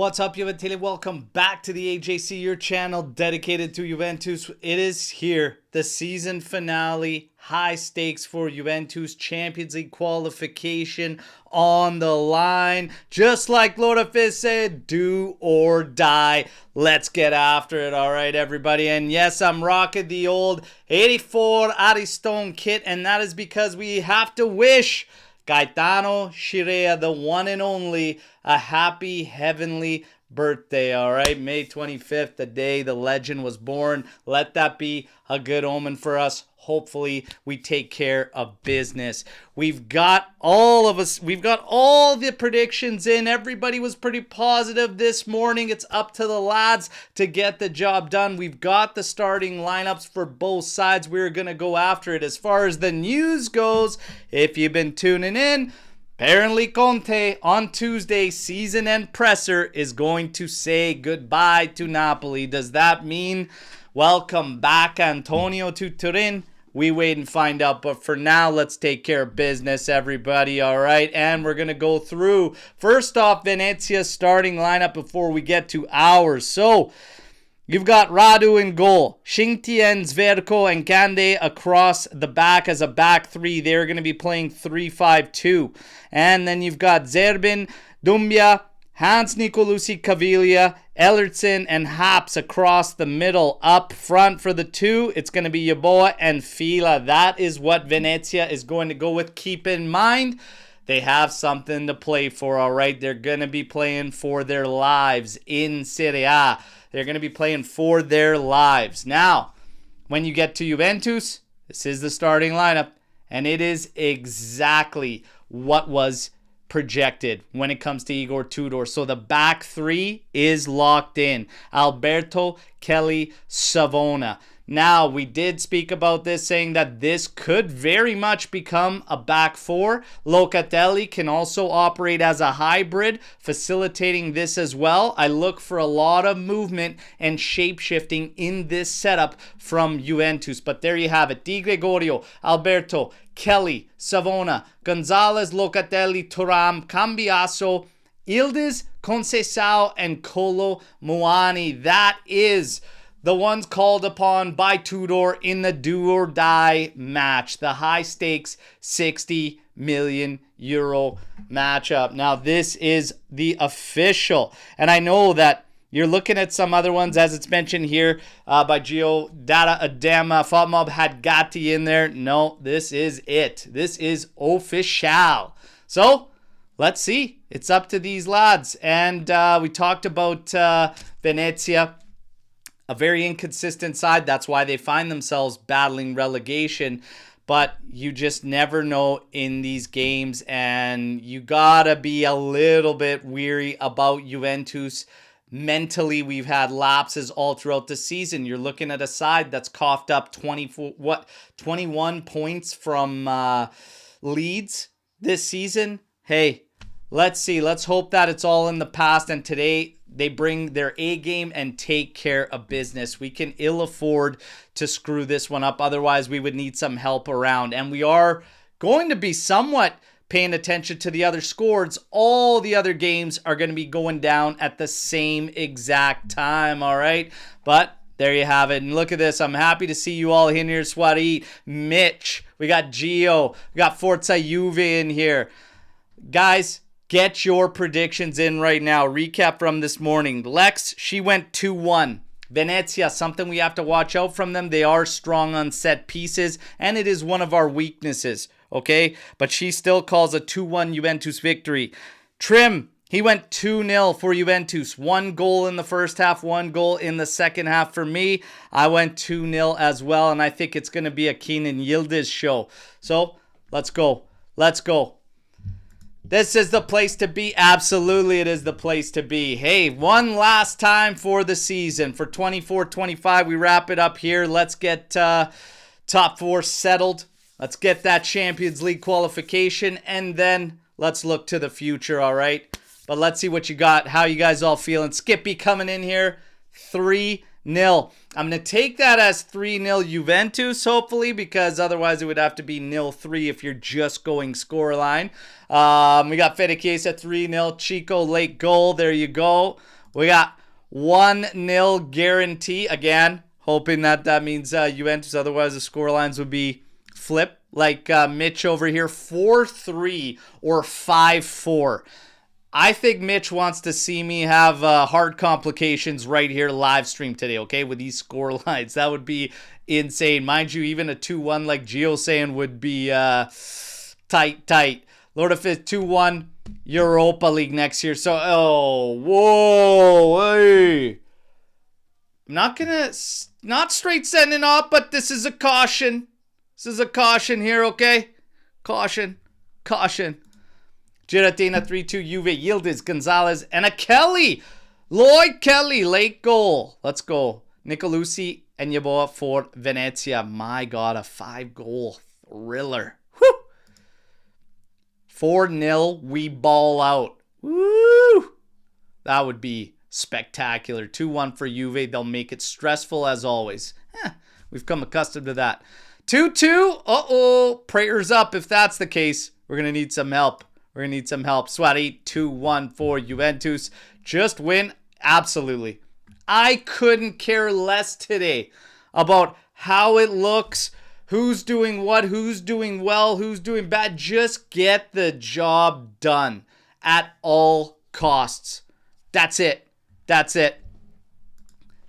What's up, Juventus? Welcome back to the AJC, your channel dedicated to Juventus. It is here, the season finale, high stakes for Juventus, Champions League qualification on the line. Just like Lorafis said, do or die. Let's get after it, all right, everybody? And yes, I'm rocking the old 84 Ariston kit, and that is because we have to wish Gaetano Scirea, the one and only, a happy heavenly birthday, all right? May 25th, the day the legend was born. Let that be a good omen for us. Hopefully, we take care of business. We've got all the predictions in. Everybody was pretty positive this morning. It's up to the lads to get the job done. We've got the starting lineups for both sides. We're going to go after it. As far as the news goes, if you've been tuning in, apparently Conte on Tuesday, season end presser, is going to say goodbye to Napoli. Does that mean welcome back Antonio to Turin? We wait and find out, but for now, let's take care of business, everybody, all right? And we're going to go through, first off, Venezia's starting lineup before we get to ours. So, you've got Radu in goal, Shinktien, Zverko, and Kande across the back as a back three. They're going to be playing 3-5-2. And then you've got Zerbin, Dumbia, Hans Nicolucci, Caviglia, Ellertson, and Haps across the middle. Up front for the two, it's going to be Yeboah and Fila. That is what Venezia is going to go with. Keep in mind, they have something to play for, all right? They're going to be playing for their lives in Serie A. They're going to be playing for their lives. Now, when you get to Juventus, this is the starting lineup, and it is exactly what was projected when it comes to Igor Tudor. So the back three is locked in. Alberto, Kelly, Savona. Now, we did speak about this, saying that this could very much become a back four. Locatelli can also operate as a hybrid, facilitating this as well. I look for a lot of movement and shape-shifting in this setup from Juventus. But there you have it. Di Gregorio, Alberto, Kelly, Savona, Gonzalez, Locatelli, Thuram, Cambiaso, Ildiz, Conceição, and Kolo Muani. That is the ones called upon by Tudor in the do-or-die match. The high-stakes 60 million euro matchup. Now, this is the official. And I know that you're looking at some other ones, as it's mentioned here by Gio Data Adama. FOTMob had Gatti in there. No, this is it. This is official. So, let's see. It's up to these lads. And we talked about Venezia. A very inconsistent side. That's why they find themselves battling relegation. But you just never know in these games. And you got to be a little bit weary about Juventus. Mentally, we've had lapses all throughout the season. You're looking at a side that's coughed up 21 points from Leeds this season. Hey, let's see. Let's hope that it's all in the past. And today, they bring their A game and take care of business. We can ill afford to screw this one up. Otherwise, we would need some help around. And we are going to be somewhat paying attention to the other scores. All the other games are going to be going down at the same exact time, all right? But there you have it. And look at this. I'm happy to see you all in here. Swati, Mitch, we got Gio, we got Forza Juve in here. Guys, get your predictions in right now. Recap from this morning. Lex, she went 2-1. Venezia, something we have to watch out from them. They are strong on set pieces, and it is one of our weaknesses, okay? But she still calls a 2-1 Juventus victory. Trim, he went 2-0 for Juventus. 1 goal in the first half, 1 goal in the second half. For me, I went 2-0 as well, and I think it's going to be a Kenan Yildiz show. So, let's go. Let's go. This is the place to be. Absolutely, it is the place to be. Hey, one last time for the season. For 24-25, we wrap it up here. Let's get top four settled. Let's get that Champions League qualification, and then let's look to the future, all right? But let's see what you got. How you guys all feeling? Skippy coming in here. 3 nil. I'm going to take that as 3-0 Juventus, hopefully, because otherwise it would have to be 0-3 if you're just going scoreline. We got Fedekes at 3-0. Chico late goal. There you go. We got 1-0 guarantee. Again, hoping that means Juventus. Otherwise, the scorelines would be flip. Like Mitch over here, 4-3 or 5-4. I think Mitch wants to see me have heart complications right here live stream today, okay, with these score lines. That would be insane. Mind you, even a 2-1 like Gio saying would be tight. Lord of Fifth, 2-1, Europa League next year. So, hey. I'm not straight sending off, but this is a caution. This is a caution here, okay? Caution. Giratina 3-2, Juve, Yildiz, Gonzalez, and a Kelly. Lloyd Kelly, late goal. Let's go. Nicolucci and Yeboah for Venezia. My God, a 5-goal thriller. Whew. 4-0, we ball out. Woo! That would be spectacular. 2-1 for Juve. They'll make it stressful as always. We've come accustomed to that. 2-2. Prayers up if that's the case. We're going to need some help. Swati, 2-1 for Juventus. Just win? Absolutely. I couldn't care less today about how it looks, who's doing what, who's doing well, who's doing bad. Just get the job done at all costs. That's it.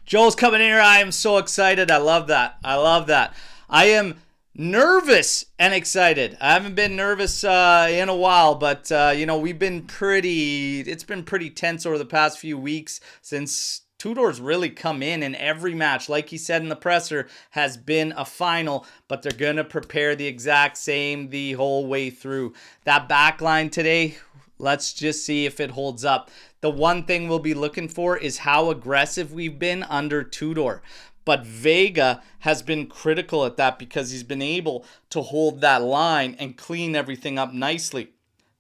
Joel's coming in here. I am so excited. I love that. I am nervous and excited. I haven't been nervous in a while, but it's been pretty tense over the past few weeks since Tudor's really come in every match, like he said in the presser, has been a final, but they're going to prepare the exact same the whole way through. That back line today, let's just see if it holds up. The one thing we'll be looking for is how aggressive we've been under Tudor. But Vega has been critical at that because he's been able to hold that line and clean everything up nicely.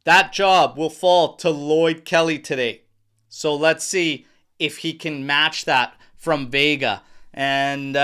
That job will fall to Lloyd Kelly today. So let's see if he can match that from Vega. And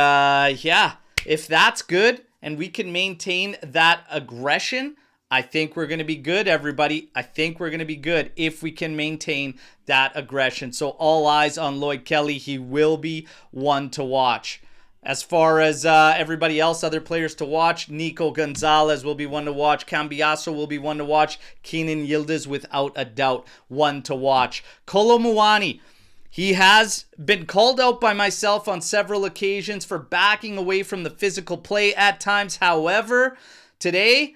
if that's good and we can maintain that aggression, I think we're going to be good, everybody. I think we're going to be good if we can maintain that aggression. So all eyes on Lloyd Kelly. He will be one to watch. As far as everybody else, other players to watch, Nico Gonzalez will be one to watch. Cambiaso will be one to watch. Keenan Yildiz, without a doubt, one to watch. Kolo Muani, he has been called out by myself on several occasions for backing away from the physical play at times. However, today,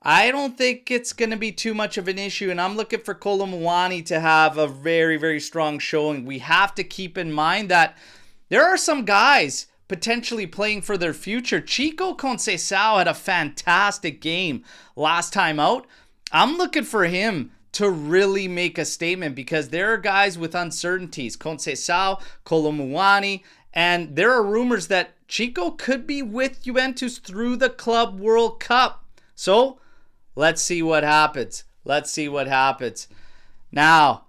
I don't think it's going to be too much of an issue, and I'm looking for Kolo Muani to have a very, very strong showing. We have to keep in mind that there are some guys potentially playing for their future. Chico Conceição had a fantastic game last time out. I'm looking for him to really make a statement because there are guys with uncertainties. Conceição, Kolo Muani, and there are rumors that Chico could be with Juventus through the Club World Cup. So, let's see what happens. Now,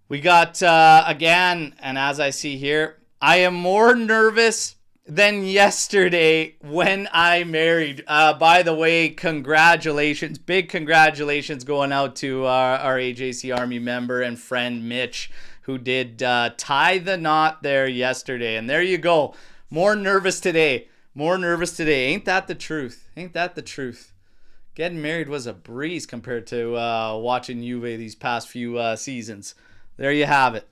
we got, again, and as I see here, I am more nervous than yesterday when I married. By the way, congratulations. Big congratulations going out to our AJC Army member and friend Mitch, who did tie the knot there yesterday. And there you go. More nervous today. Ain't that the truth? Getting married was a breeze compared to watching Juve these past few seasons. There you have it.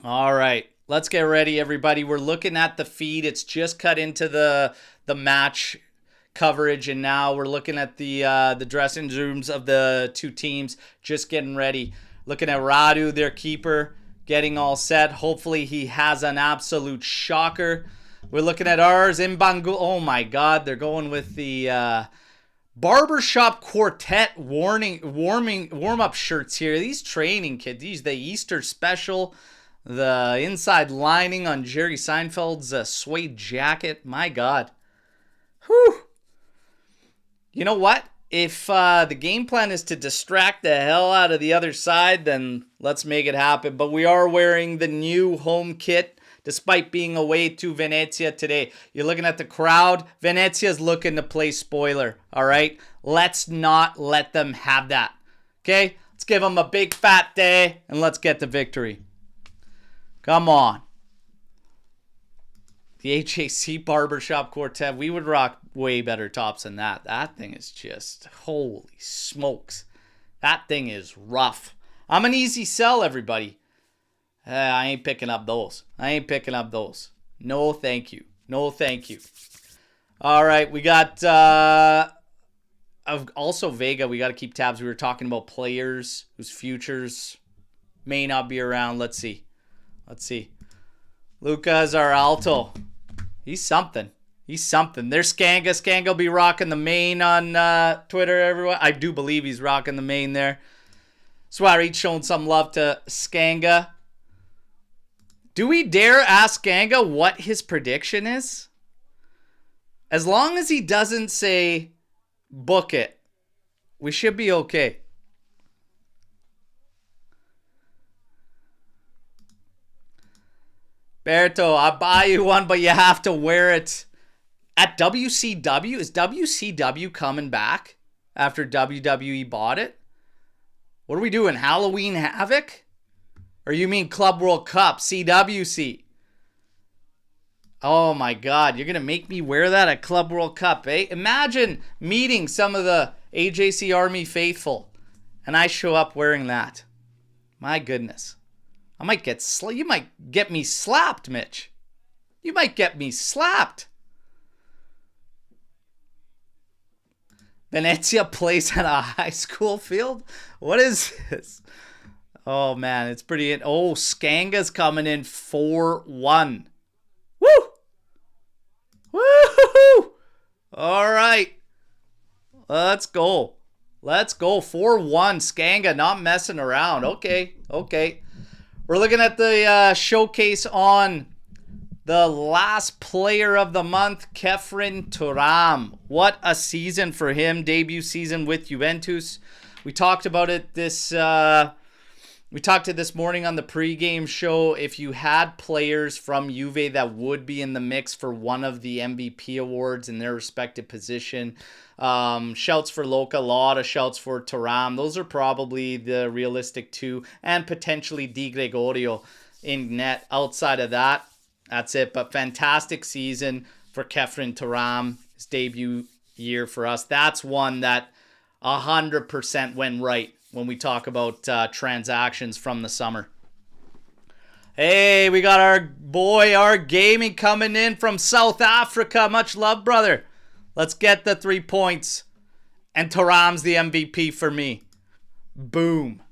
All right, let's get ready, everybody. We're looking at the feed. It's just cut into the match coverage, and now we're looking at the dressing rooms of the two teams, just getting ready. Looking at Radu, their keeper, getting all set. Hopefully he has an absolute shocker. We're looking at ours in Bangu. Oh my God, they're going with the barbershop quartet warm-up shirts here. These training kids, the Easter special, the inside lining on Jerry Seinfeld's suede jacket. My God. Whew. You know what? if the game plan is to distract the hell out of the other side, then let's make it happen. But we are wearing the new home kit despite being away to Venezia today. You're looking at the crowd. Venezia's looking to play spoiler, all right? Let's not let them have that, okay? Let's give them a big fat day, and let's get the victory. Come on. The HAC Barbershop Quartet, we would rock way better tops than that. That thing is just, holy smokes. That thing is rough. I'm an easy sell, everybody. I ain't picking up those. I ain't picking up those. No, thank you. No, thank you. All right, we got also Vega. We got to keep tabs. We were talking about players whose futures may not be around. Let's see. Let's see. Lucas Aralto. He's something. He's something. There's Skanga. Skanga will be rocking the main on Twitter, everyone. I do believe he's rocking the main there. Swarich showing some love to Skanga. Do we dare ask Skanga what his prediction is? As long as he doesn't say book it, we should be okay. Berto, I'll buy you one, but you have to wear it at WCW. Is WCW coming back after WWE bought it? What are we doing? Halloween Havoc? Or you mean Club World Cup, CWC? Oh my God, you're going to make me wear that at Club World Cup, eh? Imagine meeting some of the AJC Army faithful and I show up wearing that. My goodness. I might get you might get me slapped, Mitch. You might get me slapped. Venezia plays at a high school field? What is this? Oh, man, it's pretty... Oh, Skanga's coming in 4-1. Woo! Woo-hoo-hoo! All right. Let's go. Let's go. 4-1. Skanga not messing around. Okay. Okay. We're looking at the showcase on the last player of the month, Kefren Turam. What a season for him. Debut season with Juventus. We talked about it this... We talked this morning on the pregame show. If you had players from Juve that would be in the mix for one of the MVP awards in their respective position, shouts for Loca, a lot of shouts for Turam. Those are probably the realistic two, and potentially Di Gregorio in net. Outside of that, that's it. But fantastic season for Kefren Turam. His debut year for us. That's one that 100% went right when we talk about transactions from the summer. Hey, we got our boy, our gaming coming in from South Africa. Much love, brother. Let's get the 3 points. And Turam's the MVP for me. Boom.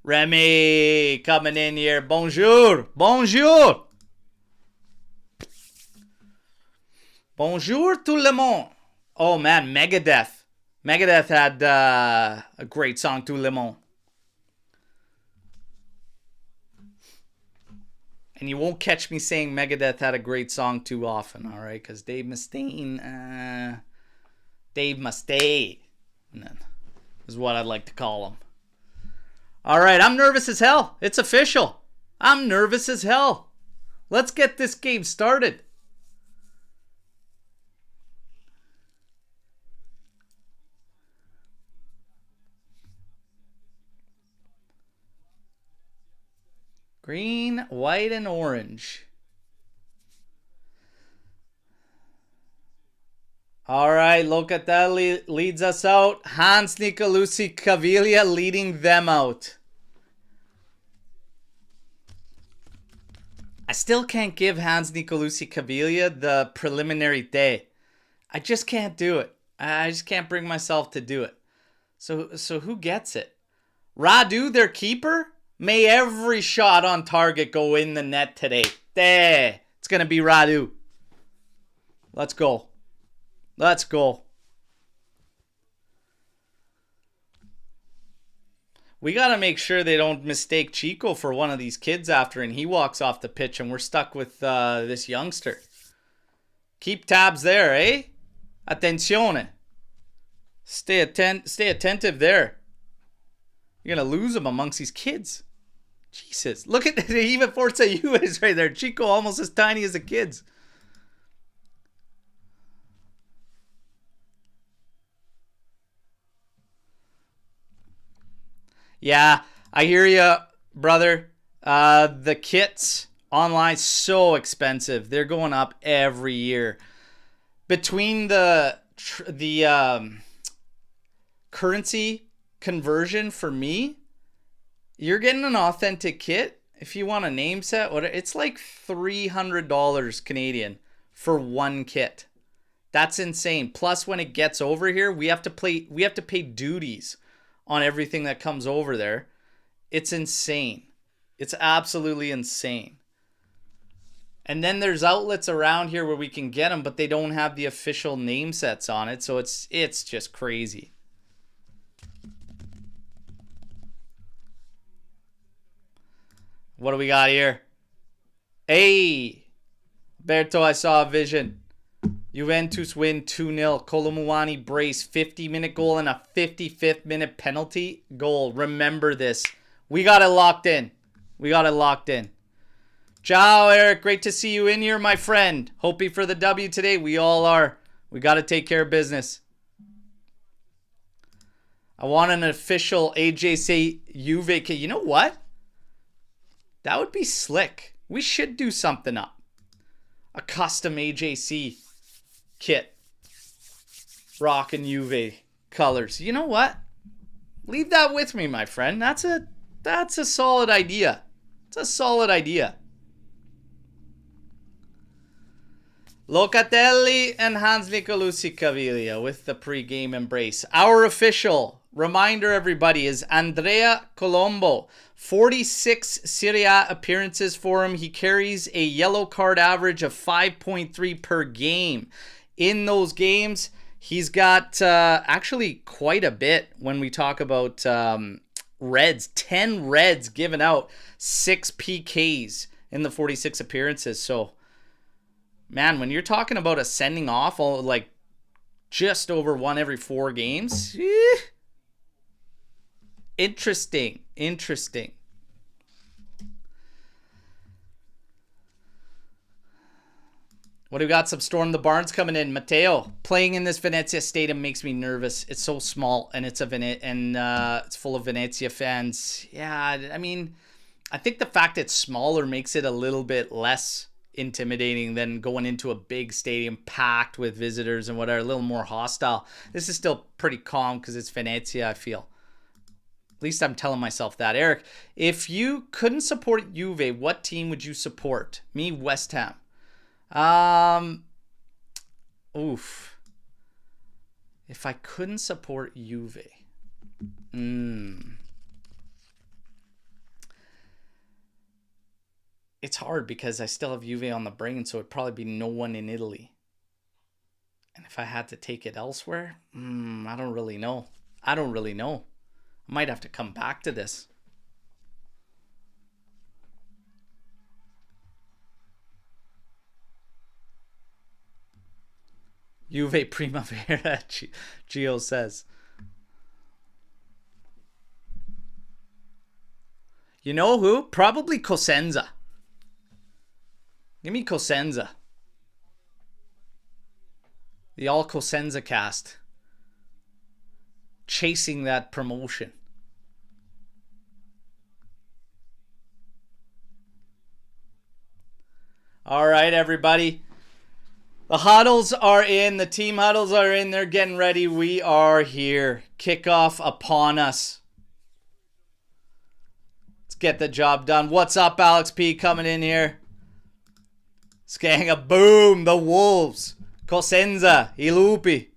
Remy coming in here. Bonjour. Bonjour. Bonjour tout le monde. Oh, man, Megadeth. Megadeth had a great song, Tout le monde. And you won't catch me saying Megadeth had a great song too often, all right? Because Dave Mustaine is what I'd like to call him. All right, I'm nervous as hell. It's official. I'm nervous as hell. Let's get this game started. Green, white, and orange. All right, Locatelli leads us out. Hans Nicolucci Caviglia leading them out. I still can't give Hans Nicolucci Caviglia the preliminary day. I just can't do it. I just can't bring myself to do it. So who gets it? Radu, their keeper? May every shot on target go in the net today. There. It's going to be Radu. Let's go. Let's go. We got to make sure they don't mistake Chico for one of these kids after and he walks off the pitch and we're stuck with this youngster. Keep tabs there, eh? Attenzione. Stay attentive there. You're going to lose them amongst these kids. Jesus. Look at even Forza U is right there. Chico almost as tiny as the kids. Yeah, I hear you, brother. The kits online so expensive. They're going up every year. Between the currency conversion for me, you're getting an authentic kit. If you want a name set, it's like $300 Canadian for one kit. That's insane. Plus, when it gets over here, we have to pay duties on everything that comes over there. It's insane. It's absolutely insane. And then there's outlets around here where we can get them, but they don't have the official name sets on it, so it's just crazy. What do we got here? Hey, Berto, I saw a vision. Juventus win 2-0. Colomuani brace, 50-minute goal and a 55th minute penalty goal. Remember this. We got it locked in. We got it locked in. Ciao, Eric. Great to see you in here, my friend. Hoping for the W today. We all are. We got to take care of business. I want an official AJC Juve kit. You know what? That would be slick. We should do something up. A custom AJC kit. Rock and Juve colors. You know what? Leave that with me, my friend. That's a solid idea. It's a solid idea. Locatelli and Hans Nicolucci Caviglia with the pre-game embrace. Our official reminder, everybody, is Andrea Colombo. 46 Serie A appearances for him. He carries a yellow card average of 5.3 per game. In those games, he's got actually quite a bit when we talk about reds. 10 reds given out, 6 PKs in the 46 appearances. So, man, when you're talking about a sending off, like just over 1 every 4 games, interesting. What do we got? Some Storm the Barns coming in. Matteo, playing in this Venezia stadium makes me nervous. It's so small, and it's it's full of Venezia fans. Yeah, I mean, I think the fact it's smaller makes it a little bit less intimidating than going into a big stadium packed with visitors and whatever, a little more hostile. This is still pretty calm because it's Venezia, I feel. At least I'm telling myself that. Eric, if you couldn't support Juve, what team would you support? Me, West Ham. Oof. If I couldn't support Juve. It's hard because I still have Juve on the brain, so it'd probably be no one in Italy. And if I had to take it elsewhere, I don't really know. I might have to come back to this. Juve Primavera, Gio says. You know who? Probably Cosenza. Give me Cosenza. The all Cosenza cast. Chasing that promotion. All right, everybody. The huddles are in. The team huddles are in. They're getting ready. We are here. Kickoff upon us. Let's get the job done. What's up, Alex P? Coming in here. Skanga, boom. The Wolves. Cosenza. I Lupi.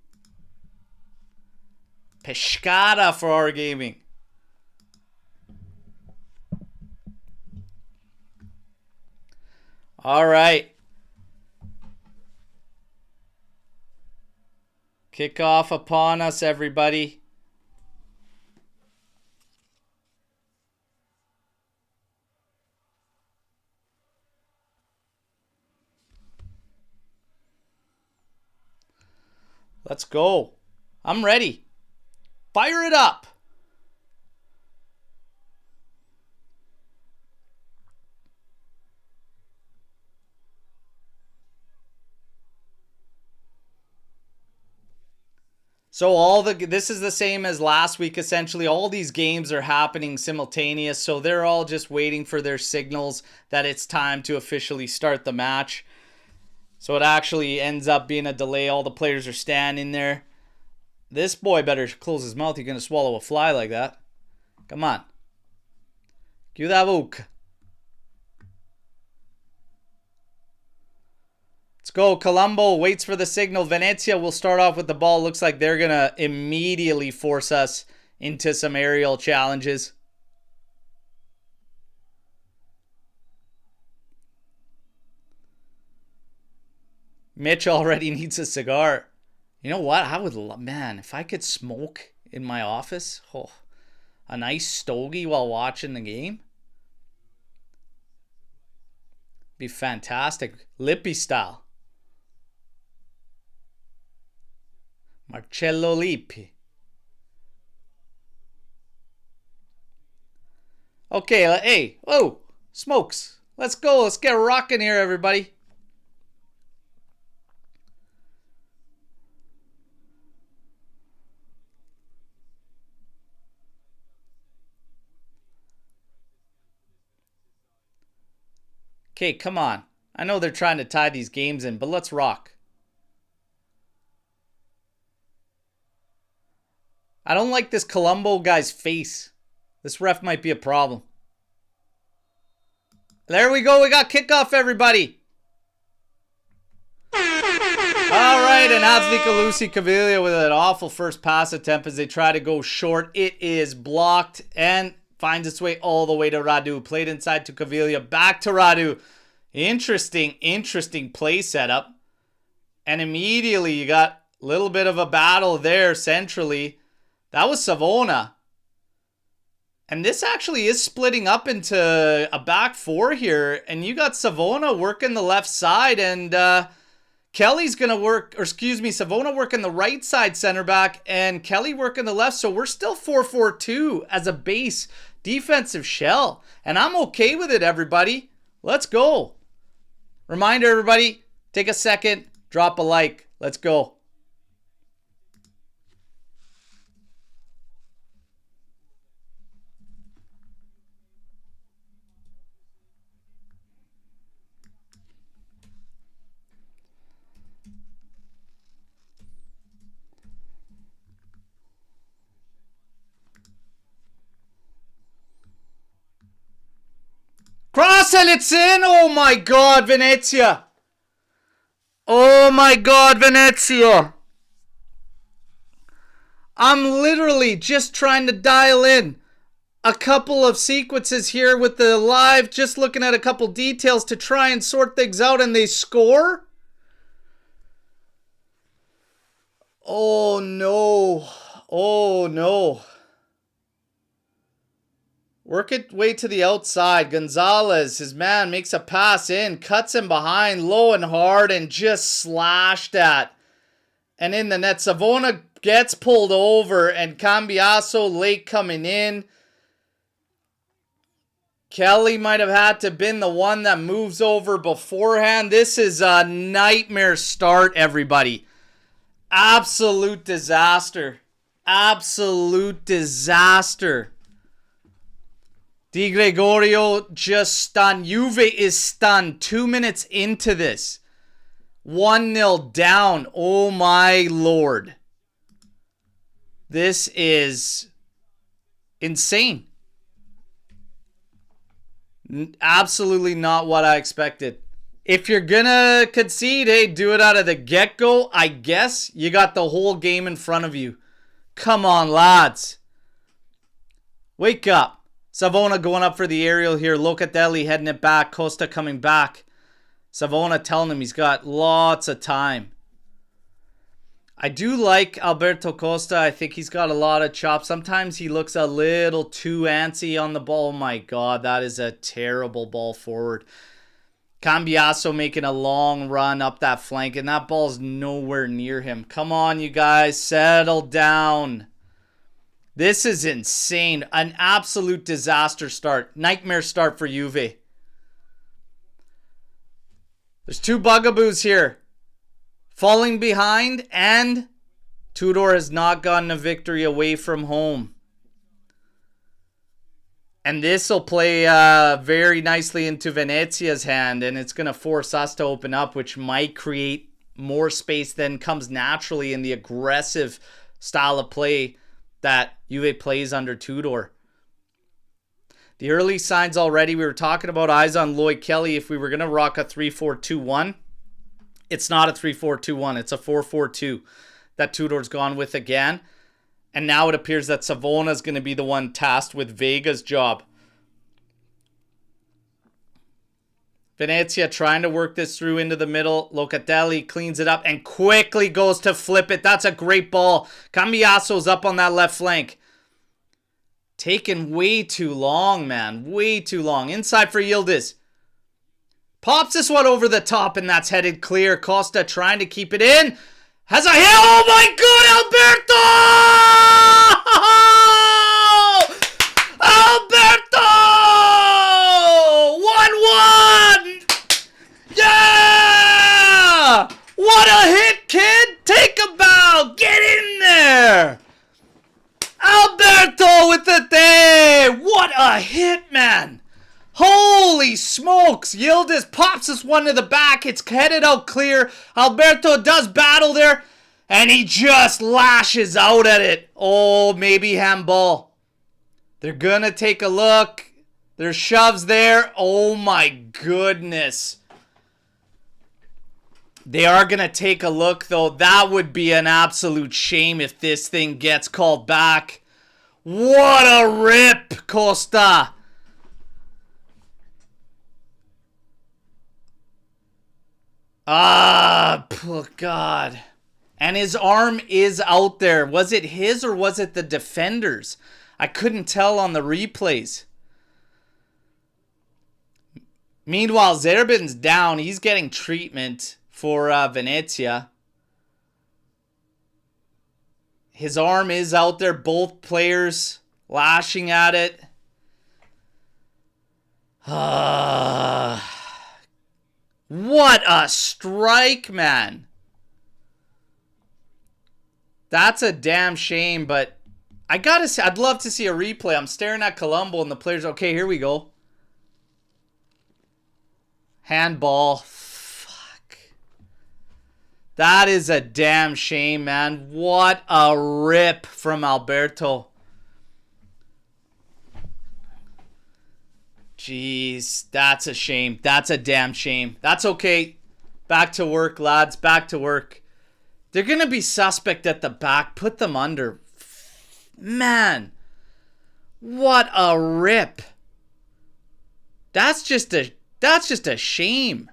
Pescara for our gaming. All right. Kickoff upon us, everybody. Let's go. I'm ready. Fire it up. So this is the same as last week, essentially. All these games are happening simultaneous, so they're all just waiting for their signals that it's time to officially start the match. So it actually ends up being a delay. All the players are standing there. This boy better close his mouth. He's going to swallow a fly like that. Come on. Let's go. Colombo waits for the signal. Venezia will start off with the ball. Looks like they're going to immediately force us into some aerial challenges. Mitch already needs a cigar. You know what? I would love, man, if I could smoke in my office. Oh, a nice stogie while watching the game. Be fantastic. Lippi style. Marcello Lippi. Okay, hey, whoa, smokes. Let's go. Let's get rocking here, everybody. Okay, come on. I know they're trying to tie these games in, but let's rock. I don't like this Colombo guy's face. This ref might be a problem. There we go. We got kickoff, everybody. All right, and Azlica Lucy Caviglia with an awful first pass attempt as they try to go short. It is blocked and finds its way all the way to Radu. Played inside to Caviglia. Back to Radu. Interesting play setup. And immediately you got a little bit of a battle there centrally. That was Savona. And this actually is splitting up into a back four here. And you got Savona working the left side. And Kelly's going to work, or excuse me, Savona working the right side center back. And Kelly working the left. So we're still 4-4-2 as a base defensive shell. And I'm okay with it, everybody. Let's go. Reminder, everybody, take a second, drop a like. Let's go. Cross and it's in! Oh my god, Venezia! Oh my god, Venezia! I'm literally just trying to dial in a couple of sequences here with the live, just looking at a couple details to try and sort things out, and they score? Oh no. Oh no. Work it way to the outside. Gonzalez, his man, makes a pass in, cuts him behind low and hard, and just slashed at. And in the net, Savona gets pulled over, and Cambiaso late coming in. Kelly might have had to been the one that moves over beforehand. This is a nightmare start, everybody. Absolute disaster. Absolute disaster. Di Gregorio just stunned. Juve is stunned 2 minutes into this. 1-0 down. Oh my lord. This is insane. Absolutely not what I expected. If you're gonna concede, hey, do it out of the get-go. I guess you got the whole game in front of you. Come on, lads. Wake up. Savona going up for the aerial here. Locatelli heading it back. Costa coming back. Savona telling him he's got lots of time. I do like Alberto Costa. I think he's got a lot of chops. Sometimes he looks a little too antsy on the ball. Oh my god, that is a terrible ball forward. Cambiaso making a long run up that flank, and that ball's nowhere near him. Come on, you guys. Settle down. This is insane. An absolute disaster start. Nightmare start for Juve. There's two bugaboos here. Falling behind, and Tudor has not gotten a victory away from home. And this will play very nicely into Venezia's hand, and it's going to force us to open up, which might create more space than comes naturally in the aggressive style of play that Juve plays under Tudor. The early signs already, we were talking about eyes on Lloyd Kelly. If we were going to rock a 3-4-2-1, it's not a 3-4-2-1. It's a 4-4-2 that Tudor's gone with again. And now it appears that Savona's going to be the one tasked with Vega's job. Venezia trying to work this through into the middle. Locatelli cleans it up and quickly goes to flip it. That's a great ball. Cambiaso's up on that left flank. Taking way too long, man. Way too long. Inside for Yildiz. Pops this one over the top, and that's headed clear. Costa trying to keep it in. Has a hit. Oh my God, Alberto! Alberto! 1-1! Yeah! What a hit, kid! Take a bow! Get in there! Alberto with the day! What a hit, man! Holy smokes! Yildiz pops this one to the back. It's headed out clear. Alberto does battle there. And he just lashes out at it. Oh, maybe handball. They're going to take a look. There's shoves there. Oh my goodness. They are going to take a look, though. That would be an absolute shame if this thing gets called back. What a rip, Costa. Oh God. And his arm is out there. Was it his or was it the defender's? I couldn't tell on the replays. Meanwhile, Zerbin's down. He's getting treatment for Venezia. His arm is out there. Both players lashing at it. What a strike, man. That's a damn shame, but I gotta say, I'd love to see a replay. I'm staring at Colombo and the players. Okay, here we go. Handball. Fuck. That is a damn shame, man. What a rip from Alberto. Jeez, that's a shame. That's a damn shame. That's okay. Back to work, lads. Back to work. They're going to be suspect at the back. Put them under. Man. What a rip. That's just a shame.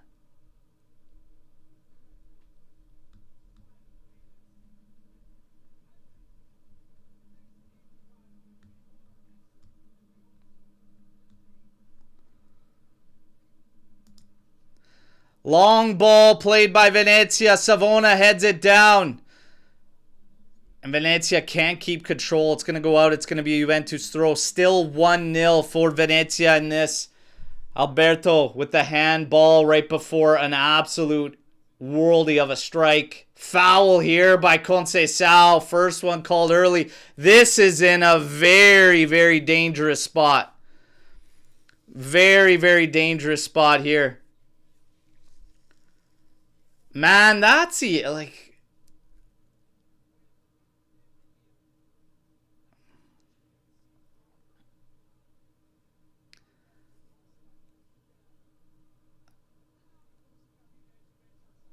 Long ball played by Venezia. Savona heads it down. And Venezia can't keep control. It's going to go out. It's going to be a Juventus throw. Still 1-0 for Venezia in this. Alberto with the handball right before an absolute worldie of a strike. Foul here by Conceição. First one called early. This is in a very, very dangerous spot. Very, very dangerous spot here. Man, that's like...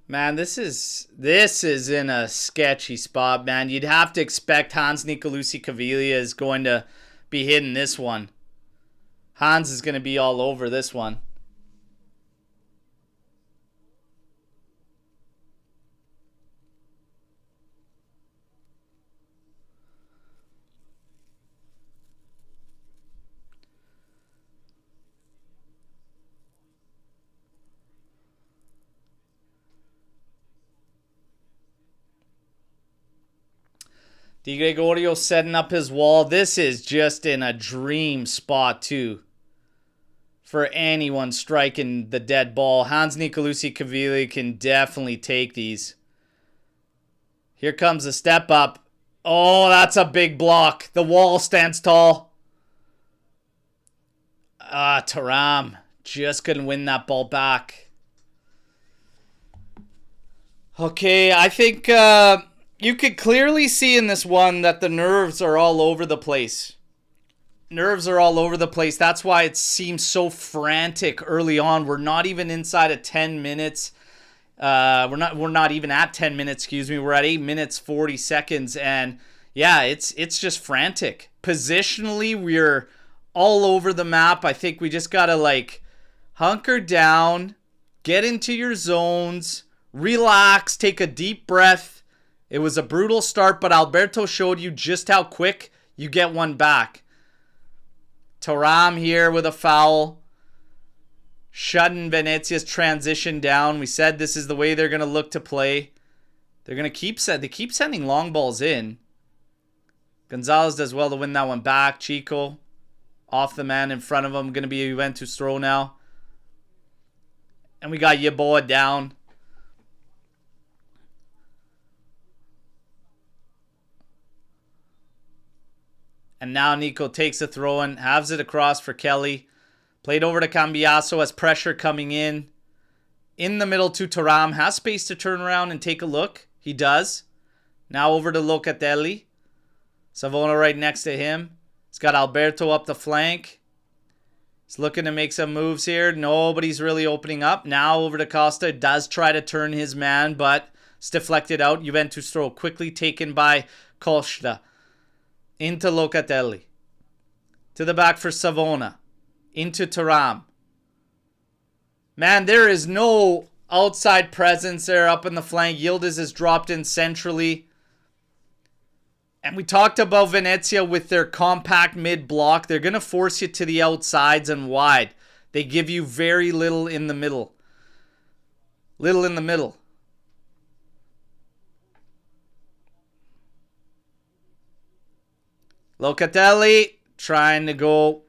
Man, this is in a sketchy spot, man. You'd have to expect Hans Nicolucci Caviglia is going to be hitting this one. Hans is going to be all over this one. Di Gregorio setting up his wall. This is just in a dream spot too. For anyone striking the dead ball. Hans Nicolucci Cavilli can definitely take these. Here comes the step up. Oh, that's a big block. The wall stands tall. Thuram just couldn't win that ball back. Okay, I think you could clearly see in this one that the nerves are all over the place. Nerves are all over the place. That's why it seems so frantic early on. We're not even inside of 10 minutes. We're not even at 10 minutes, excuse me. We're at 8 minutes 40 seconds, and yeah, it's just frantic. Positionally, we're all over the map. I think we just gotta like hunker down, get into your zones, relax, take a deep breath. It was a brutal start, but Alberto showed you just how quick you get one back. Thuram here with a foul. Shutting Venezia's transition down. We said this is the way they're going to look to play. They're going to they keep sending long balls in. Gonzalez does well to win that one back. Chico off the man in front of him. Going to be a Juventus throw now. And we got Yeboah down. And now Nico takes a throw in, halves it across for Kelly. Played over to Cambiaso as pressure coming in. In the middle to Thuram. Has space to turn around and take a look. He does. Now over to Locatelli. Savona right next to him. He's got Alberto up the flank. He's looking to make some moves here. Nobody's really opening up. Now over to Costa. Does try to turn his man, but it's deflected out. Juventus throw quickly taken by Costa. Into Locatelli. To the back for Savona. Into Thuram. Man, there is no outside presence there up in the flank. Yildiz is dropped in centrally. And we talked about Venezia with their compact mid-block. They're going to force you to the outsides and wide. They give you very little in the middle. Little in the middle. Locatelli trying to go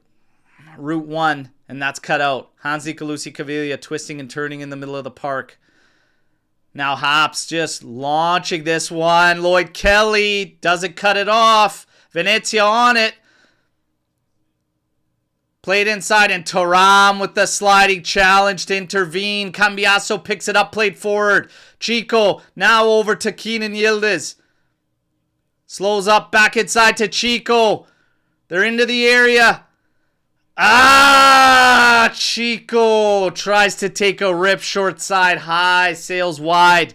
route one, and that's cut out. Hansi Calusi Caviglia twisting and turning in the middle of the park. Now Hops just launching this one. Lloyd Kelly doesn't cut it off. Venezia on it. Played inside, and Thuram with the sliding challenge to intervene. Cambiaso picks it up, played forward. Chico now over to Keenan Yildiz. Slows up back inside to Chico. They're into the area. Chico tries to take a rip short side high, sails wide.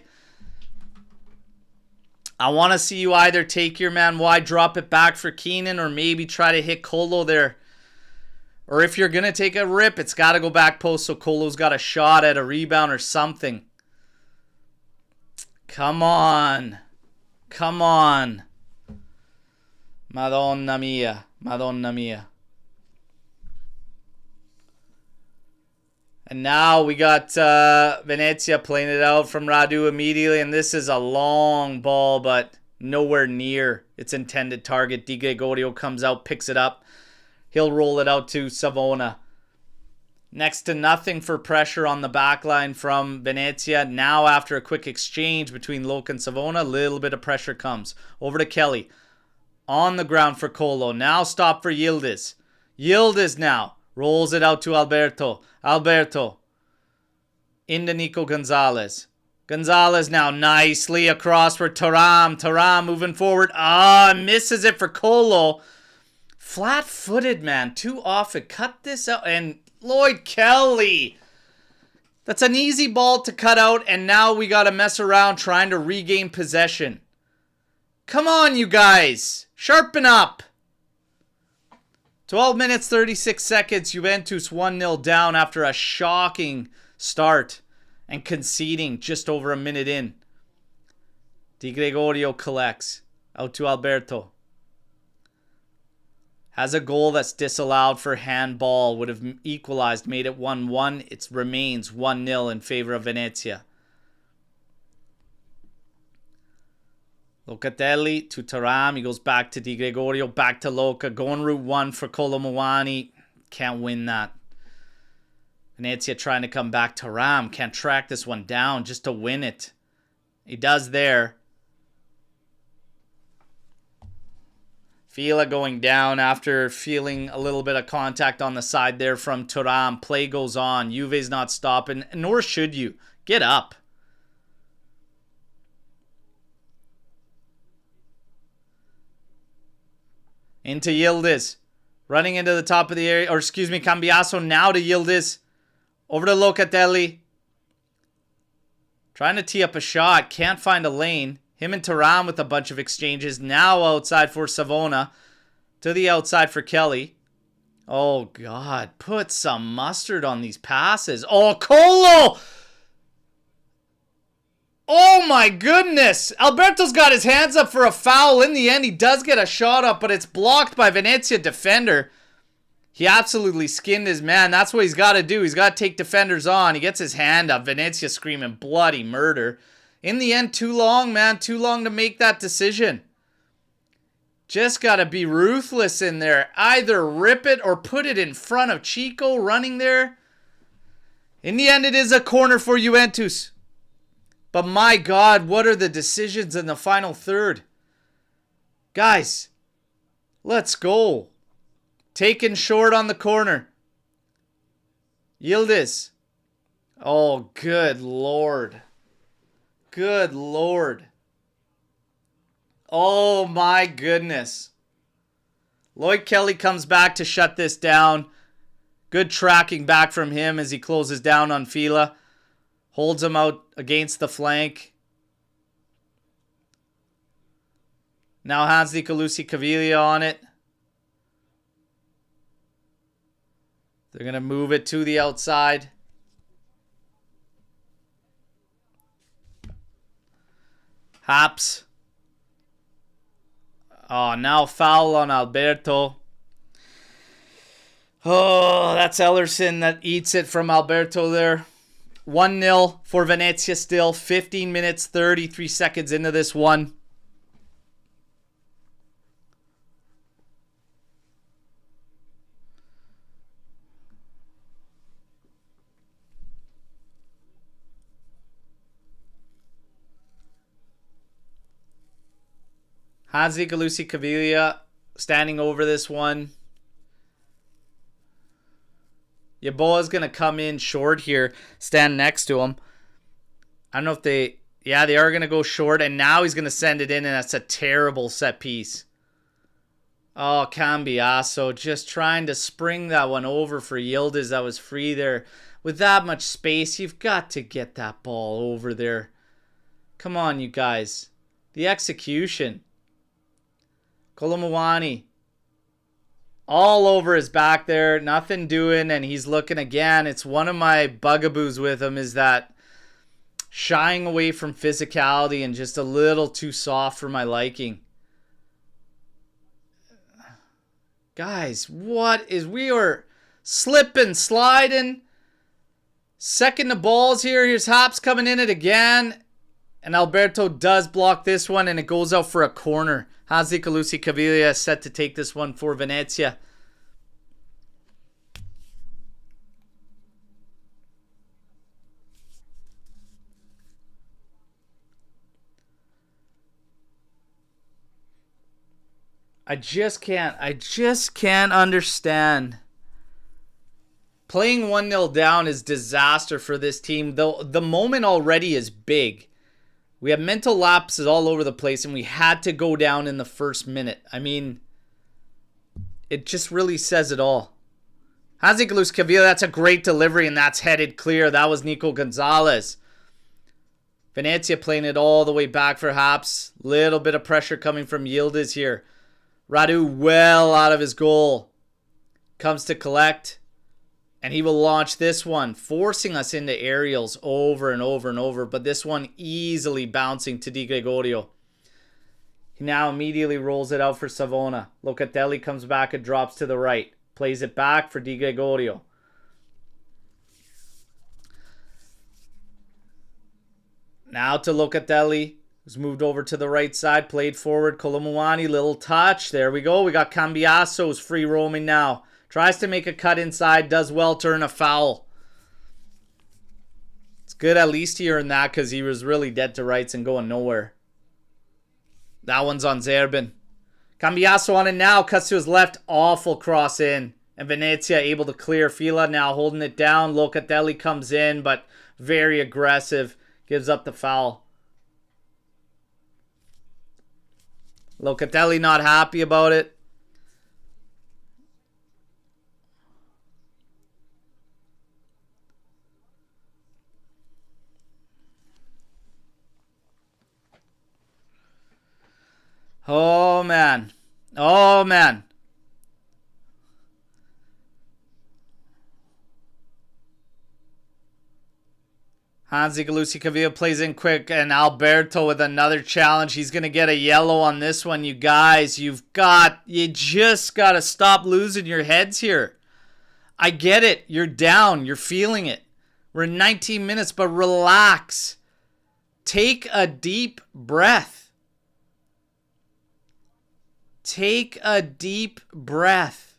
I want to see you either take your man wide, drop it back for Keenan, or maybe try to hit Colo there. Or if you're going to take a rip, it's got to go back post so Colo's got a shot at a rebound or something. Come on. Come on. Madonna mia. Madonna mia. And now we got Venezia playing it out from Radu immediately. And this is a long ball, but nowhere near its intended target. Di Gregorio comes out, picks it up. He'll roll it out to Savona. Next to nothing for pressure on the back line from Venezia. Now after a quick exchange between Loc and Savona, a little bit of pressure comes. Over to Kelly. On the ground for Colo. Now stop for Yildiz. Yildiz now. Rolls it out to Alberto. Alberto. Into Nico Gonzalez. Gonzalez now nicely across for Thuram. Thuram moving forward. Misses it for Colo. Flat-footed, man. Too often. Cut this out. And Lloyd Kelly. That's an easy ball to cut out. And now we got to mess around trying to regain possession. Come on, you guys. Sharpen up. 12 minutes, 36 seconds. Juventus 1-0 down after a shocking start and conceding just over a minute in. Di Gregorio collects. Out to Alberto. Has a goal that's disallowed for handball. Would have equalized, made it 1-1. It remains 1-0 in favor of Venezia. Locatelli to Thuram. He goes back to Di Gregorio. Back to Loca. Going route 1 for Kolo Muani. Can't win that. Venezia trying to come back. Thuram can't track this one down just to win it. He does there. Fila going down after feeling a little bit of contact on the side there from Thuram. Play goes on. Juve's not stopping, nor should you. Get up. Into Yildiz. Running into the top of the area. Or excuse me, Cambiaso now to Yildiz. Over to Locatelli. Trying to tee up a shot. Can't find a lane. Him and Thuram with a bunch of exchanges. Now outside for Savona. To the outside for Kelly. Oh, God. Put some mustard on these passes. Oh, Colo! Oh, my goodness. Alberto's got his hands up for a foul. In the end, he does get a shot up, but it's blocked by Venezia defender. He absolutely skinned his man. That's what he's got to do. He's got to take defenders on. He gets his hand up. Venezia screaming bloody murder. In the end, too long, man. Too long to make that decision. Just got to be ruthless in there. Either rip it or put it in front of Chico running there. In the end, it is a corner for Juventus. But my God, what are the decisions in the final third? Guys, let's go. Taken short on the corner. Yildiz. Oh, good Lord. Good Lord. Oh, my goodness. Lloyd Kelly comes back to shut this down. Good tracking back from him as he closes down on Fila. Holds him out against the flank. Now Hansi Calusi Caviglia on it. They're going to move it to the outside. Haps. Oh, now foul on Alberto. Oh, that's Ellerson that eats it from Alberto there. 1-0 for Venezia still. 15 minutes, 33 seconds into this one. Hansi Calusi Caviglia standing over this one. Yeboah's going to come in short here, stand next to him. I don't know if they are going to go short, and now he's going to send it in, and that's a terrible set piece. Oh, Cambiaso just trying to spring that one over for Yildiz that was free there. With that much space, you've got to get that ball over there. Come on, you guys. The execution. Kolo Muani. All over his back there. Nothing doing, and he's looking again. It's one of my bugaboos with him is that shying away from physicality and just a little too soft for my liking. Guys, we are slipping, sliding. Second to balls here. Here's Hops coming in it again. And Alberto does block this one, and it goes out for a corner. Hansi Calusi Caviglia is set to take this one for Venezia. I just can't understand. Playing 1-0 down is disaster for this team. The moment already is big. We have mental lapses all over the place, and we had to go down in the first minute. I mean, it just really says it all. Hansi Calusi Caviglia, that's a great delivery, and that's headed clear. That was Nico Gonzalez. Venezia playing it all the way back for Haps. Little bit of pressure coming from Yildiz here. Radu well out of his goal. Comes to collect. And he will launch this one, forcing us into aerials over and over and over. But this one easily bouncing to Di Gregorio. He now immediately rolls it out for Savona. Locatelli comes back and drops to the right. Plays it back for Di Gregorio. Now to Locatelli. Who's moved over to the right side, played forward. Colomwani, little touch. There we go. We got Cambiaso's free roaming now. Tries to make a cut inside, does well to earn a foul. It's good at least he earned that because he was really dead to rights and going nowhere. That one's on Zerbin. Cambiaso on it now, cuts to his left. Awful cross in. And Venezia able to clear. Fila now holding it down. Locatelli comes in, but very aggressive. Gives up the foul. Locatelli not happy about it. Oh, man. Oh, man. Hansi Galusi-Cavilla plays in quick, and Alberto with another challenge. He's going to get a yellow on this one, you guys. You just got to stop losing your heads here. I get it. You're down. You're feeling it. We're in 19 minutes, but relax. Take a deep breath. Take a deep breath.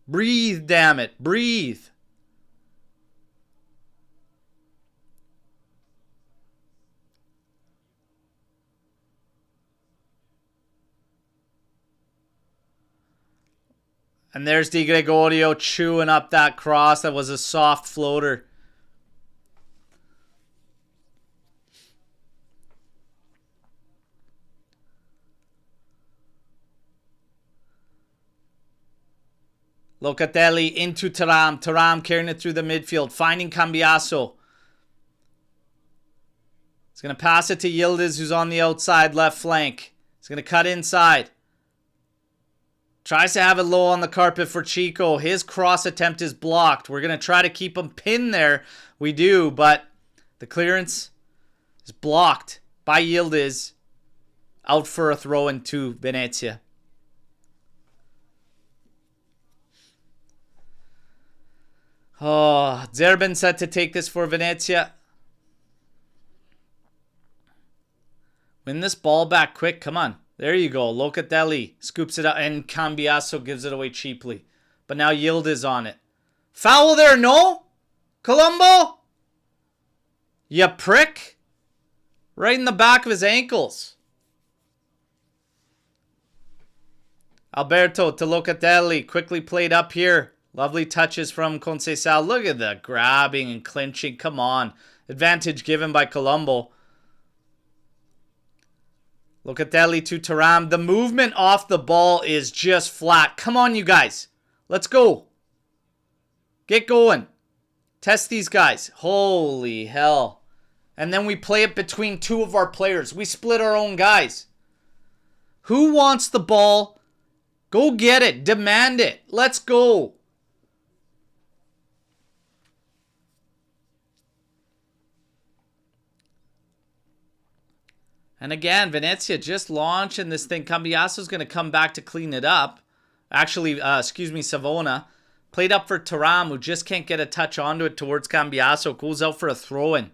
Breathe, damn it. Breathe. And there's Di Gregorio chewing up that cross. That was a soft floater. Locatelli into Thuram. Thuram carrying it through the midfield. Finding Cambiaso. He's going to pass it to Yildiz, who's on the outside left flank. He's going to cut inside. Tries to have it low on the carpet for Chico. His cross attempt is blocked. We're going to try to keep him pinned there. We do, but the clearance is blocked by Yildiz. Out for a throw into Venezia. Oh, Zerbin set to take this for Venezia. Win this ball back quick. Come on. There you go. Locatelli scoops it up, and Cambiaso gives it away cheaply. But now Yildiz on it. Foul there, no? Colombo? You prick. Right in the back of his ankles. Alberto to Locatelli. Quickly played up here. Lovely touches from Conceição. Look at the grabbing and clinching. Come on. Advantage given by Colombo. Locatelli to Thuram. The movement off the ball is just flat. Come on, you guys. Let's go. Get going. Test these guys. Holy hell. And then we play it between two of our players. We split our own guys. Who wants the ball? Go get it. Demand it. Let's go. And again, Venezia just launching this thing. Cambiaso's going to come back to clean it up. Actually, Savona. Played up for Thuram, who just can't get a touch onto it towards Cambiaso. Goes out for a throw-in.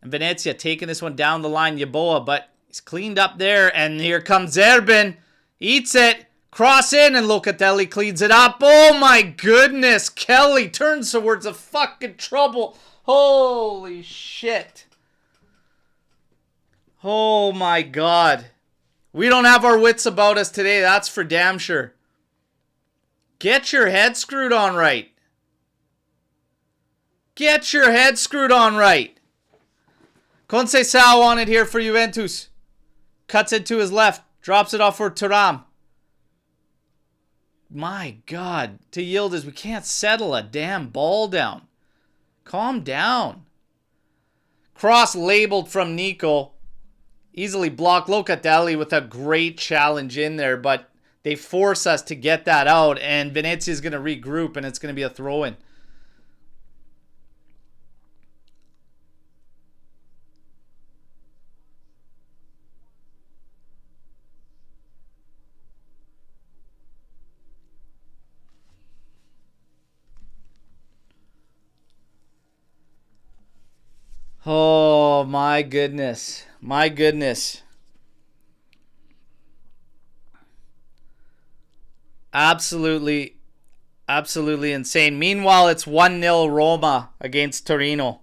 And Venezia taking this one down the line. Yeboah, but he's cleaned up there. And here comes Zerbin. Eats it. Cross in, and Locatelli cleans it up. Oh my goodness. Kelly turns towards a fucking trouble. Holy shit. Oh my God. We don't have our wits about us today. That's for damn sure. Get your head screwed on right. Get your head screwed on right. Conceição on it here for Juventus. Cuts it to his left. Drops it off for Thuram. My God. To Yildiz. We can't settle a damn ball down. Calm down. Cross labeled from Nico. Easily blocked. Locatelli with a great challenge in there, but they force us to get that out, and Venezia is going to regroup, and it's going to be a throw-in. Oh. Oh, my goodness. My goodness. Absolutely, absolutely insane. Meanwhile, it's 1-0 Roma against Torino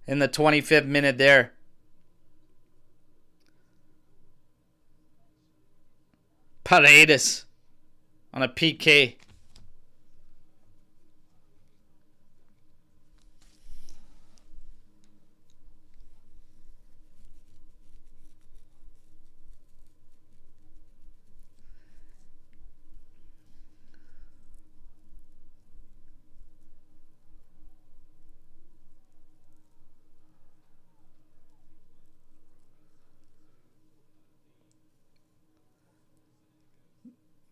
in the 25th minute there. Paredes on a PK.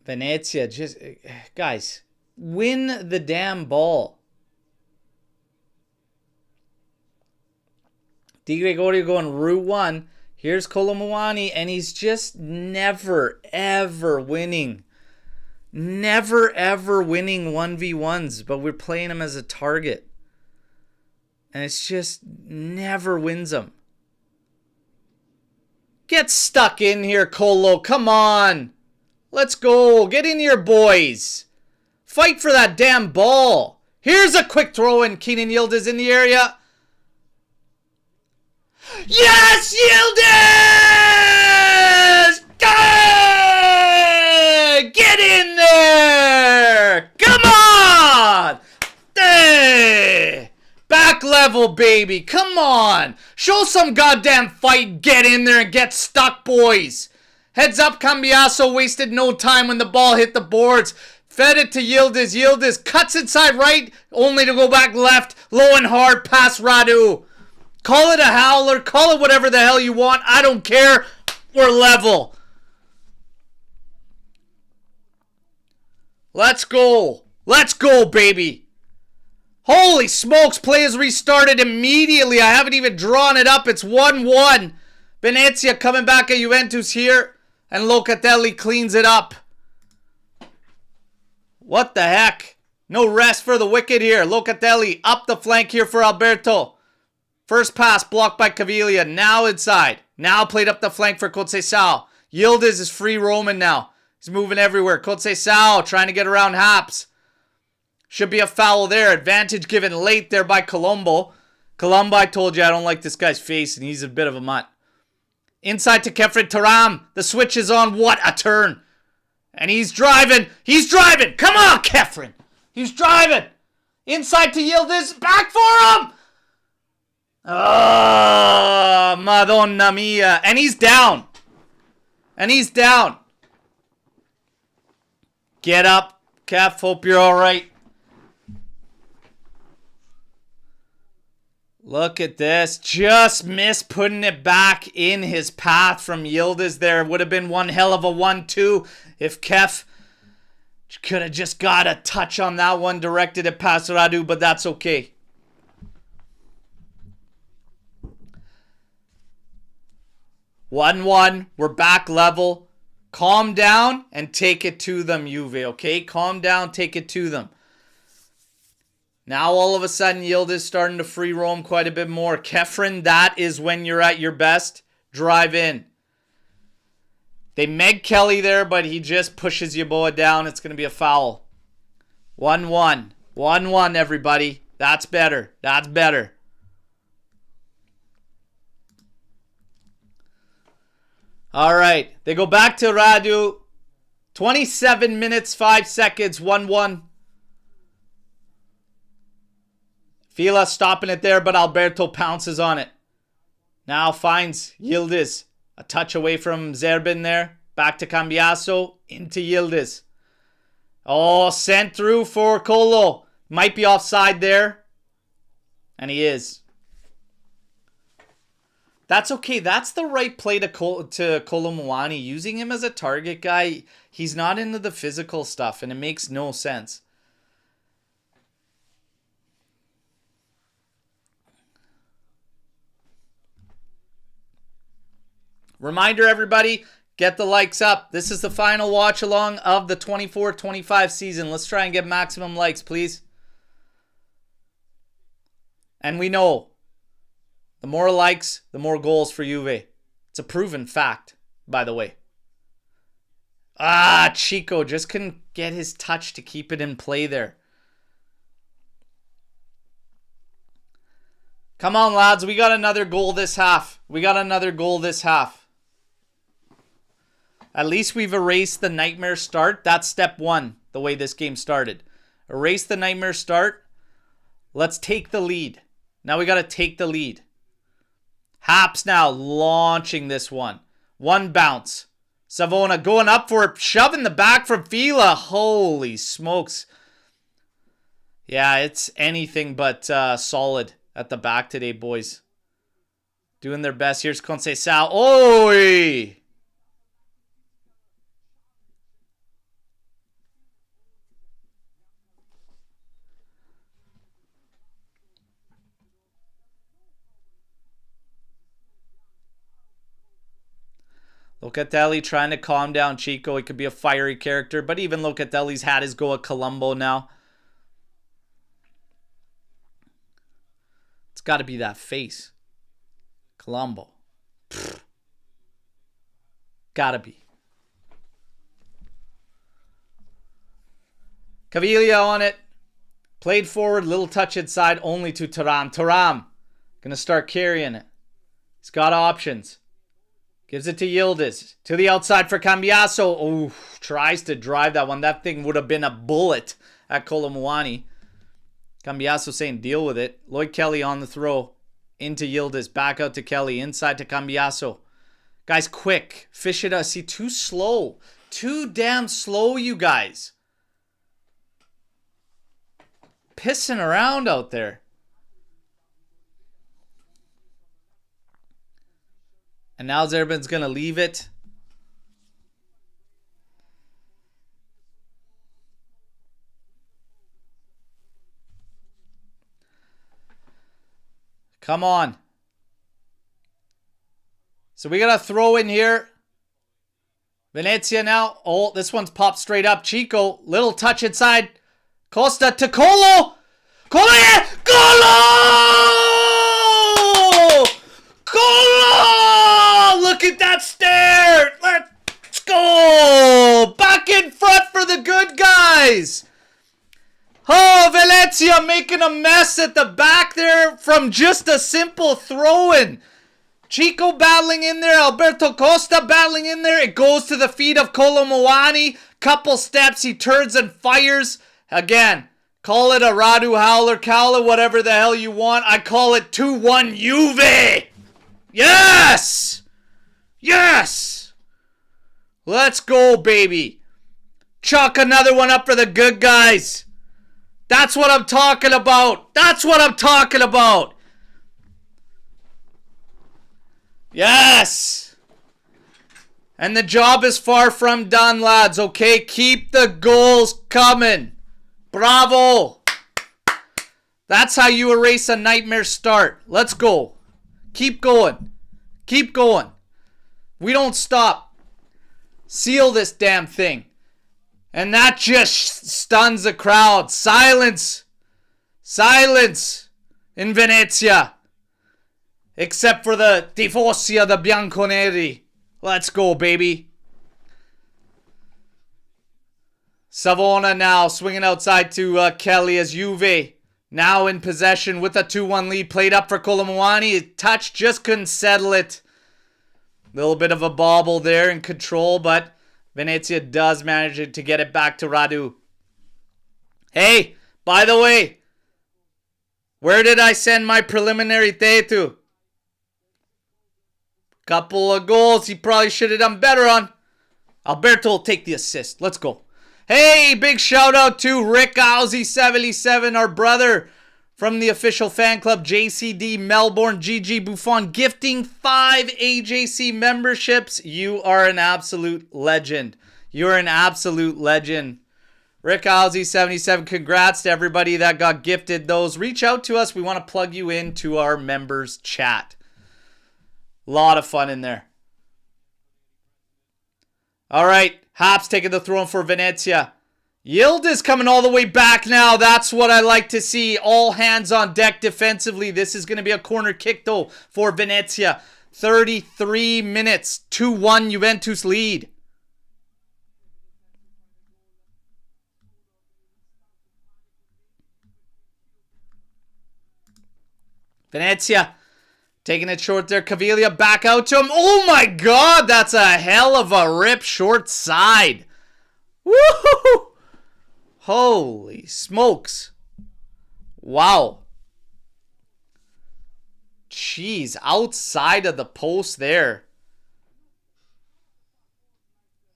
Venezia, just, guys, win the damn ball. Di Gregorio going Route 1. Here's Kolo Muani, and he's just never, ever winning. Never, ever winning 1v1s, but we're playing him as a target. And it's just never wins them. Get stuck in here, Kolo. Come on. Let's go. Get in here, boys. Fight for that damn ball. Here's a quick throw in. Kenan Yildiz in the area. Yes, Yildiz! Get in there! Come on! Hey! Back level, baby. Come on. Show some goddamn fight. Get in there and get stuck, boys. Heads up, Cambiaso wasted no time when the ball hit the boards. Fed it to Yildiz. Yildiz cuts inside right, only to go back left. Low and hard, past Radu. Call it a howler. Call it whatever the hell you want. I don't care. We're level. Let's go. Let's go, baby. Holy smokes, play is restarted immediately. I haven't even drawn it up. It's 1-1. Venezia coming back at Juventus here. And Locatelli cleans it up. What the heck? No rest for the wicked here. Locatelli up the flank here for Alberto. First pass blocked by Caviglia. Now inside. Now played up the flank for Conceição. Yildiz is free roaming now. He's moving everywhere. Conceição trying to get around Haps. Should be a foul there. Advantage given late there by Colombo. Colombo, I told you I don't like this guy's face and he's a bit of a mutt. Inside to Kefren Turam. The switch is on. What a turn. And he's driving. He's driving. Come on, Kefren. He's driving. Inside to Yildiz. Back for him. Oh, Madonna mia. And he's down. And he's down. Get up, Kef. Hope you're all right. Look at this. Just missed putting it back in his path from Yildiz there. Would have been one hell of a 1-2 if Kef could have just got a touch on that one, directed it past Radu, but that's okay. One. We're back level. Calm down and take it to them, Juve, okay? Calm down, take it to them. Now all of a sudden Yildiz starting to free roam quite a bit more. Kefren, that is when you're at your best. Drive in. They Meg Kelly there, but he just pushes Yeboah down. It's going to be a foul. 1-1. 1-1, everybody. That's better. That's better. All right. They go back to Radu. 27 minutes, 5 seconds. 1-1. Fila stopping it there, but Alberto pounces on it. Now finds Yildiz. A touch away from Zerbin there. Back to Cambiaso. Into Yildiz. Oh, sent through for Kolo. Might be offside there. And he is. That's okay. That's the right play to Kolo Muani. Using him as a target guy. He's not into the physical stuff, and it makes no sense. Reminder, everybody, get the likes up. This is the final watch along of the 24-25 season. Let's try and get maximum likes, please. And we know The more likes, the more goals for Juve. It's a proven fact, by the way. Ah, Chico just couldn't get his touch to keep it in play there. Come on, lads. We got another goal this half. At least we've erased the nightmare start. That's step one, the way this game started. Erase the nightmare start. Let's take the lead. Now we got to take the lead. Haps now launching this one. One bounce. Savona going up for it. Shoving the back from Fila. Holy smokes. Yeah, it's anything but solid at the back today, boys. Doing their best. Here's Conceição. Oi! Locatelli trying to calm down Chico. He could be a fiery character, but even Locatelli's had his go at Colombo now. It's got to be that face. Colombo. Gotta be. Caviglia on it. Played forward, little touch inside, only to Thuram. Thuram gonna start carrying it. He's got options. Gives it to Yildiz. To the outside for Cambiaso. Oh, tries to drive that one. That thing would have been a bullet at Kolo Muani. Cambiaso saying deal with it. Lloyd Kelly on the throw. Into Yildiz. Back out to Kelly. Inside to Cambiaso. Guys, quick. Fish it out. See, too slow. Too damn slow, you guys. Pissing around out there. And now Zerbin's going to leave it. Come on. So we got to throw in here. Venezia now. Oh, this one's popped straight up. Chico, little touch inside. Costa to Colo. Colo! Colo! Look at that stare. Let's go. Back in front for the good guys. Oh, Venezia making a mess at the back there from just a simple throw-in. Chico battling in there. Alberto Costa battling in there. It goes to the feet of Kolo Muani. Couple steps. He turns and fires. Again, call it a Radu Howler, Cowler, whatever the hell you want. I call it 2-1 Juve. Yes! Yes! Let's go, baby. Chuck another one up for the good guys. That's what I'm talking about. That's what I'm talking about. Yes! And the job is far from done, lads, okay? Keep the goals coming. Bravo! That's how you erase a nightmare start. Let's go. Keep going. Keep going. We don't stop. Seal this damn thing. And that just stuns the crowd. Silence. Silence in Venezia. Except for the tifosi, the Bianconeri. Let's go, baby. Savona now swinging outside to Kelly as Juve now in possession with a 2-1 lead. Played up for Kolo Muani. Touch, just couldn't settle it. Little bit of a bobble there in control, but Venezia does manage to get it back to Radu. Hey, by the way, where did I send my preliminary to? Couple of goals he probably should have done better on. Alberto will take the assist. Let's go. Hey, big shout out to Rick Owsey77, our brother from the official fan club JCD Melbourne, GG Buffon, gifting 5 AJC memberships. You are an absolute legend. You're an absolute legend. Rick Owsey77, congrats to everybody that got gifted those. Reach out to us. We want to plug you into our members chat. Lot of fun in there. All right. Haps taking the throw for Venezia. Yildiz coming all the way back now. That's what I like to see. All hands on deck defensively. This is going to be a corner kick, though, for Venezia. 33 minutes. 2-1 Juventus lead. Venezia taking it short there. Caviglia back out to him. Oh my God, that's a hell of a rip short side. Woohoo! Holy smokes. Wow. Jeez, outside of the post there.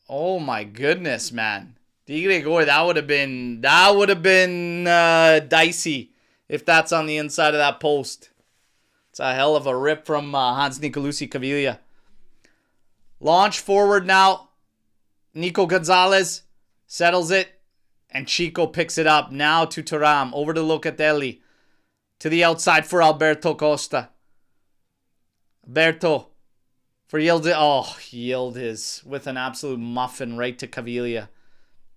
Oh my goodness, man. Di Gregorio, that would have been dicey if that's on the inside of that post. It's a hell of a rip from Hans Nicolucci Caviglia. Launch forward now. Nico Gonzalez settles it. And Chico picks it up. Now to Thuram. Over to Locatelli. To the outside for Alberto Costa. Alberto. For Yildiz. Oh, Yildiz with an absolute muffin right to Caviglia.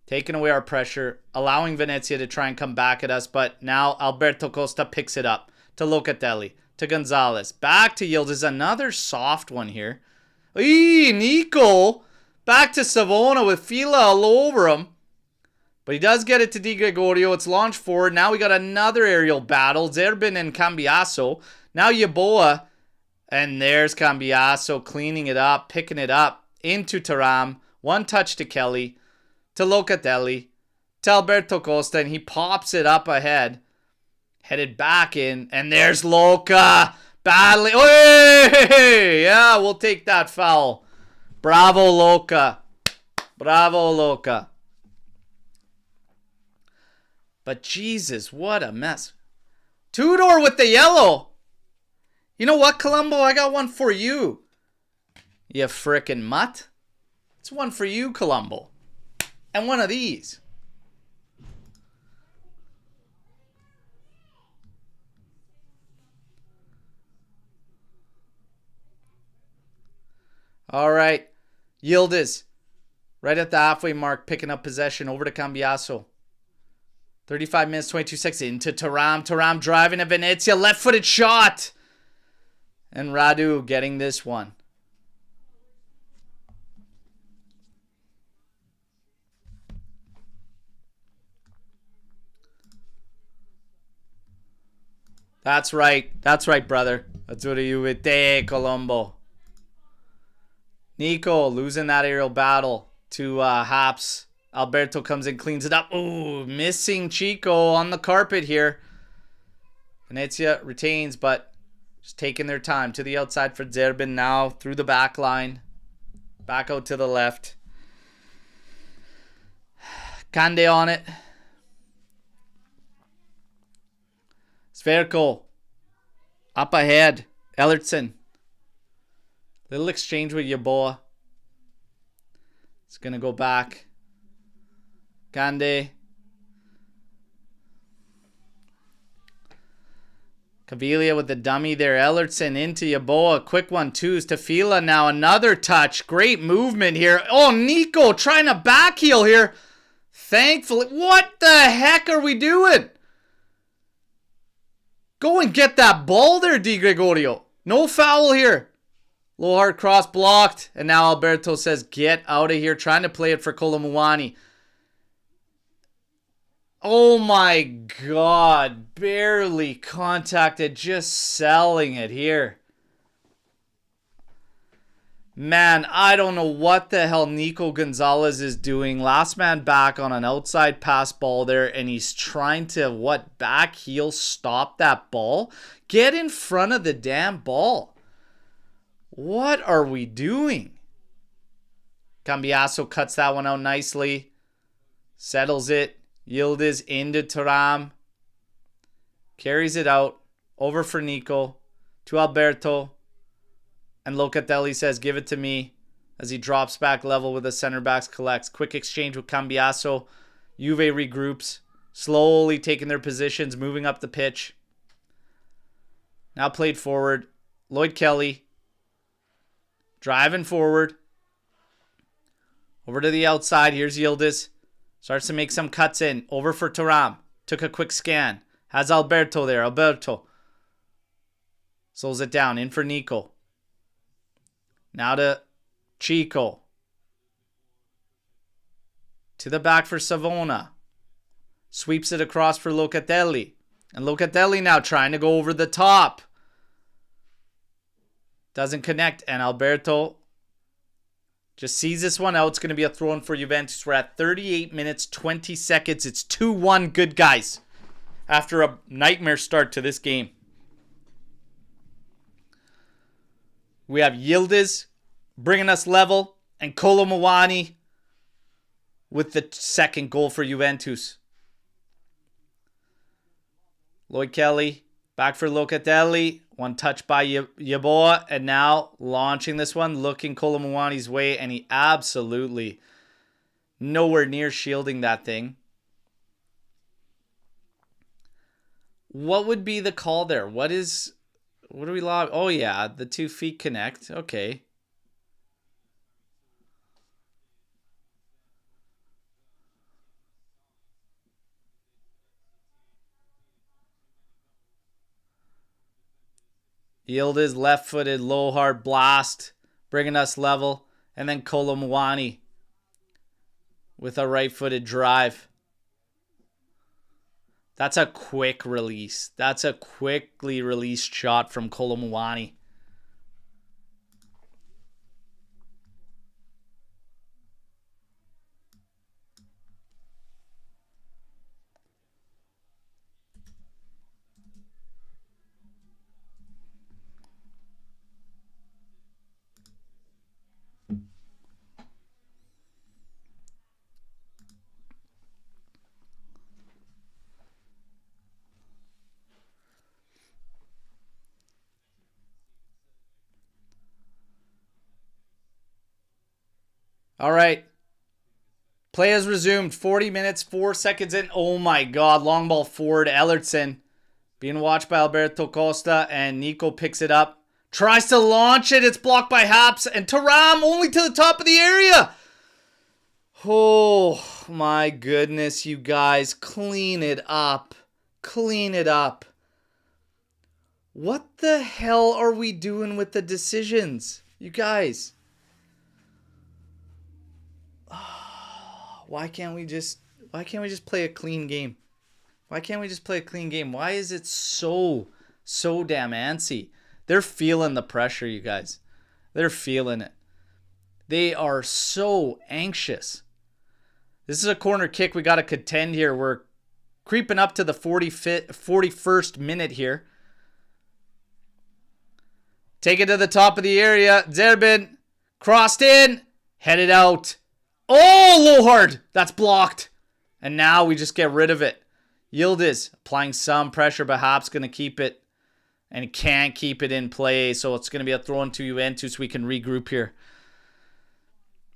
Taking away our pressure. Allowing Venezia to try and come back at us. But now Alberto Costa picks it up. To Locatelli. To Gonzalez. Back to Yildiz. Another soft one here. Eee, Nico. Back to Savona with Fila all over him. But he does get it to Di Gregorio. It's launched forward. Now we got another aerial battle. Zerbin and Cambiasso. Now Yeboah. And there's Cambiasso cleaning it up. Picking it up. Into Thuram. One touch to Kelly. To Locatelli. To Alberto Costa. And he pops it up ahead. Headed back in. And there's Loca. Battling. Hey! Yeah, we'll take that foul. Bravo, Loca. Bravo, Loca. But Jesus, what a mess. Tudor with the yellow. You know what, Colombo? I got one for you. You frickin' mutt. It's one for you, Colombo. And one of these. All right. Yildiz. Right at the halfway mark. Picking up possession. Over to Cambiasso. 35 minutes, 22 seconds. Into Thuram. Thuram driving at Venezia. Left-footed shot. And Radu getting this one. That's right. That's right, brother. Azzurri Juve, Colombo. Nico losing that aerial battle to Haps. Alberto comes in, cleans it up. Ooh, missing Chico on the carpet here. Venezia retains, but just taking their time. To the outside for Zerbin now. Through the back line. Back out to the left. Kande on it. Sverko. Up ahead. Ellertson. Little exchange with Yeboah. It's going to go back. Kande. Caviglia with the dummy there. Ellertson into Yeboah. Quick 1-2s to Fila now. Another touch. Great movement here. Oh, Nico trying to back heel here. Thankfully. What the heck are we doing? Go and get that ball there, Di Gregorio. No foul here. Low hard cross blocked. And now Alberto says, get out of here. Trying to play it for Colomuani. Oh my God. Barely contacted. Just selling it here. Man, I don't know what the hell Nico Gonzalez is doing. Last man back on an outside pass ball there. And he's trying to, back heel stop that ball? Get in front of the damn ball. What are we doing? Cambiasso cuts that one out nicely. Settles it. Yildiz into Thuram. Carries it out. Over for Nico. To Alberto. And Locatelli says, give it to me. As he drops back level with the center backs collects. Quick exchange with Cambiasso. Juve regroups. Slowly taking their positions. Moving up the pitch. Now played forward. Lloyd Kelly. Driving forward. Over to the outside. Here's Yildiz. Starts to make some cuts in. Over for Thuram. Took a quick scan. Has Alberto there. Alberto. Slows it down. In for Nico. Now to Chico. To the back for Savona. Sweeps it across for Locatelli. And Locatelli now trying to go over the top. Doesn't connect. And Alberto just sees this one out. It's going to be a throw-in for Juventus. We're at 38 minutes, 20 seconds. It's 2-1. Good, guys. After a nightmare start to this game. We have Yildiz bringing us level. And Kolo Muani with the second goal for Juventus. Lloyd Kelly back for Locatelli. One touch by Yeboah. And now launching this one. Looking Kolo Muani's way. And he absolutely nowhere near shielding that thing. What would be the call there? What do we log? Oh, yeah. The 2 feet connect. Okay. Yildiz left-footed, low hard blast, bringing us level. And then Kolo Muani with a right-footed drive. That's a quick release. That's a quickly released shot from Kolo Muani. All right. Play has resumed. 40 minutes, 4 seconds in. Oh my God. Long ball forward. Ellertson being watched by Alberto Costa. And Nico picks it up. Tries to launch it. It's blocked by Haps. And Thuram only to the top of the area. Oh my goodness, you guys. Clean it up. Clean it up. What the hell are we doing with the decisions? You guys. Why can't we just play a clean game? Why can't we just play a clean game? Why is it so damn antsy? They're feeling the pressure, you guys. They're feeling it. They are so anxious. This is a corner kick. We got to contend here. We're creeping up to the 41st minute here. Take it to the top of the area. Zerbin crossed in. Headed out. Oh, low hard. That's blocked. And now we just get rid of it. Yildiz applying some pressure, but Hop's going to keep it. And he can't keep it in play. So it's going to be a throw-in to Juventus so we can regroup here.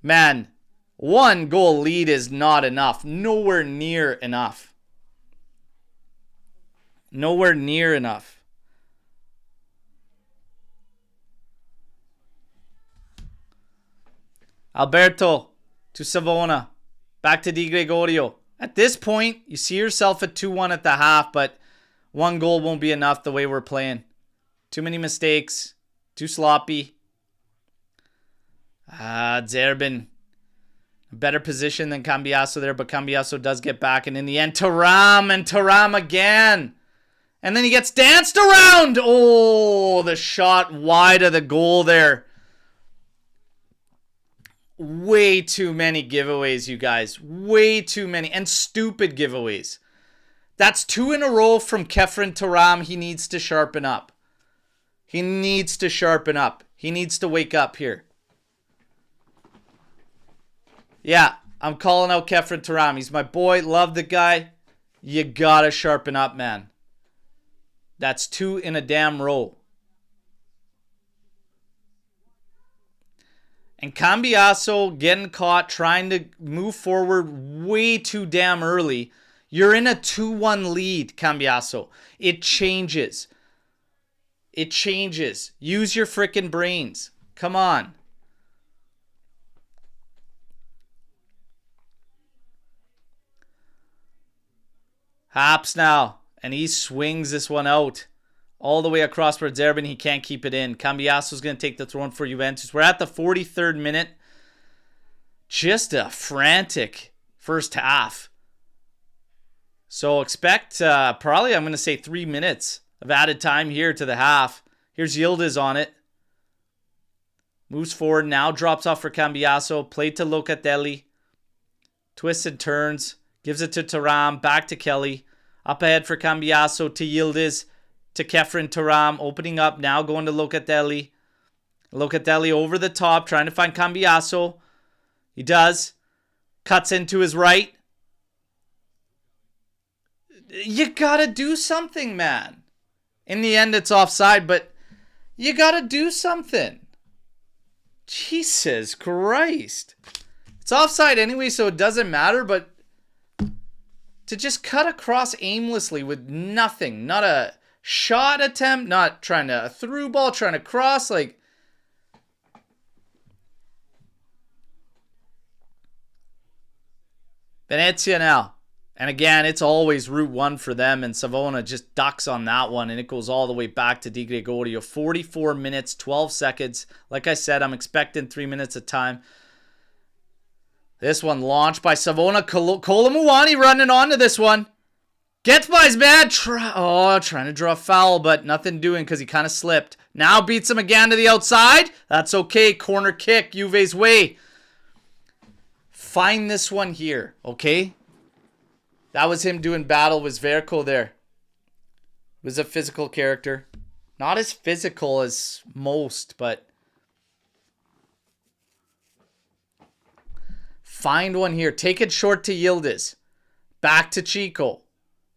Man, 1 goal lead is not enough. Nowhere near enough. Nowhere near enough. Alberto to Savona. Back to Di Gregorio. At this point, you see yourself at 2-1 at the half, but 1 goal won't be enough the way we're playing. Too many mistakes. Too sloppy. Zerbin. Better position than Cambiasso there, but Cambiasso does get back. And in the end, Thuram and Thuram again. And then he gets danced around. Oh, the shot wide of the goal there. Way too many giveaways, you guys. Way too many. And stupid giveaways. That's 2 in a row from Kefren Thuram. He needs to sharpen up. He needs to sharpen up. He needs to wake up here. Yeah, I'm calling out Kefren Thuram. He's my boy. Love the guy. You gotta sharpen up, man. That's 2 in a damn row. And Cambiasso getting caught trying to move forward way too damn early. You're in a 2-1 lead, Cambiasso. It changes. It changes. Use your frickin' brains. Come on. Haps now. And he swings this one out. All the way across for Zerbin. He can't keep it in. Cambiaso's going to take the throw for Juventus. We're at the 43rd minute. Just a frantic first half. So expect probably, I'm going to say 3 minutes of added time here to the half. Here's Yildiz on it. Moves forward now. Drops off for Cambiaso. Played to Locatelli. Twists and turns. Gives it to Thuram. Back to Kelly. Up ahead for Cambiaso to Yildiz. To Kefren Thuram. Opening up now. Going to Locatelli. Locatelli over the top. Trying to find Cambiaso. He does. Cuts into his right. You gotta do something, man. In the end, it's offside, but you gotta do something. Jesus Christ. It's offside anyway, so it doesn't matter, but to just cut across aimlessly with nothing, not a shot attempt, not trying to a through ball, trying to cross, like. Venezia now. And again, it's always Route 1 for them, and Savona just ducks on that one, and it goes all the way back to Di Gregorio. 44 minutes, 12 seconds. Like I said, I'm expecting 3 minutes of time. This one launched by Savona. Kolomuani running onto this one. Gets by his man. Trying to draw a foul, but nothing doing because he kind of slipped. Now beats him again to the outside. That's okay. Corner kick, Juve's way. Find this one here, okay? That was him doing battle with Verco there. Was a physical character. Not as physical as most, but find one here. Take it short to Yildiz. Back to Chico.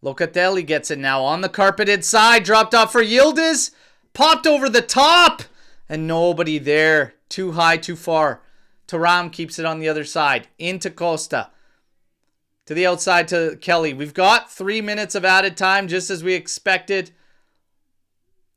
Locatelli gets it now on the carpeted side. Dropped off for Yildiz. Popped over the top. And nobody there. Too high, too far. Thuram keeps it on the other side. Into Costa. To the outside to Kelly. We've got 3 minutes of added time, just as we expected.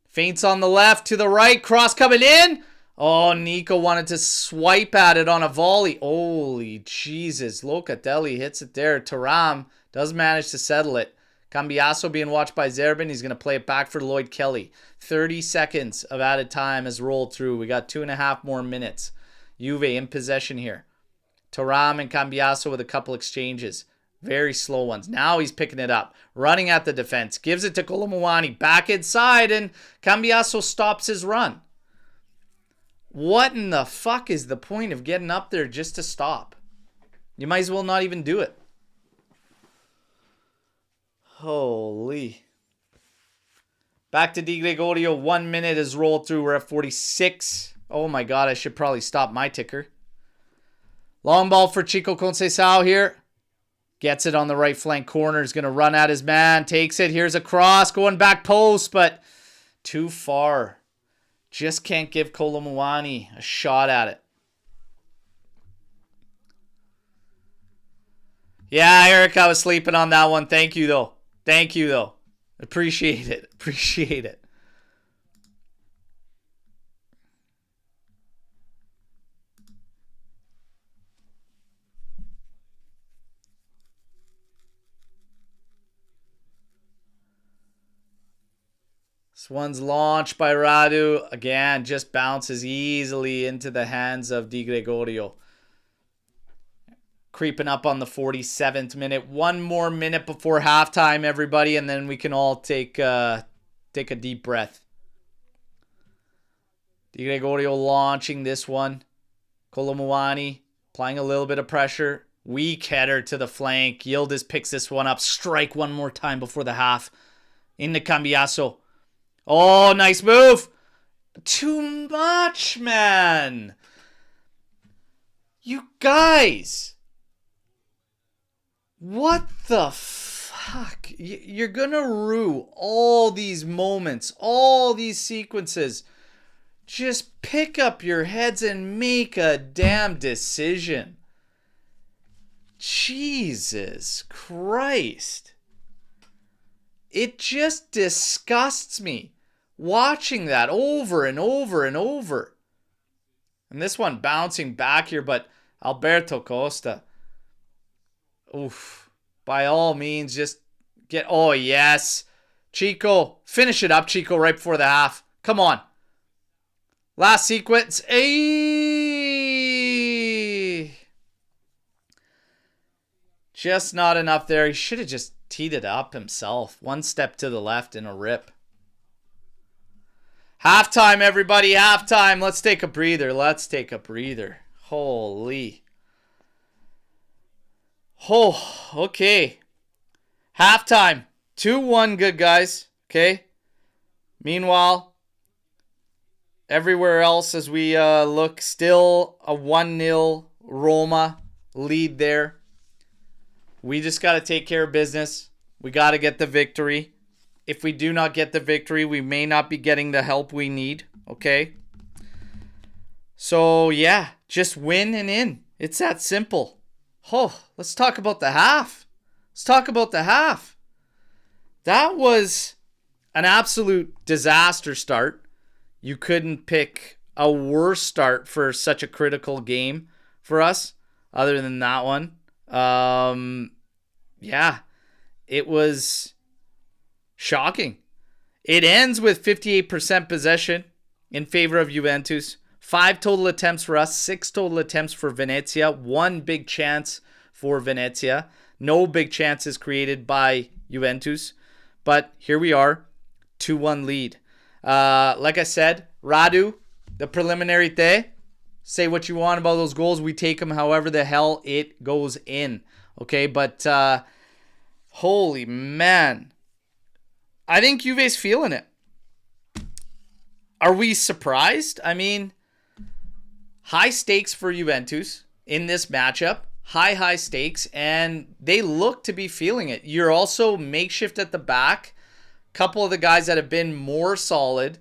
Feints on the left, to the right. Cross coming in. Oh, Nico wanted to swipe at it on a volley. Holy Jesus. Locatelli hits it there. Thuram does manage to settle it. Cambiaso being watched by Zerbin. He's going to play it back for Lloyd Kelly. 30 seconds of added time has rolled through. We got 2.5 more minutes. Juve in possession here. Thuram and Cambiaso with a couple exchanges. Very slow ones. Now he's picking it up. Running at the defense. Gives it to Kolomuani. Back inside. And Cambiaso stops his run. What in the fuck is the point of getting up there just to stop? You might as well not even do it. Holy. Back to Di Gregorio. 1 minute has rolled through. We're at 46. Oh my god. I should probably stop my ticker. Long ball for Chico Conceição here. Gets it on the right flank corner. Is going to run at his man. Takes it. Here's a cross. Going back post, but too far. Just can't give Kolomuani a shot at it. Yeah, Eric, I was sleeping on that one. Thank you, though. Thank you, though. Appreciate it. Appreciate it. This one's launched by Radu. Again, just bounces easily into the hands of Di Gregorio. Creeping up on the 47th minute. 1 more minute before halftime, everybody, and then we can all take a deep breath. Di Gregorio launching this one. Kolomuani applying a little bit of pressure. Weak header to the flank. Yildiz picks this one up. Strike one more time before the half. Into Cambiaso. Oh, nice move. Too much, man. You guys. What the fuck? You're going to rue all these moments, all these sequences. Just pick up your heads and make a damn decision. Jesus Christ. It just disgusts me. Watching that over and over and over. And this one bouncing back here, but Alberto Costa. Oof. By all means, just Oh, yes. Chico. Finish it up, Chico, right before the half. Come on. Last sequence. Hey! Just not enough there. He should have just teed it up himself. One step to the left and a rip. Halftime, everybody. Halftime. Let's take a breather. Let's take a breather. Holy. Oh, okay. Halftime. 2-1, good guys. Okay. Meanwhile, everywhere else as we look, still a 1-0 Roma lead there. We just got to take care of business. We got to get the victory. If we do not get the victory, we may not be getting the help we need. Okay. So, yeah, just win and in. It's that simple. Oh, let's talk about the half. Let's talk about the half. That was an absolute disaster start. You couldn't pick a worse start for such a critical game for us other than that one. Yeah, it was shocking. It ends with 58% possession in favor of Juventus. 5 total attempts for us, 6 total attempts for Venezia, 1 big chance for Venezia. No big chances created by Juventus. But here we are, 2-1 lead. Like I said, Radu, the preliminary day. Say what you want about those goals. We take them however the hell it goes in. Okay, but holy man. I think Juve's feeling it. Are we surprised? I mean, high stakes for Juventus in this matchup. High stakes, and they look to be feeling it. You're also makeshift at the back. A couple of the guys that have been more solid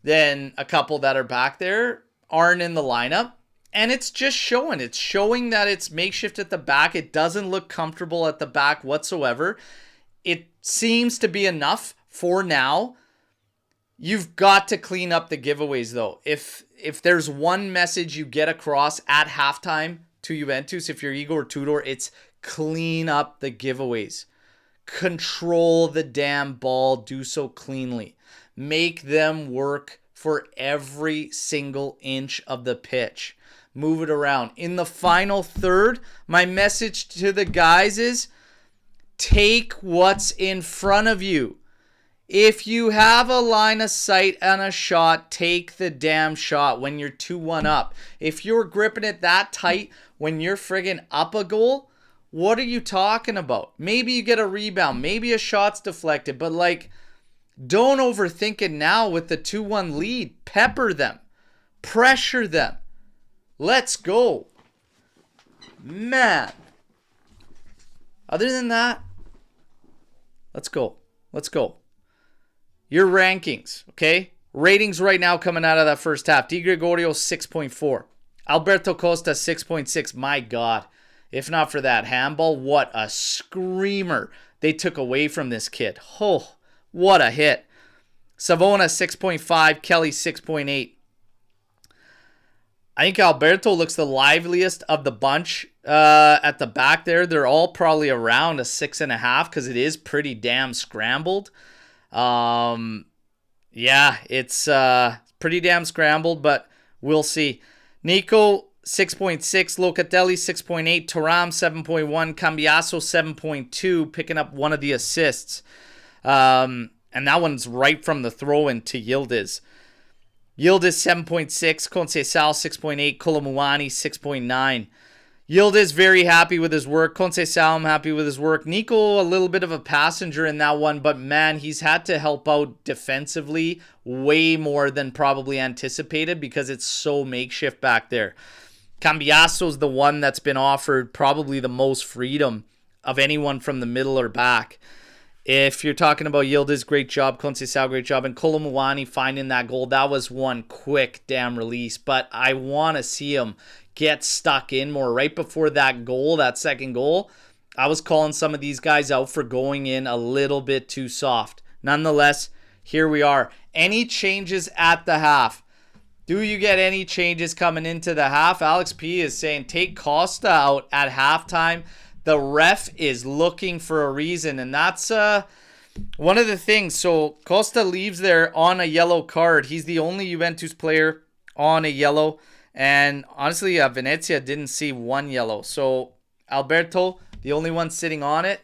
than a couple that are back there aren't in the lineup. And it's just showing. It's showing that it's makeshift at the back. It doesn't look comfortable at the back whatsoever. It seems to be enough for now. You've got to clean up the giveaways, though. If there's one message you get across at halftime to Juventus, if you're Igor Tudor, it's clean up the giveaways. Control the damn ball. Do so cleanly. Make them work for every single inch of the pitch. Move it around. In the final third, my message to the guys is take what's in front of you. If you have a line of sight and a shot, take the damn shot when you're 2-1 up. If you're gripping it that tight when you're friggin' up a goal, what are you talking about? Maybe you get a rebound. Maybe a shot's deflected. But, don't overthink it now with the 2-1 lead. Pepper them. Pressure them. Let's go. Man. Other than that, let's go. Let's go. Your rankings, okay? Ratings right now coming out of that first half. Di Gregorio, 6.4. Alberto Costa, 6.6. My God. If not for that handball, what a screamer they took away from this kid. Oh, what a hit. Savona, 6.5. Kelly, 6.8. I think Alberto looks the liveliest of the bunch at the back there. They're all probably around a 6.5 because it is pretty damn scrambled. Yeah, it's pretty damn scrambled, but we'll see. Nico, 6.6. Locatelli, 6.8. Thuram, 7.1. Cambiasso, 7.2, picking up one of the assists. And that one's right from the throw-in to Yildiz. Yildiz, 7.6. Conceição, 6.8. Kolomuani, 6.9. Yildiz very happy with his work. Conceição, I'm happy with his work. Nico, a little bit of a passenger in that one, but man, he's had to help out defensively way more than probably anticipated because it's so makeshift back there. Cambiasso's the one that's been offered probably the most freedom of anyone from the middle or back. If you're talking about Yildiz, great job. Conceição, great job. And Kolomuani finding that goal. That was one quick damn release. But I want to see him get stuck in more. Right before that goal, that second goal, I was calling some of these guys out for going in a little bit too soft. Nonetheless, here we are. Any changes at the half? Do you get any changes coming into the half? Alex P is saying take Costa out at halftime. the ref is looking for a reason, and that's one of the things. So Costa leaves there on a yellow card. He's the only Juventus player on a yellow. And honestly, Venezia didn't see one yellow. So Alberto, the only one sitting on it.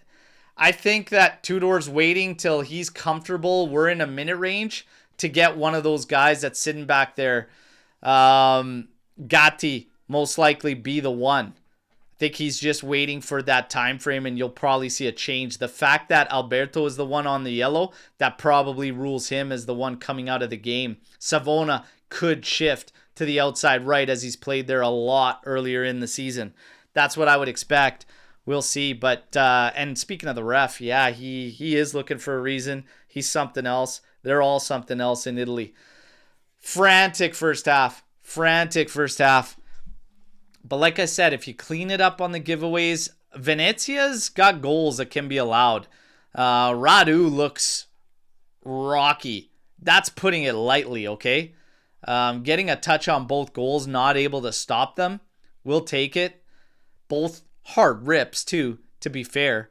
I think that Tudor's waiting till he's comfortable. We're in a minute range to get one of those guys that's sitting back there. Gatti most likely be the one. I think he's just waiting for that time frame, and you'll probably see a change. The fact that Alberto is the one on the yellow, that probably rules him as the one coming out of the game. Savona could shift to the outside right, as he's played there a lot earlier in the season. That's what I would expect. We'll see. But and speaking of the ref, yeah, he is looking for a reason. He's something else. They're all something else in Italy. Frantic first half. But like I said, if you clean it up on the giveaways, Venezia's got goals that can be allowed. Radu looks rocky. That's putting it lightly, okay? Getting a touch on both goals, not able to stop them. We'll take it. Both hard rips, too, to be fair.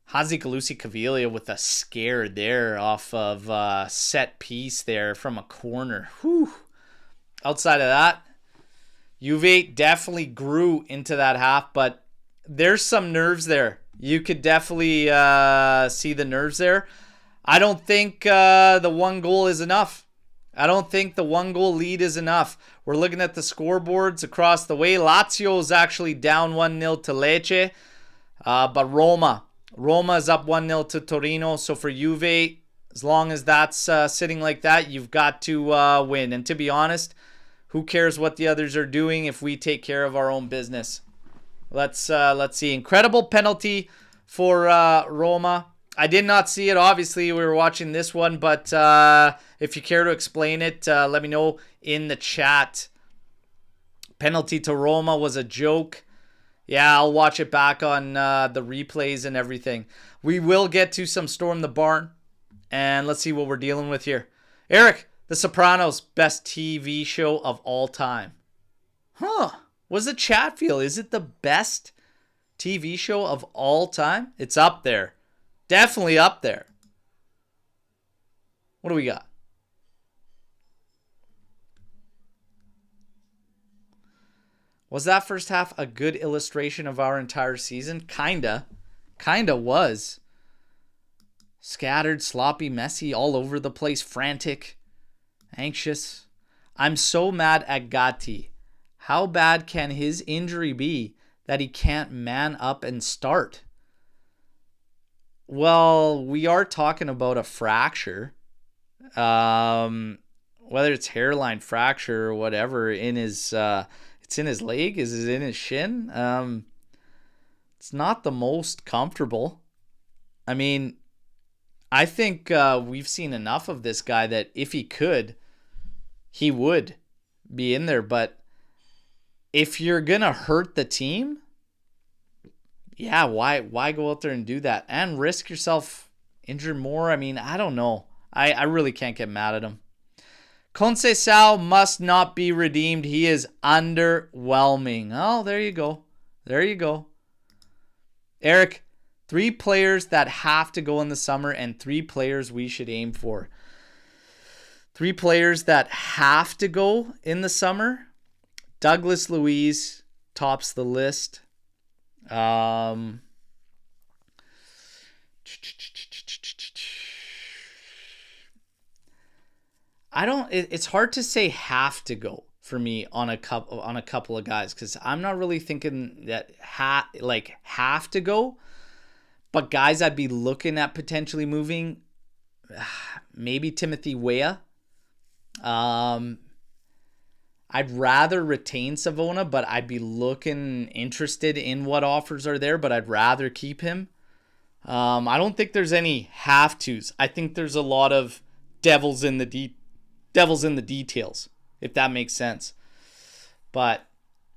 Hansi Galusi Caviglia with a scare there off of set piece there from a corner. Whew. Outside of that, Juve definitely grew into that half, but there's some nerves there. You could definitely see the nerves there. I don't think the one goal is enough. I don't think the one goal lead is enough. We're looking at the scoreboards across the way. Lazio is actually down 1-0 to Lecce, but Roma is up 1-0 to Torino. So for Juve, as long as that's sitting like that, you've got to win. And to be honest, who cares what the others are doing if we take care of our own business? Let's see. Incredible penalty for Roma. I did not see it. Obviously, we were watching this one, but if you care to explain it, let me know in the chat. Penalty to Roma was a joke. Yeah, I'll watch it back on the replays and everything. We will get to some Storm the Barn, and let's see what we're dealing with here. Eric, The Sopranos, best TV show of all time. Huh. What does the chat feel? Is it the best TV show of all time? It's up there. Definitely up there. What do we got? Was that first half a good illustration of our entire season? Kinda. Kinda was. Scattered, sloppy, messy, all over the place, frantic, anxious. I'm so mad at Gatti. How bad can his injury be that he can't man up and start? Well, we are talking about a fracture. Whether it's hairline fracture or whatever in his it's in his leg, is it in his shin? It's not the most comfortable. I mean, I think we've seen enough of this guy that if he could, he would be in there. But if you're going to hurt the team, yeah, why go out there and do that and risk yourself injured more? I mean, I don't know. I really can't get mad at him. Conceição must not be redeemed. He is underwhelming. Oh, there you go. There you go. Eric, 3 players that have to go in the summer and 3 players we should aim for. 3 players that have to go in the summer. Douglas Luiz tops the list. It's hard to say have to go for me on a couple of guys, because I'm not really thinking that have to go, but guys I'd be looking at potentially moving, maybe Timothy Weah. I'd rather retain Savona, but I'd be interested in what offers are there, but I'd rather keep him. I don't think there's any have-tos. I think there's a lot of devils in the details, if that makes sense. But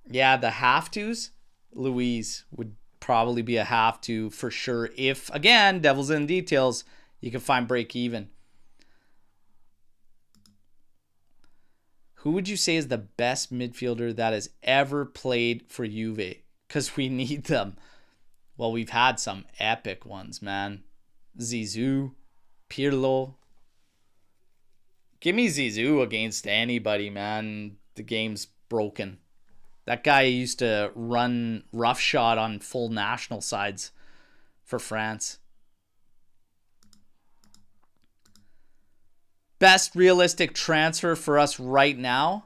yeah, the have-tos, Luiz would probably be a have-to for sure. If, again, devil's in the details, you can find break even. Who would you say is the best midfielder that has ever played for Juve? Because we need them. Well, we've had some epic ones, man. Zizou, Pirlo. Give me Zizou against anybody, man. The game's broken. That guy used to run roughshod on full national sides for France. Best realistic transfer for us right now?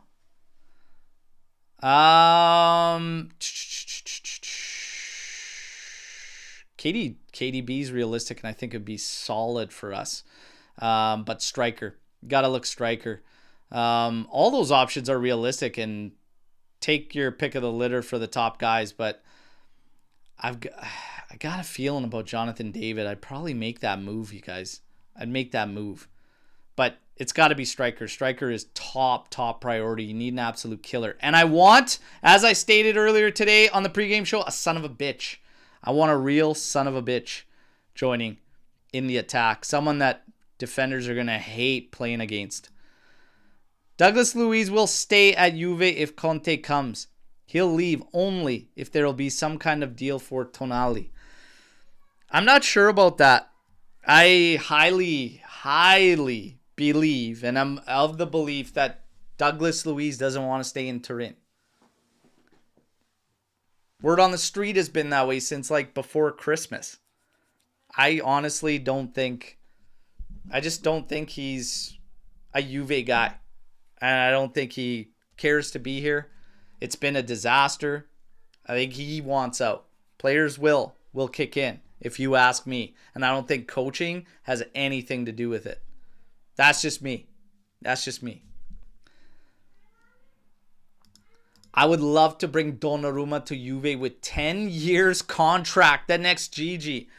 KDB's realistic, and I think it'd be solid for us. But striker. Gotta look striker. All those options are realistic, and take your pick of the litter for the top guys, but I got a feeling about Jonathan David. I'd probably make that move, you guys. I'd make that move. But it's got to be striker. Striker is top priority. You need an absolute killer. And I want, as I stated earlier today on the pregame show, a son of a bitch. I want a real son of a bitch joining in the attack. Someone that defenders are going to hate playing against. Douglas Luiz will stay at Juve if Conte comes. He'll leave only if there will be some kind of deal for Tonali. I'm not sure about that. I highly believe, and I'm of the belief that Douglas Luiz doesn't want to stay in Turin. Word on the street has been that way since like before Christmas. I honestly don't think, I just don't think he's a Juve guy. And I don't think he cares to be here. It's been a disaster. I think he wants out. Players will kick in, if you ask me. And I don't think coaching has anything to do with it. That's just me. That's just me. I would love to bring Donnarumma to Juve with 10 years contract. The next Gigi.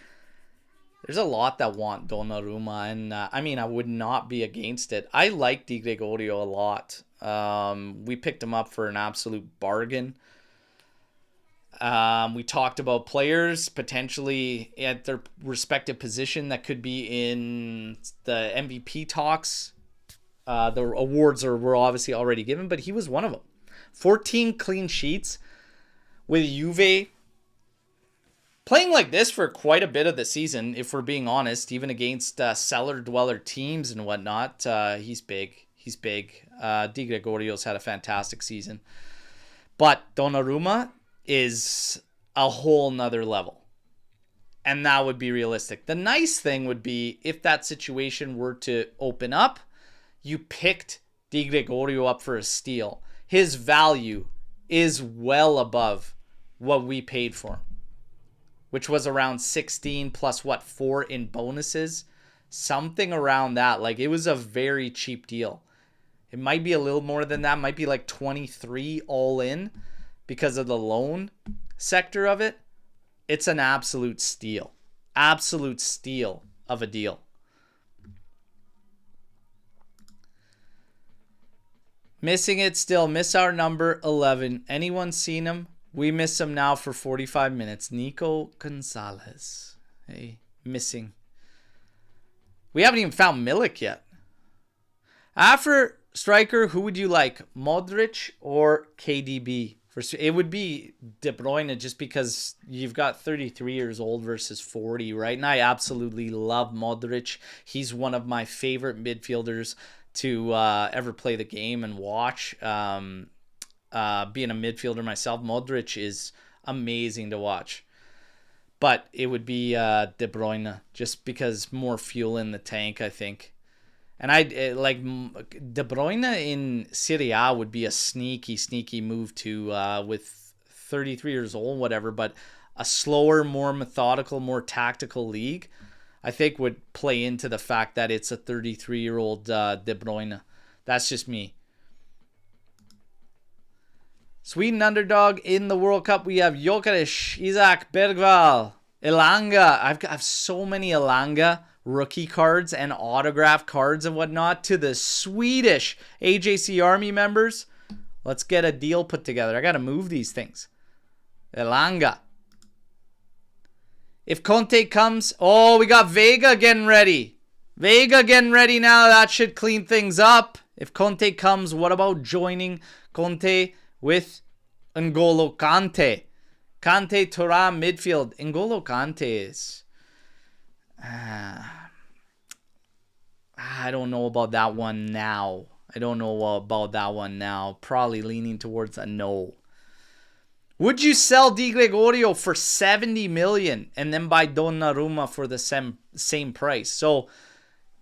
There's a lot that want Donnarumma, and I mean, I would not be against it. I like Di Gregorio a lot. We picked him up for an absolute bargain. We talked about players potentially at their respective position that could be in the MVP talks. The awards were obviously already given, but he was one of them. 14 clean sheets with Juve. Playing like this for quite a bit of the season, if we're being honest, even against cellar-dweller teams and whatnot, he's big. He's big. Di Gregorio's had a fantastic season. But Donnarumma is a whole nother level. And that would be realistic. The nice thing would be if that situation were to open up, you picked Di Gregorio up for a steal. His value is well above what we paid for him, which was around 16 plus 4 in bonuses, something around that. Like, it was a very cheap deal. It might be a little more than that, might be like 23 all in because of the loan sector of it. It's an absolute steal of a deal. Missing it still. Miss our number 11. Anyone seen him? We miss him now for 45 minutes. Nico Gonzalez. Hey, missing. We haven't even found Milik yet. After striker, who would you like? Modric or KDB? It would be De Bruyne, just because you've got 33 years old versus 40, right? And I absolutely love Modric. He's one of my favorite midfielders to ever play the game and watch. Being a midfielder myself, Modric is amazing to watch. But it would be De Bruyne, just because more fuel in the tank, I think. And I like De Bruyne in Serie A would be a sneaky move to with 33 years old, whatever. But a slower, more methodical, more tactical league, I think would play into the fact that it's a 33-year-old De Bruyne. That's just me. Sweden underdog in the World Cup. We have Gyökeres, Isaac, Bergvall, Elanga. I have so many Elanga rookie cards and autograph cards and whatnot to the Swedish AJC Army members. Let's get a deal put together. I got to move these things. Elanga. If Conte comes, we got Vega getting ready. Vega getting ready now. That should clean things up. If Conte comes, what about joining Conte with N'Golo Kante Kante, Thuram, midfield. N'Golo Kante is... I don't know about that one now. Probably leaning towards a no. Would you sell Di Gregorio for 70 million and then buy Donnarumma for the same price? So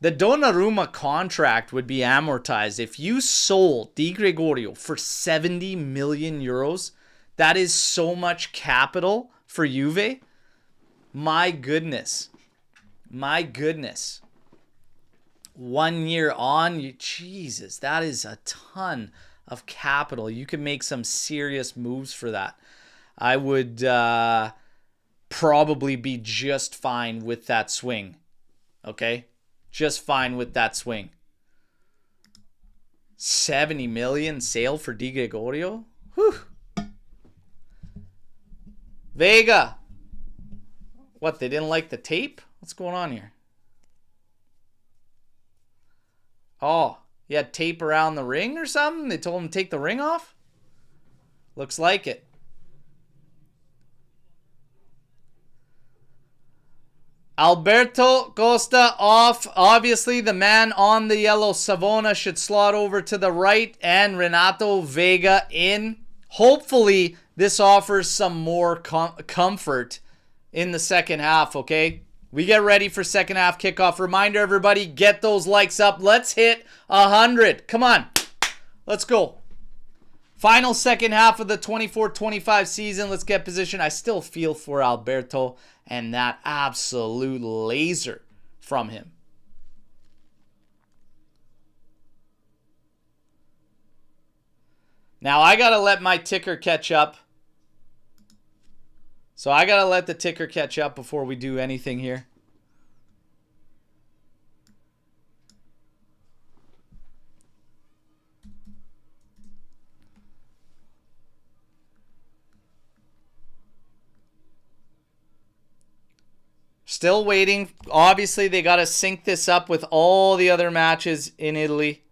the Donnarumma contract would be amortized. If you sold Di Gregorio for 70 million euros, that is so much capital for Juve. My goodness. 1 year on, Jesus, that is a ton of capital. You can make some serious moves for that. I would probably be just fine with that swing. Okay? Just fine with that swing. 70 million sale for Di Gregorio? Whew. Vega. What, they didn't like the tape? What's going on here? Oh, he had tape around the ring or something? They told him to take the ring off? Looks like it. Alberto Costa off. Obviously, the man on the yellow Savona should slot over to the right. And Renato Vega in. Hopefully, this offers some more comfort in the second half, okay? We get ready for second half kickoff. Reminder, everybody, get those likes up. Let's hit 100. Come on. Let's go. Final second half of the 24-25 season. Let's get position. I still feel for Alberto and that absolute laser from him. Now, I got to let my ticker catch up. So I got to let the ticker catch up before we do anything here. Still waiting. Obviously, they got to sync this up with all the other matches in Italy.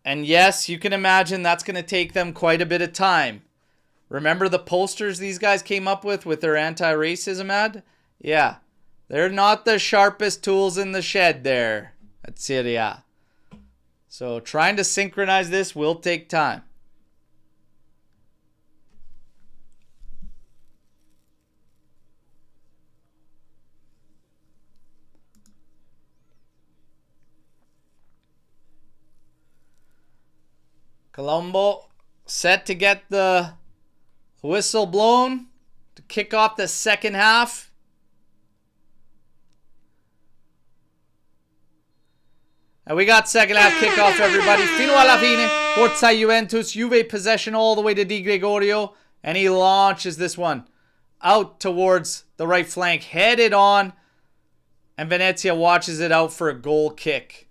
And yes, you can imagine that's going to take them quite a bit of time. Remember the posters these guys came up with their anti-racism ad? Yeah. They're not the sharpest tools in the shed there at Serie. So trying to synchronize this will take time. Colombo set to get the whistle blown to kick off the second half. And we got second half kickoff, everybody. Fino alla fine. Forza Juventus. Juve possession all the way to Di Gregorio. And he launches this one out towards the right flank. Headed on. And Venezia watches it out for a goal kick.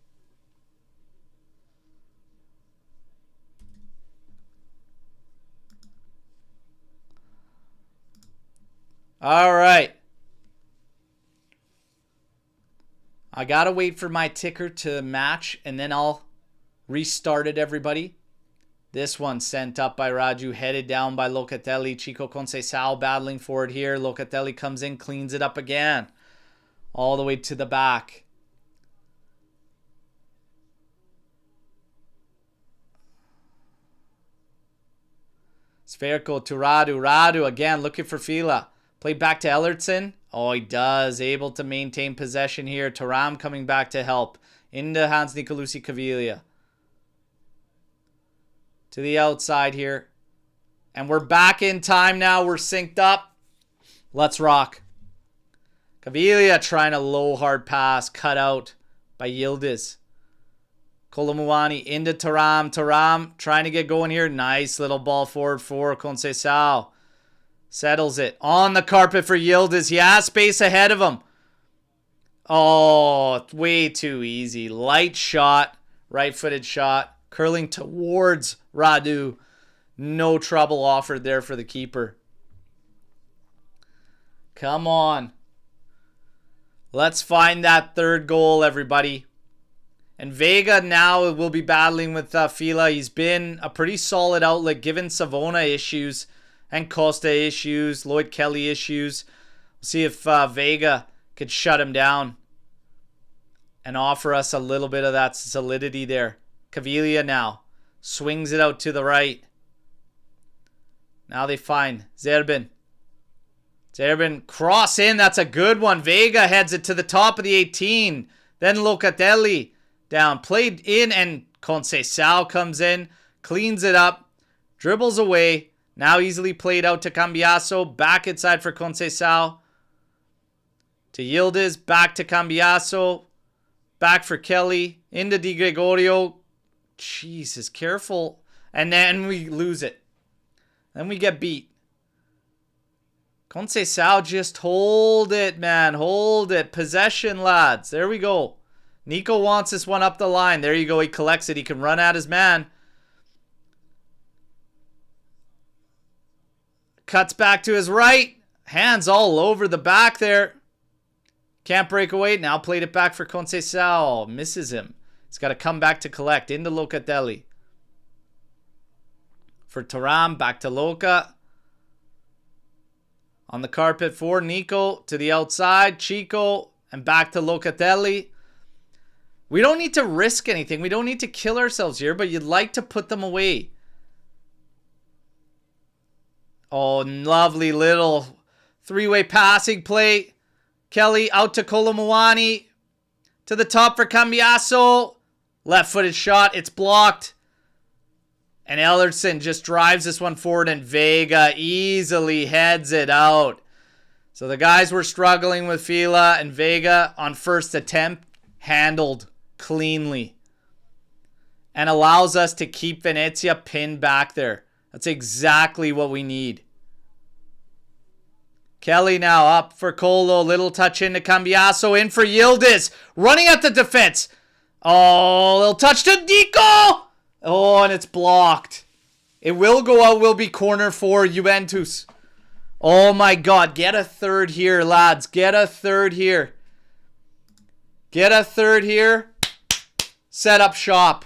All right. I got to wait for my ticker to match, and then I'll restart it, everybody. This one sent up by Raju, headed down by Locatelli. Chico Conceição battling for it here. Locatelli comes in, cleans it up again. All the way to the back. Sferico to Radu. Radu again looking for Fila. Play back to Ellertson. Oh, he does. Able to maintain possession here. Thuram coming back to help. Into Hans Nicolucci Caviglia. To the outside here. And we're back in time now. We're synced up. Let's rock. Caviglia trying a low hard pass. Cut out by Yildiz. Colomuani into Thuram. Thuram trying to get going here. Nice little ball forward for Conceição. Settles it. On the carpet for Yildiz. He has space ahead of him. Oh, way too easy. Light shot. Right-footed shot. Curling towards Radu. No trouble offered there for the keeper. Come on. Let's find that third goal, everybody. And Vega now will be battling with Fila. He's been a pretty solid outlet given Savona issues and Costa issues, Lloyd Kelly issues. We'll see if Vega could shut him down and offer us a little bit of that solidity there. Caviglia now swings it out to the right. Now they find Zerbin. Zerbin cross in. That's a good one. Vega heads it to the top of the 18. Then Locatelli down. Played in and Conceição comes in. Cleans it up. Dribbles away. Now easily played out to Cambiaso. Back inside for Conceição. To Yildiz. Back to Cambiaso. Back for Kelly. Into Di Gregorio. Jesus, careful. And then we lose it. Then we get beat. Conceição, just hold it, man. Hold it. Possession, lads. There we go. Nico wants this one up the line. There you go. He collects it. He can run at his man. Cuts back to his right. Hands all over the back there. Can't break away. Now played it back for Conceição. Misses him. He's got to come back to collect. Into Locatelli. For Thuram. Back to Loca. On the carpet for Nico. To the outside. Chico. And back to Locatelli. We don't need to risk anything. We don't need to kill ourselves here. But you'd like to put them away. Oh, lovely little three-way passing play. Kelly out to Kolomuani. To the top for Cambiaso. Left-footed shot. It's blocked. And Ellerson just drives this one forward. And Vega easily heads it out. So the guys were struggling with Fila. And Vega on first attempt handled cleanly. And allows us to keep Venezia pinned back there. That's exactly what we need. Kelly now up for Colo. Little touch into Cambiaso. In for Yildiz. Running at the defense. Oh, little touch to Nico. Oh, and it's blocked. It will go out. Will be corner for Juventus. Oh my God. Get a third here, lads. Get a third here. Get a third here. Set up shop.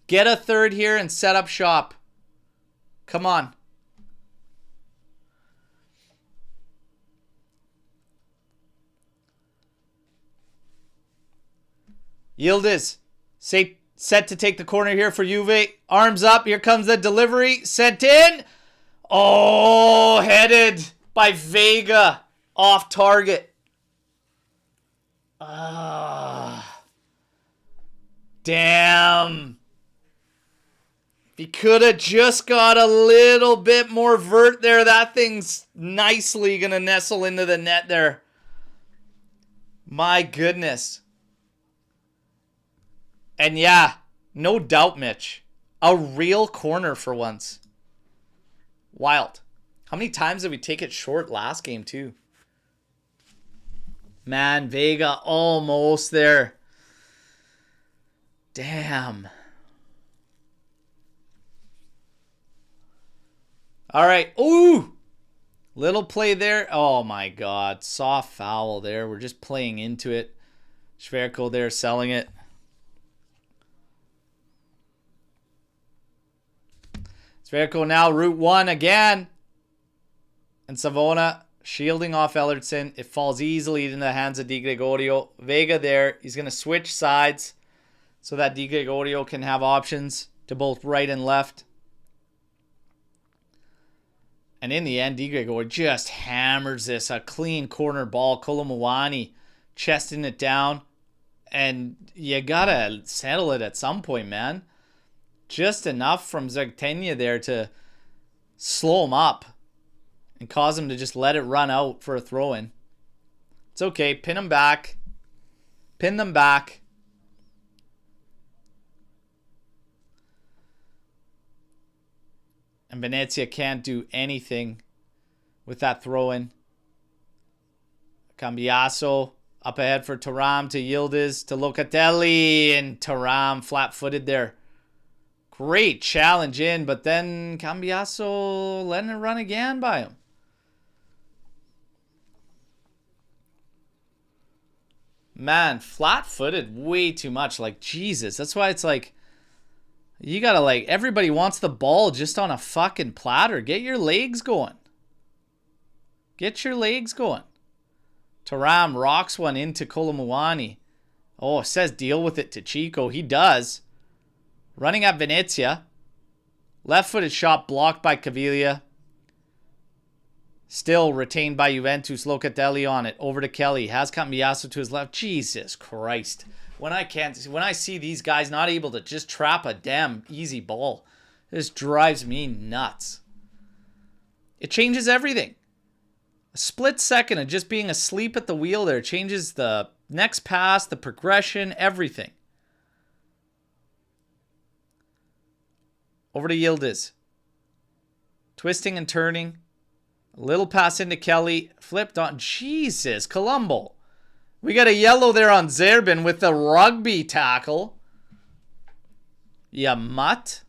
Get a third here and set up shop. Come on. Yildiz. Set to take the corner here for Juve. Arms up. Here comes the delivery. Sent in. Oh, headed by Vega. Off target. Damn. He could have just got a little bit more vert there. That thing's nicely going to nestle into the net there. My goodness. And yeah, no doubt, Mitch. A real corner for once. Wild. How many times did we take it short last game too? Man, Vega almost there. Damn. All right. Ooh. Little play there. Oh my God. Soft foul there. We're just playing into it. Schwerko there selling it. Schwerko now route one again. And Savona shielding off Ellerson. It falls easily into the hands of Di Gregorio. Vega there. He's going to switch sides so that Di Gregorio can have options to both right and left. And in the end, Di Gregorio just hammers this. A clean corner ball. Kolomuani chesting it down. And you got to settle it at some point, man. Just enough from Zagtenia there to slow him up and cause him to just let it run out for a throw-in. It's okay. Pin him back. Pin them back. And Venezia can't do anything with that throw-in. Cambiaso up ahead for Thuram to Yildiz to Locatelli. And Thuram flat-footed there. Great challenge in, but then Cambiaso letting it run again by him. Man, flat-footed way too much. Like, Jesus. That's why it's like, you gotta, like, everybody wants the ball just on a fucking platter. Get your legs going. Get your legs going. Taram rocks one into Kolomuani. Oh, it says deal with it to Chico. He does. Running at Venezia. Left-footed shot blocked by Caviglia. Still retained by Juventus. Locatelli on it. Over to Kelly. Has Cambiasso to his left. Jesus Christ. When I see these guys not able to just trap a damn easy ball, this drives me nuts. It changes everything. A split second of just being asleep at the wheel there changes the next pass, the progression, everything. Over to Yildiz. Twisting and turning. A little pass into Kelly. Flipped on. Jesus, Colombo. We got a yellow there on Zerbin with the rugby tackle. Ya mutt.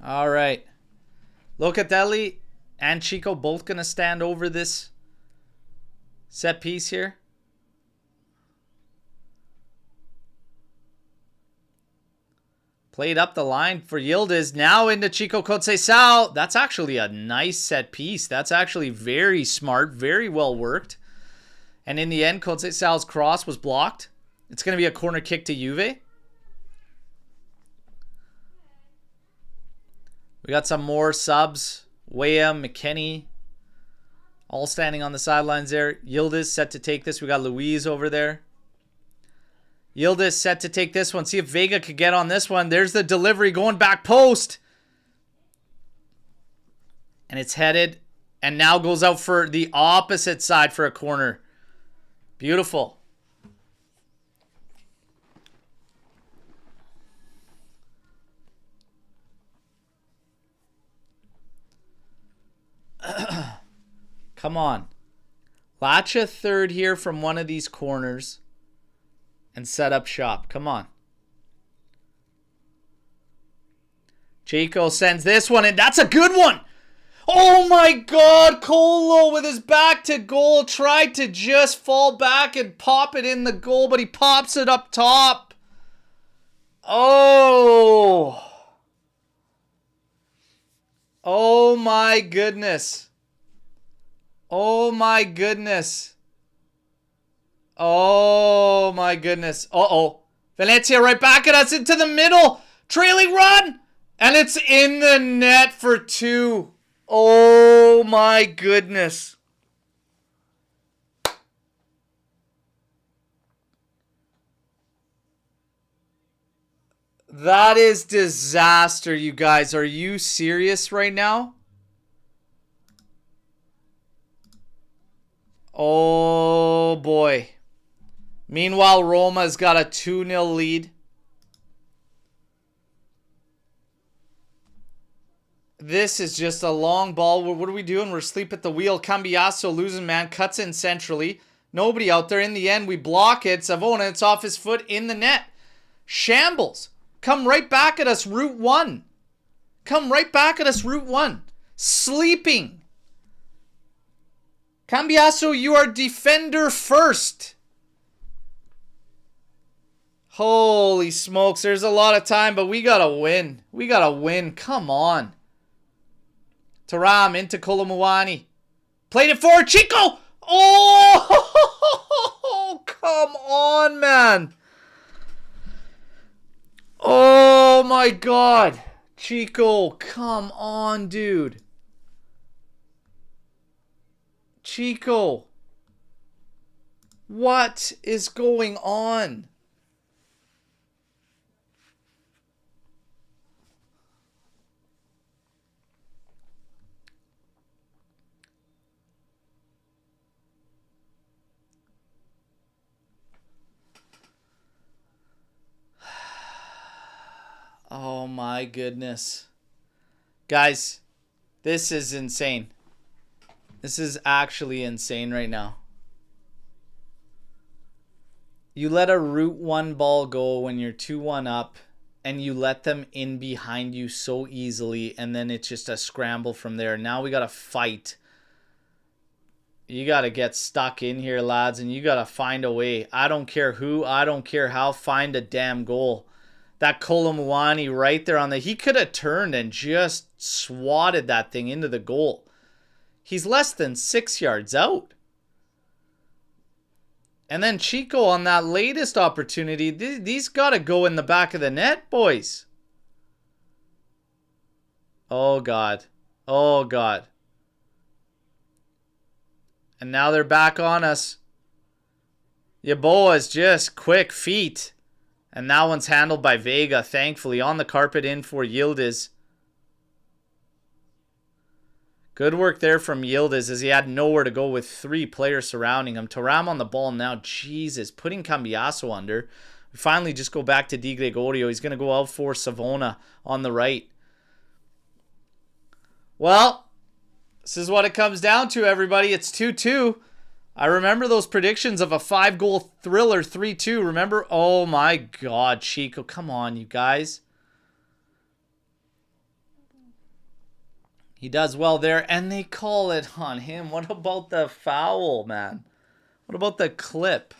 All right. Locatelli and Chico both going to stand over this set piece here. Played up the line for Yildiz. Now into Chico Conceição. That's actually a nice set piece. That's actually very smart. Very well worked. And in the end, Conceição's cross was blocked. It's going to be a corner kick to Juve. We got some more subs. Weah, McKennie, all standing on the sidelines there. Yildiz set to take this. We got Luiz over there. Yildiz set to take this one. See if Vega could get on this one. There's the delivery going back post. And it's headed. And now goes out for the opposite side for a corner. Beautiful. Come on. Latch a third here from one of these corners. And set up shop. Come on. Chico sends this one in. That's a good one. Oh my God. Colo with his back to goal. Tried to just fall back and pop it in the goal. But he pops it up top. Oh. Oh my goodness. Oh my goodness. Oh my goodness. Uh-oh. Venezia right back at us into the middle. Trailing run. And it's in the net for 2. Oh my goodness. That is disaster, you guys. Are you serious right now? Oh boy. Meanwhile, Roma's got a 2-0 lead. This is just a long ball. What are we doing? We're asleep at the wheel. Cambiasso losing man. Cuts in centrally. Nobody out there. In the end, we block it. Savona, it's off his foot in the net. Shambles. Come right back at us, Route 1. Come right back at us, Route 1. Sleeping. Cambiasso, you are defender first. Holy smokes, there's a lot of time, but we gotta win. We gotta win. Come on. Taram into Kolomuani. Played it forward. Chico! Oh! Come on, man. Oh, my God. Chico, come on, dude. Chico. What is going on? Oh my goodness. Guys, this is insane. This is actually insane right now. You let a route one ball go when you're 2-1 up, and you let them in behind you so easily, and then it's just a scramble from there. Now we got to fight. You got to get stuck in here, lads, and you got to find a way. I don't care who, I don't care how, find a damn goal. That Kolomuani right there on the... He could have turned and just swatted that thing into the goal. He's less than 6 yards out. And then Chico on that latest opportunity. These got to go in the back of the net, boys. Oh, God. Oh, God. And now they're back on us. Yeboah's just quick feet. And that one's handled by Vega, thankfully. On the carpet in for Yildiz. Good work there from Yildiz as he had nowhere to go with 3 players surrounding him. Thuram on the ball now. Jesus, putting Cambiasso under. We finally just go back to Di Gregorio. He's going to go out for Savona on the right. Well, this is what it comes down to, everybody. It's 2-2. I remember those predictions of a 5-goal thriller, 3-2. Remember? Oh, my God, Chico. Come on, you guys. He does well there, and they call it on him. What about the foul, man? What about the clip?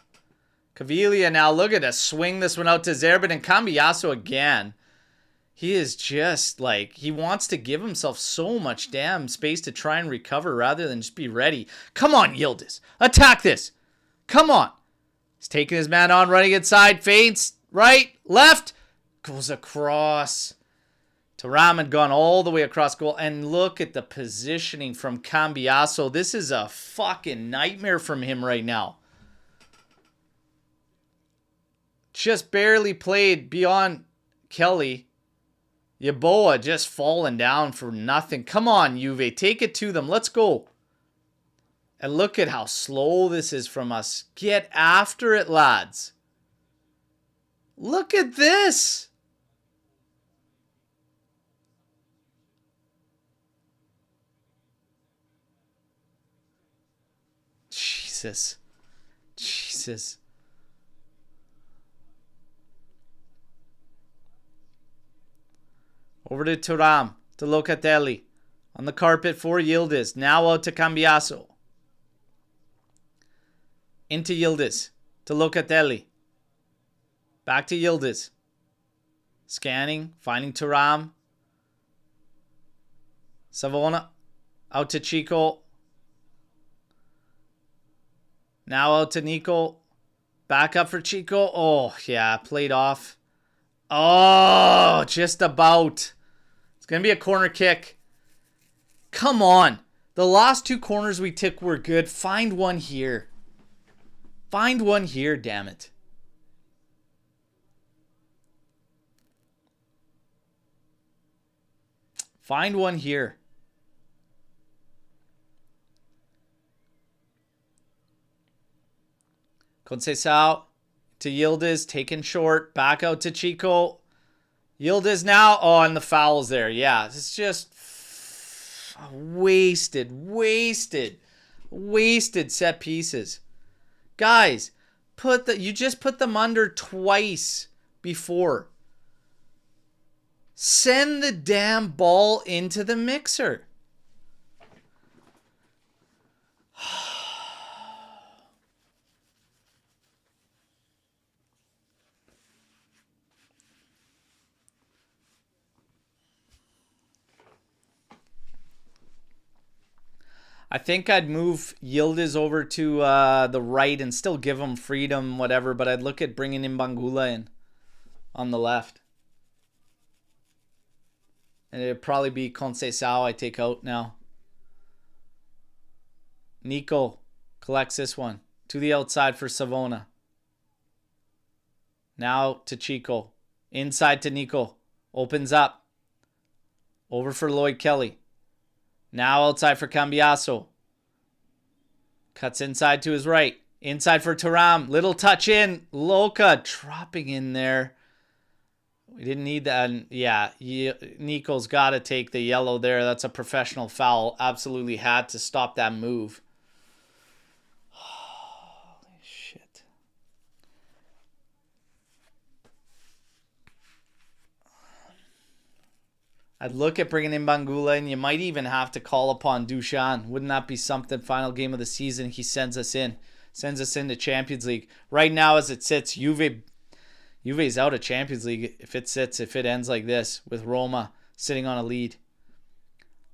Caviglia now, look at us. Swing this one out to Zerbin and Cambiasso again. He is just like, he wants to give himself so much damn space to try and recover rather than just be ready. Come on, Yildiz. Attack this. Come on. He's taking his man on, running inside, feints, right, left, goes across. Thuram had gone all the way across goal. And look at the positioning from Cambiasso. This is a fucking nightmare from him right now. Just barely played beyond Kelly. Yeboah just falling down for nothing. Come on, Juve. Take it to them. Let's go. And look at how slow this is from us. Get after it, lads. Look at this. Jesus. Jesus. Over to Thuram, to Locatelli. On the carpet for Yildiz. Now out to Cambiasso. Into Yildiz. To Locatelli. Back to Yildiz. Scanning. Finding Thuram. Savona. Out to Chico. Now out to Nico. Back up for Chico. Oh, yeah. Played off. Oh, just about. It's going to be a corner kick. Come on. The last 2 corners we took were good. Find one here. Find one here, damn it. Find one here. Conceição to Yildiz, taken short, back out to Chico. Yildiz now, oh, and the foul's there. Yeah, it's just wasted set pieces. Guys, you just put them under twice before. Send the damn ball into the mixer. I think I'd move Yildiz over to the right and still give him freedom, whatever, but I'd look at bringing in Bangula in on the left. And it'd probably be Conceição I take out now. Nico collects this one to the outside for Savona. Now to Chico. Inside to Nico. Opens up. Over for Lloyd Kelly. Now outside for Cambiasso. Cuts inside to his right. Inside for Thuram. Little touch in. Loca dropping in there. We didn't need that. And yeah, Nico's got to take the yellow there. That's a professional foul. Absolutely had to stop that move. Holy shit. I'd look at bringing in Bangula, and you might even have to call upon Dushan. Wouldn't that be something? Final game of the season, he sends us in. Sends us into Champions League. Right now, as it sits, Juve's out of Champions League if it ends like this, with Roma sitting on a lead.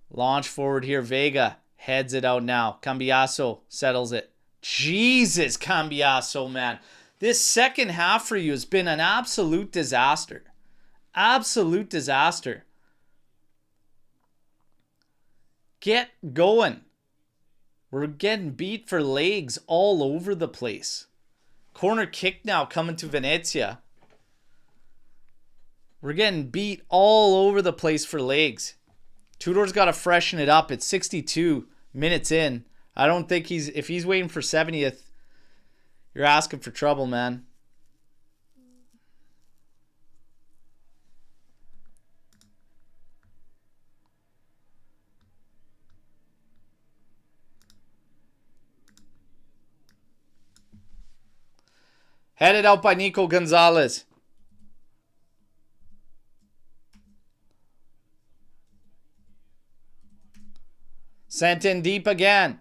Launch forward here. Vega heads it out now. Cambiaso settles it. Jesus, Cambiaso, man. This second half for you has been an absolute disaster. Absolute disaster. Get going. We're getting beat for legs all over the place. Corner kick now coming to Venezia. We're getting beat all over the place for legs. Tudor's got to freshen it up. It's 62 minutes in. I don't think if he's waiting for 70th, you're asking for trouble, man. Headed out by Nico Gonzalez. Sent in deep again.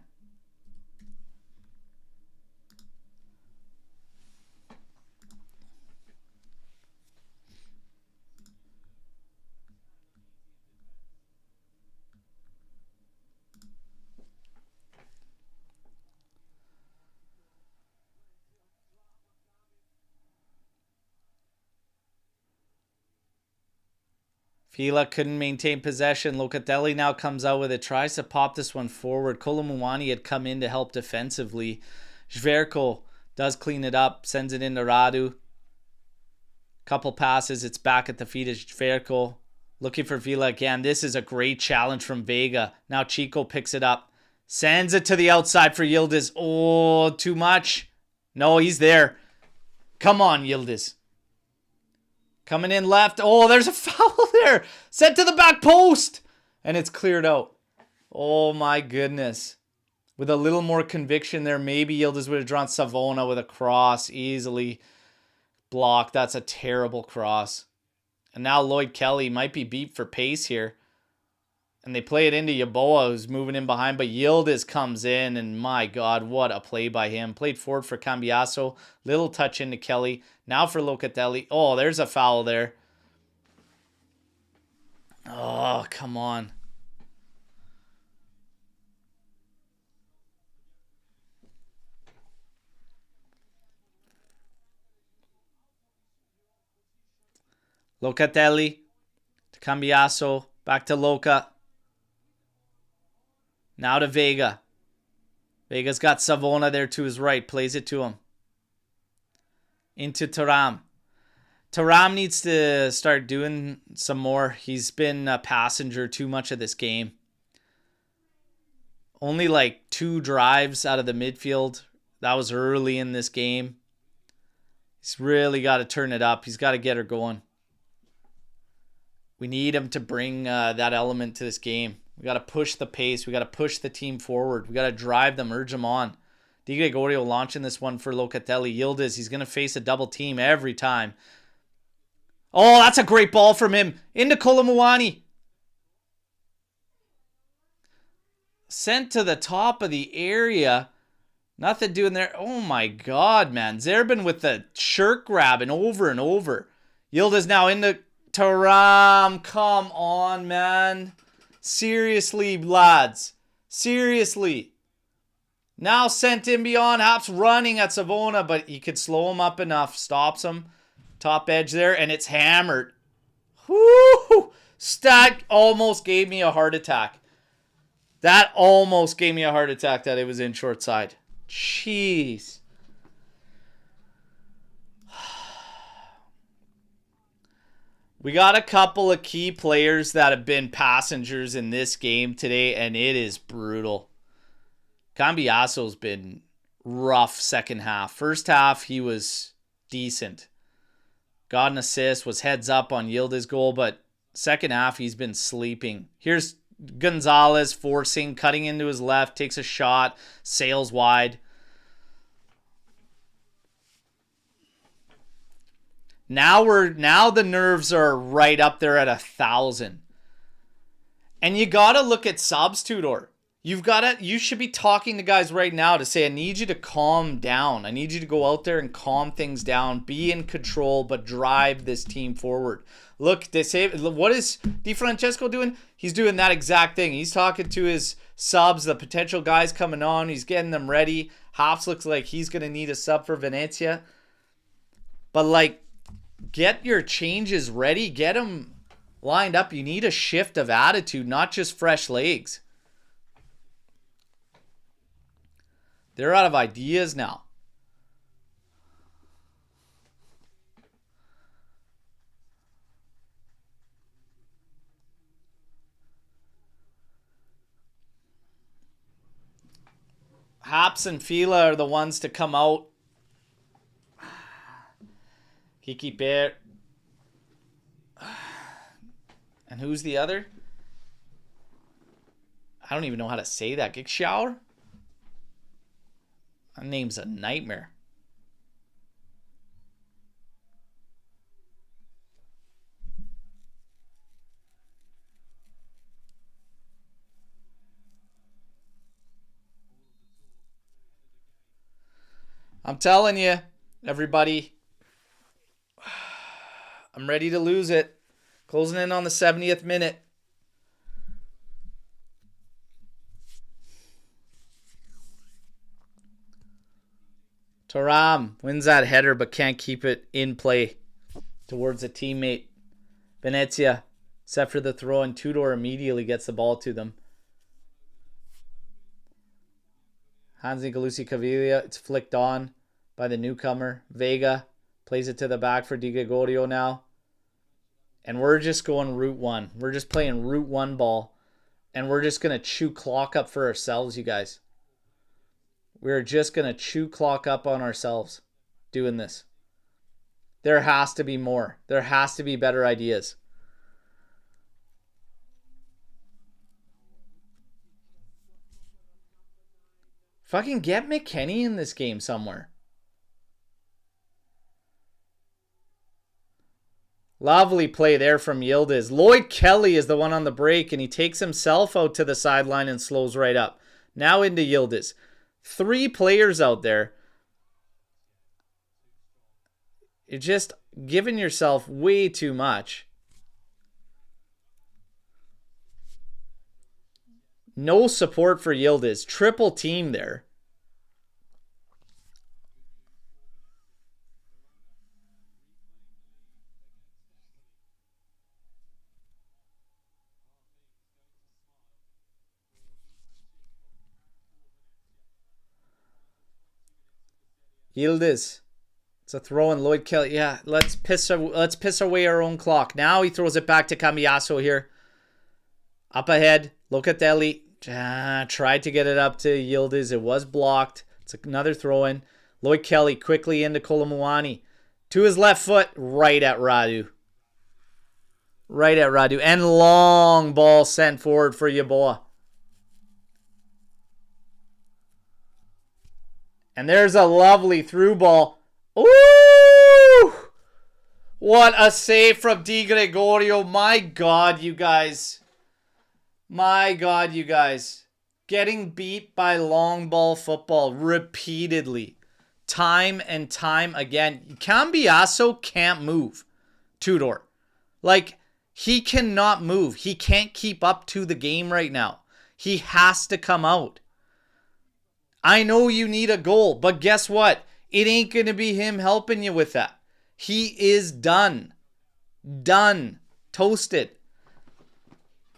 Fila couldn't maintain possession. Locatelli now comes out with it. Tries to pop this one forward. Colomouani had come in to help defensively. Zverko does clean it up. Sends it into Radu. Couple passes. It's back at the feet of Zverko. Looking for Vila again. This is a great challenge from Vega. Now Chico picks it up. Sends it to the outside for Yildiz. Oh, too much. No, he's there. Come on, Yildiz. Coming in left. Oh, there's a foul there. Sent to the back post. And it's cleared out. Oh, my goodness. With a little more conviction there, maybe Yildiz would have drawn Savona with a cross. Easily blocked. That's a terrible cross. And now Lloyd Kelly might be beat for pace here. And they play it into Yeboah, who's moving in behind. But Yildiz comes in, and my God, what a play by him. Played forward for Cambiaso. Little touch into Kelly. Now for Locatelli. Oh, there's a foul there. Oh, come on. Locatelli to Cambiaso. Back to Loca. Now to Vega. Vega's got Savona there to his right. Plays it to him. Into Thuram. Thuram needs to start doing some more. He's been a passenger too much of this game. Only like 2 drives out of the midfield. That was early in this game. He's really got to turn it up. He's got to get her going. We need him to bring that element to this game. We got to push the pace. We got to push the team forward. We got to drive them, urge them on. Di Gregorio launching this one for Locatelli. Yildiz, he's going to face a double team every time. Oh, that's a great ball from him. Into Colomouani. Sent to the top of the area. Nothing doing there. Oh my God, man. Zerbin with the shirt grabbing over and over. Yildiz now into Thuram. Come on, man. Seriously, lads. Seriously. Now sent in beyond. Haps running at Savona, but he could slow him up enough. Stops him. Top edge there, and it's hammered. Whoo! That almost gave me a heart attack. That almost gave me a heart attack that it was in short side. Jeez. We got a couple of key players that have been passengers in this game today, and it is brutal. Cambiaso's been rough second half. First half, he was decent. Got an assist, was heads up on Yildiz goal, but second half, he's been sleeping. Here's Gonzalez forcing, cutting into his left, takes a shot, sails wide. Now the nerves are right up there at 1,000. And you got to look at subs, Tudor. You should be talking to guys right now to say, I need you to calm down. I need you to go out there and calm things down, be in control, but drive this team forward. Look, they say, what is Di Francesco doing? He's doing that exact thing. He's talking to his subs, the potential guys coming on. He's getting them ready. Hops looks like he's going to need a sub for Venezia. But, like, get your changes ready. Get them lined up. You need a shift of attitude, not just fresh legs. They're out of ideas now. Haps and Fila are the ones to come out. Kiki Bear. And who's the other? I don't even know how to say that. Gigshower? That name's a nightmare. I'm telling you, everybody, I'm ready to lose it. Closing in on the 70th minute. Thuram wins that header but can't keep it in play towards a teammate. Venezia, set for the throw, and Tudor immediately gets the ball to them. Hansi Galusi Caviglia, it's flicked on by the newcomer. Vega plays it to the back for Di Gregorio now. And we're just going route one. We're just playing route one ball. And we're just going to chew clock up for ourselves, you guys. We're just going to chew clock up on ourselves doing this. There has to be more. There has to be better ideas. Fucking get McKennie in this game somewhere. Lovely play there from Yildiz. Lloyd Kelly is the one on the break, and he takes himself out to the sideline and slows right up. Now into Yildiz. 3 players out there. You're just giving yourself way too much. No support for Yildiz. Triple team there. Yildiz. It's a throw in. Lloyd Kelly. Yeah, let's piss away our own clock. Now he throws it back to Cambiaso here. Up ahead. Locatelli. Tried to get it up to Yildiz. It was blocked. It's another throw in. Lloyd Kelly quickly into Kolomuani. To his left foot. Right at Radu. Right at Radu. And long ball sent forward for Yeboah. And there's a lovely through ball. Ooh! What a save from Di Gregorio. My God, you guys. My God, you guys. Getting beat by long ball football repeatedly. Time and time again. Cambiaso can't move. Tudor. Like, he cannot move. He can't keep up to the game right now. He has to come out. I know you need a goal, but guess what? It ain't going to be him helping you with that. He is done. Done. Toasted.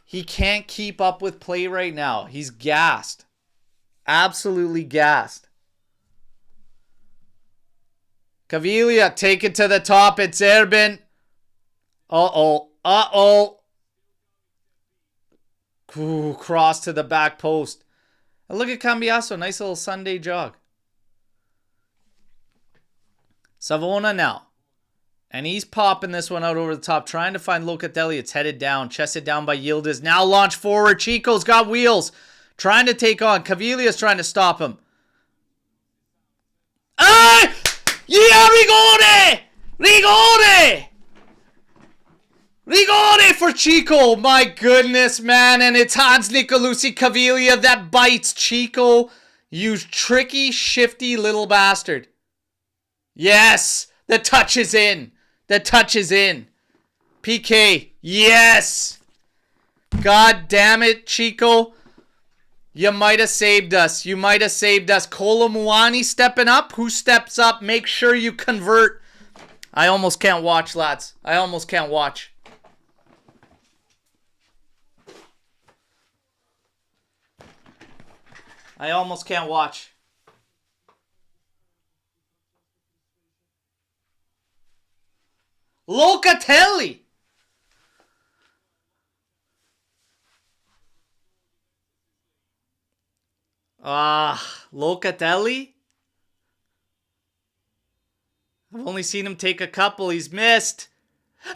He can't keep up with play right now. He's gassed. Absolutely gassed. Caviglia, take it to the top. It's Erbin. Uh-oh. Uh-oh. Ooh, cross to the back post. And look at Cambiaso. Nice little Sunday jog. Savona now. And he's popping this one out over the top. Trying to find Locatelli. It's headed down. Chested down by Yildiz. Now launch forward. Chico's got wheels. Trying to take on. Caviglia's trying to stop him. Ah! Yeah, Rigore! Rigore! Rigore for Chico. My goodness, man. And it's Hans Nicolucci Caviglia that bites Chico. You tricky, shifty little bastard. Yes. The touch is in. The touch is in. PK. Yes. God damn it, Chico. You might have saved us. You might have saved us. Kolomuani stepping up. Who steps up? Make sure you convert. I almost can't watch, lads. I almost can't watch. I almost can't watch. Locatelli. Locatelli? I've only seen him take a couple. He's missed.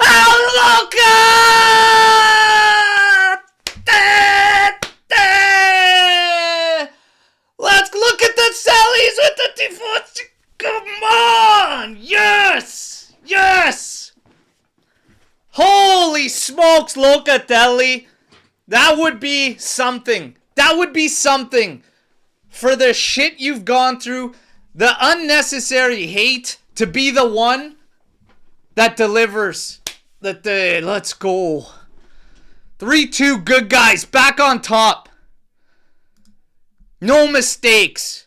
Oh, Loca! Let's look at the Sallies with the Tifosi. Come on! Yes! Yes! Holy smokes, Locatelli. That would be something. That would be something. For the shit you've gone through, the unnecessary hate, to be the one that delivers. Let's go. 3-2, good guys, back on top. No mistakes.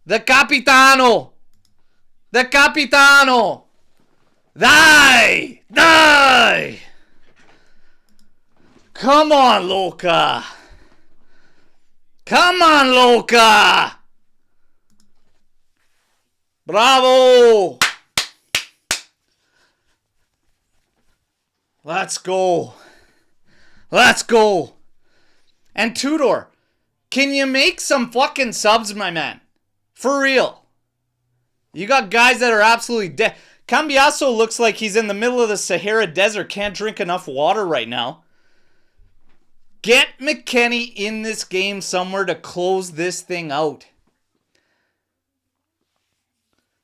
The Capitano. The Capitano. Die. Die. Come on, Loca. Come on, Loca. Bravo. Let's go. Let's go. And Tudor, can you make some fucking subs, my man? For real. You got guys that are absolutely dead. Cambiasso looks like he's in the middle of the Sahara Desert. Can't drink enough water right now. Get McKennie in this game somewhere to close this thing out.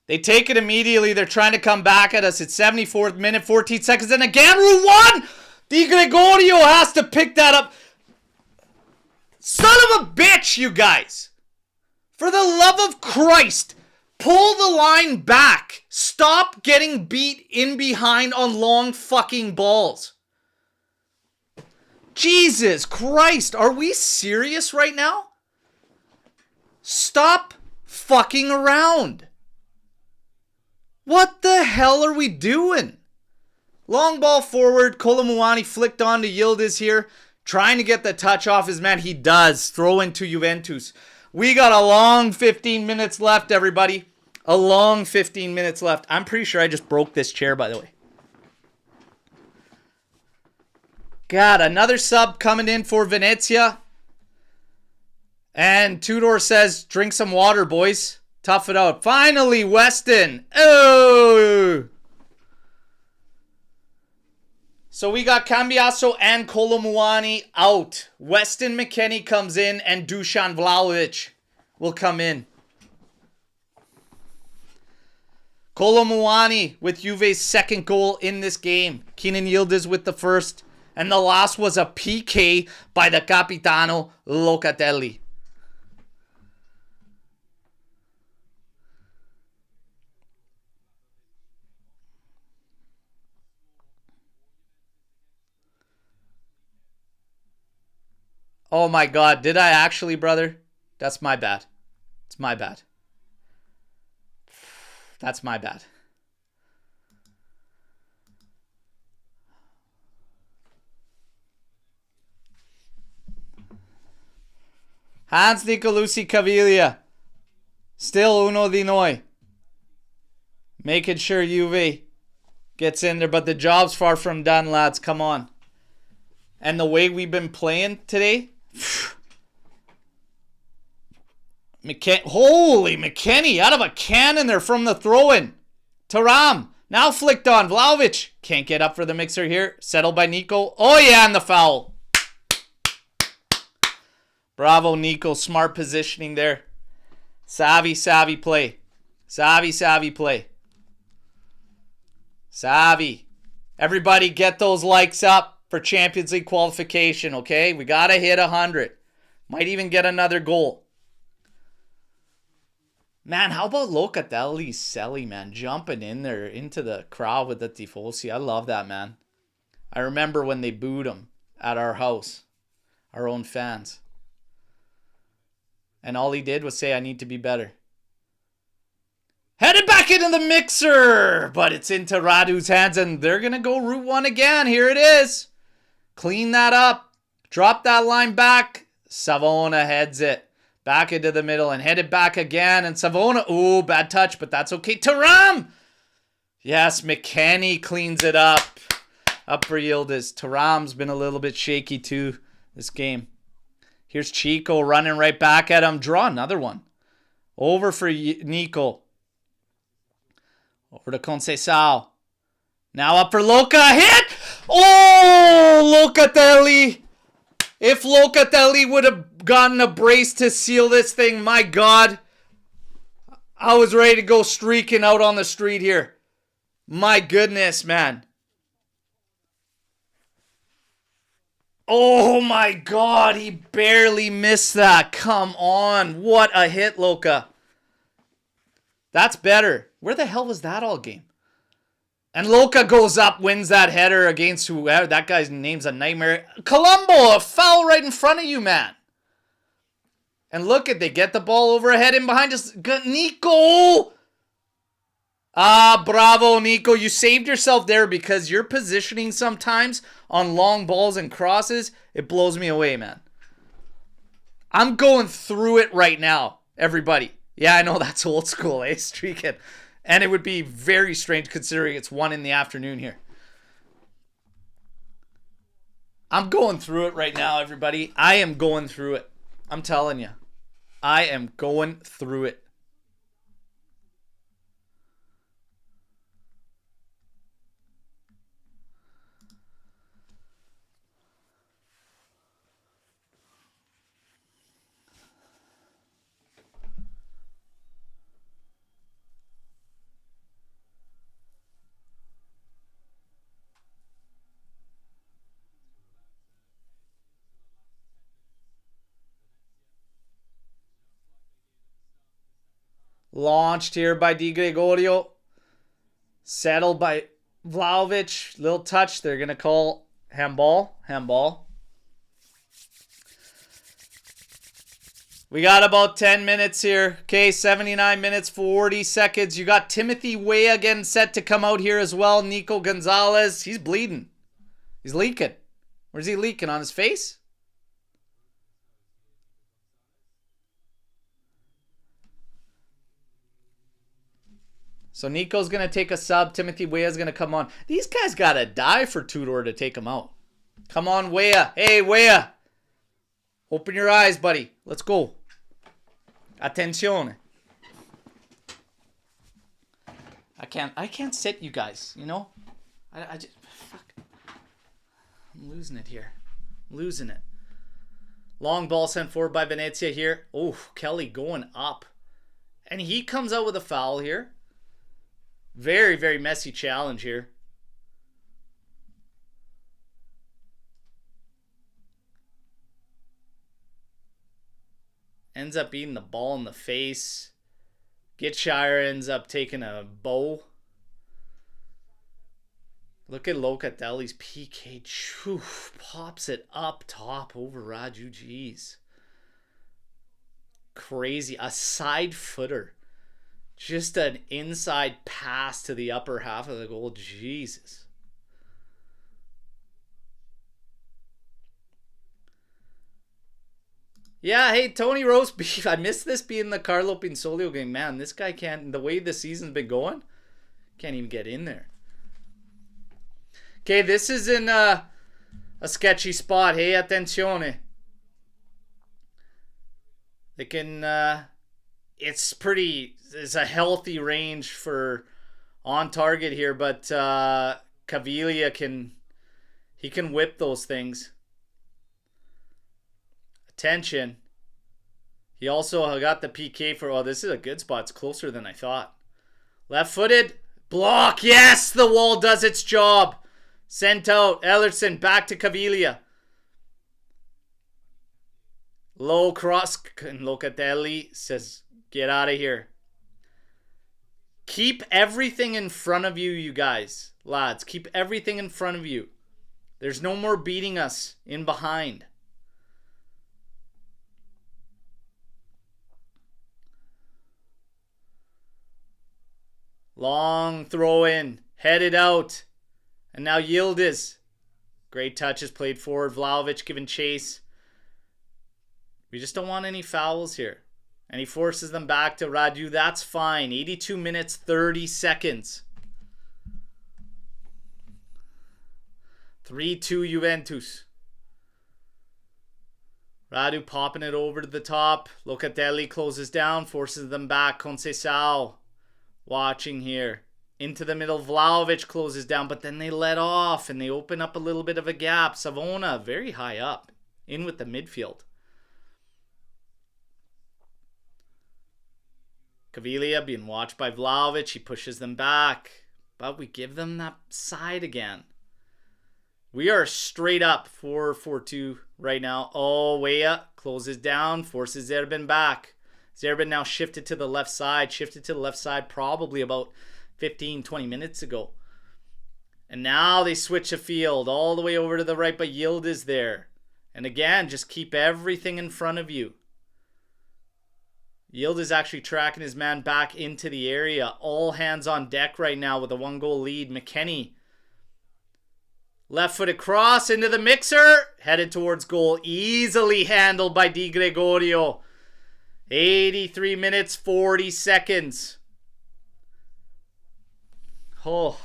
They take it immediately. They're trying to come back at us. It's 74th minute, 14 seconds. And again, Route 1! Di Gregorio has to pick that up. Son of a bitch, you guys. For the love of Christ, pull the line back. Stop getting beat in behind on long fucking balls. Jesus Christ, are we serious right now? Stop fucking around. What the hell are we doing? Long ball forward. Kolomuani flicked on to Yildiz here. Trying to get the touch off his man. He does. Throw into Juventus. We got a long 15 minutes left, everybody. A long 15 minutes left. I'm pretty sure I just broke this chair, by the way. God, another sub coming in for Venezia. And Tudor says, drink some water, boys. Tough it out. Finally, Weston. Oh! So we got Cambiasso and Kolomuani out. Weston McKennie comes in and Dusan Vlahovic will come in. Kolomuani with Juve's second goal in this game. Kenan Yildiz with the first. And the last was a PK by the Capitano Locatelli. Oh my God, did I actually, brother? That's my bad. It's my bad. That's my bad. Hans Nicolucci Caviglia. Still uno di noi. Making sure Juve gets in there, but the job's far from done, lads. Come on. And the way we've been playing today. Holy McKennie out of a cannon there from the throw-in. Thuram now flicked on. Vlahovic can't get up for the mixer here. Settled by Nico. Oh yeah, and the foul. Bravo, Nico. Smart positioning there. Savvy play. Savvy play. Savvy. Everybody get those likes up for Champions League qualification, okay? We got to hit 100. Might even get another goal. Man, how about Locatelli, Selly, man, jumping in there into the crowd with the Tifosi. I love that, man. I remember when they booed him at our house, our own fans. And all he did was say, I need to be better. Headed back into the mixer, but it's into Radu's hands, and they're going to go Route 1 again. Here it is. Clean that up. Drop that line back. Savona heads it back into the middle and headed back again. And Savona, ooh, bad touch, but that's okay. Thuram! Yes, McKennie cleans it up. Up for Yildiz. Thuram's been a little bit shaky too this game. Here's Chico running right back at him. Draw another one. Over for Nico. Over to Conceição. Now up for Loca. Hit! Oh, Locatelli. If Locatelli would have gotten a brace to seal this thing, my God. I was ready to go streaking out on the street here. My goodness, man. Oh my God, he barely missed that. Come on. What a hit, Loca. That's better. Where the hell was that all game? And Loca goes up, wins that header against whoever. That guy's name's a nightmare. Colombo, a foul right in front of you, man. And look at, they get the ball overhead and behind us. Nico! Ah, bravo, Nico. You saved yourself there because your positioning sometimes on long balls and crosses, it blows me away, man. I'm going through it right now, everybody. Yeah, I know that's old school, eh? Streaking. And it would be very strange considering it's 1 in the afternoon here. I'm going through it right now, everybody. I am going through it. I'm telling you. I am going through it. Launched here by Di Gregorio. Settled by Vlahovic. Little touch. They're going to call handball. Handball. We got about 10 minutes here. Okay, 79 minutes, 40 seconds. You got Timothy Weah getting set to come out here as well. Nico Gonzalez. He's bleeding. He's leaking. Where's he leaking? On his face? So Nico's going to take a sub. Timothy Weah's going to come on. These guys got to die for Tudor to take him out. Come on, Weah. Hey, Weah. Open your eyes, buddy. Let's go. Attenzione. I can't sit, you guys, you know? I just, fuck. I'm losing it here. I'm losing it. Long ball sent forward by Venezia here. Oh, Kelly going up. And he comes out with a foul here. Very, very messy challenge here. Ends up eating the ball in the face. Gitshire ends up taking a bow. Look at Locatelli's PK. Choof, pops it up top over Raju. Jeez. Crazy. A side footer. Just an inside pass to the upper half of the goal. Jesus. Yeah, hey, Tony Roast Beef. I missed this being the Carlo Pinsolio game. Man, this guy can't, the way the season's been going, can't even get in there. Okay, this is in a sketchy spot. Hey, attenzione. They can, it's a healthy range for on target here, but Caviglia can whip those things. Attention. He also got the PK for, oh, this is a good spot. It's closer than I thought. Left-footed. Block. Yes, the wall does its job. Sent out. Ellerson back to Caviglia. Low cross. And Locatelli says, get out of here. Keep everything in front of you, you guys. Lads, keep everything in front of you. There's no more beating us in behind. Long throw in. Headed out. And now Yildiz. Great touches played forward. Vlahovic giving chase. We just don't want any fouls here. And he forces them back to Radu. That's fine. 82 minutes, 30 seconds. 3-2 Juventus. Radu popping it over to the top. Locatelli closes down, forces them back. Conceição watching here. Into the middle. Vlahovic closes down, but then they let off and they open up a little bit of a gap. Savona very high up. In with the midfield. Caviglia being watched by Vlahovic. He pushes them back. But we give them that side again. We are straight up 4-4-2 right now. Oh, Weah closes down. Forces Zerbin back. Zerbin now shifted to the left side. Shifted to the left side probably about 15-20 minutes ago. And now they switch the field all the way over to the right. But Yildiz there. And again, just keep everything in front of you. Yildiz actually tracking his man back into the area. All hands on deck right now with a 1-goal lead. McKennie. Left-footed cross into the mixer. Headed towards goal. Easily handled by Di Gregorio. 83 minutes, 40 seconds. Oh.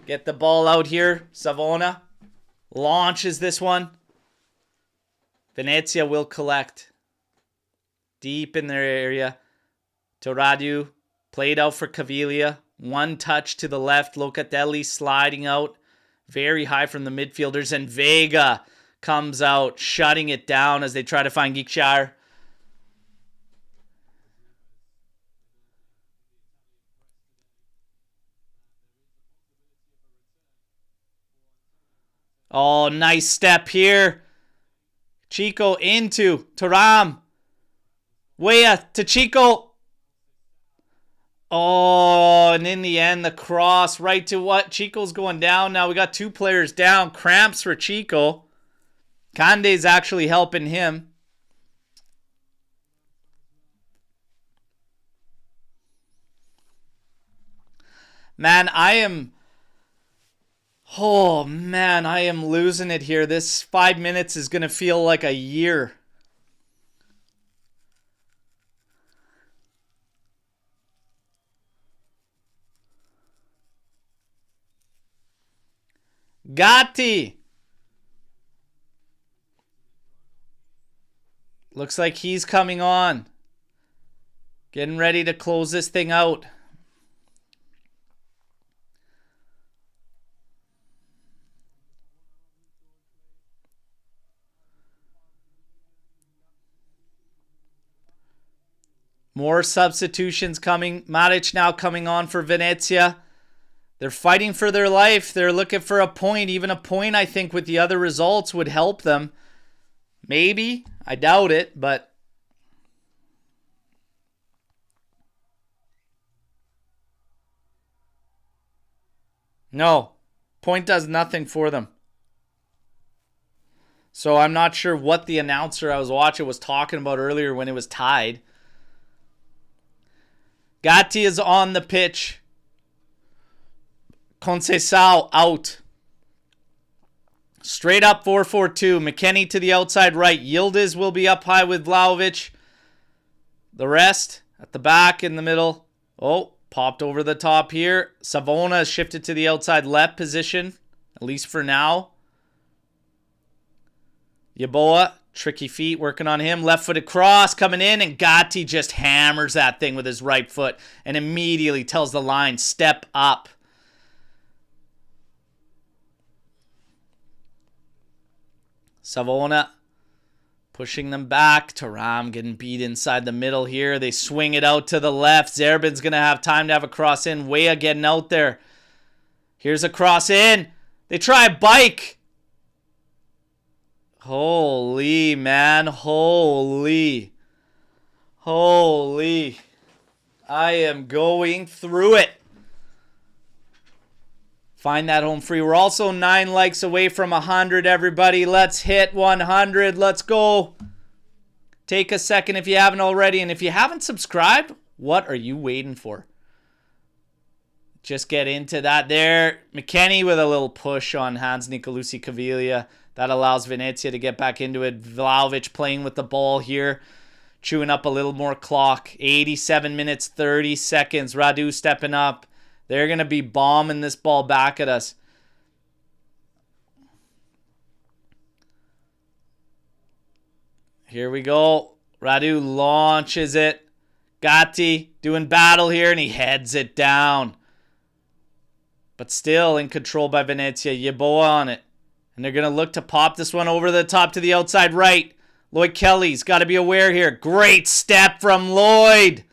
Get the ball out here. Savona launches this one. Venezia will collect. Deep in their area. Toradu played out for Caviglia. One touch to the left. Locatelli sliding out. Very high from the midfielders. And Vega comes out, shutting it down as they try to find Geekshire. Oh, nice step here. Chico into Thuram. Weah to Chico. Oh, and in the end, the cross right to what? Chico's going down. Now we got two players down. Cramps for Chico. Kande's actually helping him. Man, I am losing it here. This 5 minutes is going to feel like a year. Gatti. Looks like he's coming on. Getting ready to close this thing out. More substitutions coming. Matic now coming on for Venezia. They're fighting for their life. They're looking for a point. Even a point, I think, with the other results would help them. Maybe. I doubt it, but... No. Point does nothing for them. So I'm not sure what the announcer I was watching was talking about earlier when it was tied. Gatti is on the pitch. Conceição out. Straight up 4-4-2. McKennie to the outside right. Yildiz will be up high with Vlahovic. The rest at the back in the middle. Oh, popped over the top here. Savona has shifted to the outside left position, at least for now. Yeboah, tricky feet, working on him. Left-footed cross coming in, and Gatti just hammers that thing with his right foot and immediately tells the line, step up. Savona Pushing them back. Thuram getting beat inside the middle here. They swing it out to the left. Zerbin's going to have time to have a cross in. Weah getting out there. Here's a cross in. They try a bike. Holy, man. Holy. Holy. I am going through it. Find that home free. We're also 9 likes away from 100, everybody. Let's hit 100. Let's go. Take a second if you haven't already. And if you haven't subscribed, what are you waiting for? Just get into that there. McKennie with a little push on Hans Nicolucci Caviglia. That allows Venezia to get back into it. Vlahovic playing with the ball here. Chewing up a little more clock. 87 minutes, 30 seconds. Radu stepping up. They're going to be bombing this ball back at us. Here we go. Radu launches it. Gatti doing battle here, and he heads it down. But still in control by Venezia. Yeboah on it. And they're going to look to pop this one over the top to the outside right. Lloyd Kelly's got to be aware here. Great step from Lloyd.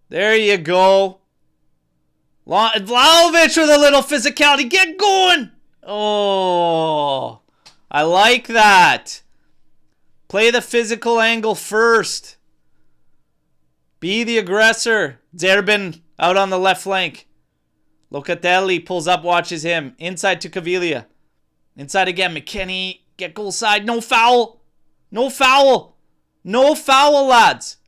There you go. Vlahovic with a little physicality. Get going. Oh, I like that. Play the physical angle first. Be the aggressor. Zerbin out on the left flank. Locatelli pulls up, watches him. Inside to Caviglia. Inside again. McKennie. Get goal side. No foul. No foul. No foul, lads.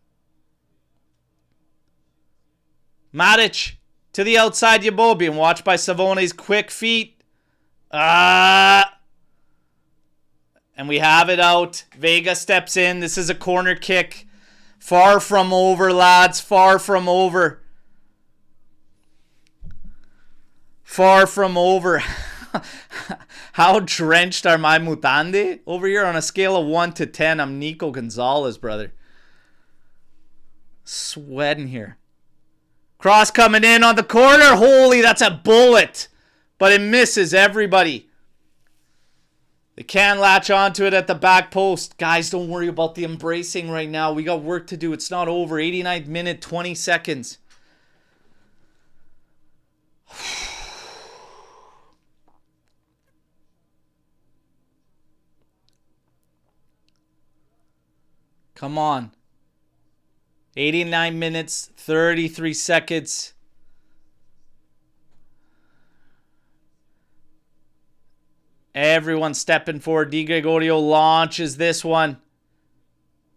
Matic. To the outside, Yeboah being watched by Savone's quick feet. And we have it out. Vega steps in. This is a corner kick. Far from over, lads. Far from over. Far from over. How drenched are my Mutande? Over here on a scale of 1 to 10, I'm Nico Gonzalez, brother. Sweating here. Cross coming in on the corner. Holy, that's a bullet. But it misses everybody. They can latch onto it at the back post. Guys, don't worry about the embracing right now. We got work to do. It's not over. 89th minute, 20 seconds. Come on. 89 minutes, 33 seconds. Everyone stepping forward. Di Gregorio launches this one.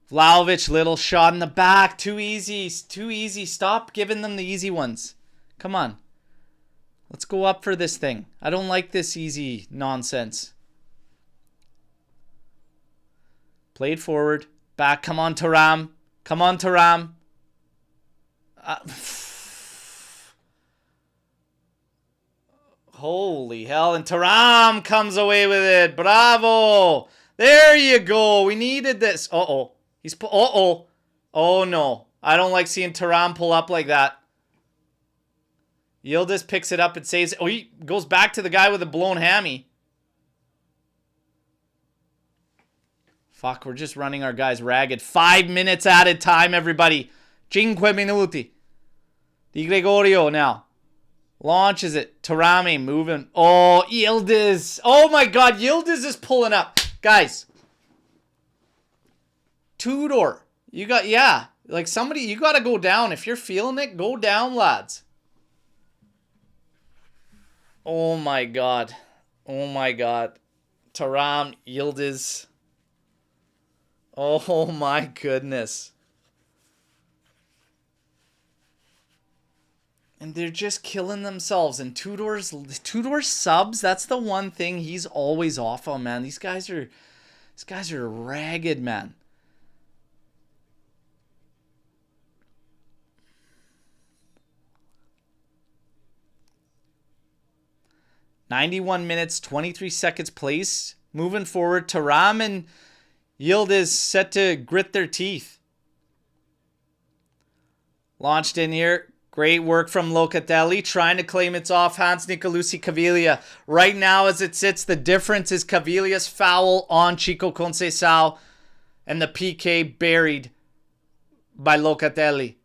Vlahovic, little shot in the back. Too easy. Too easy. Stop giving them the easy ones. Come on. Let's go up for this thing. I don't like this easy nonsense. Played forward. Back. Come on, Thuram. Come on, Thuram. Holy hell. And Thuram comes away with it. Bravo. There you go. We needed this. Uh-oh. Uh-oh. Oh, no. I don't like seeing Thuram pull up like that. Yildiz picks it up and saves it. Oh, he goes back to the guy with the blown hammy. Fuck, we're just running our guys ragged. 5 minutes added time, everybody. 5 minuti. Di Gregorio now. Launches it. Thuram moving. Oh, Yildiz. Oh my god, Yildiz is pulling up. Guys. Tudor. You got, yeah. Like somebody, you got to go down. If you're feeling it, go down, lads. Oh my god. Oh my god. Thuram, Yildiz. Oh my goodness. And they're just killing themselves. And Tudor's subs, that's the one thing he's always off on, man. These guys are ragged, man. "91 minutes, 23 seconds placed. Moving forward, Thuram and Yildiz set to grit their teeth. Launched in here. Great work from Locatelli, trying to claim it's off Hans Nicolucci Caviglia. Right now, as it sits, the difference is Caviglia's foul on Chico Conceição and the PK buried by Locatelli.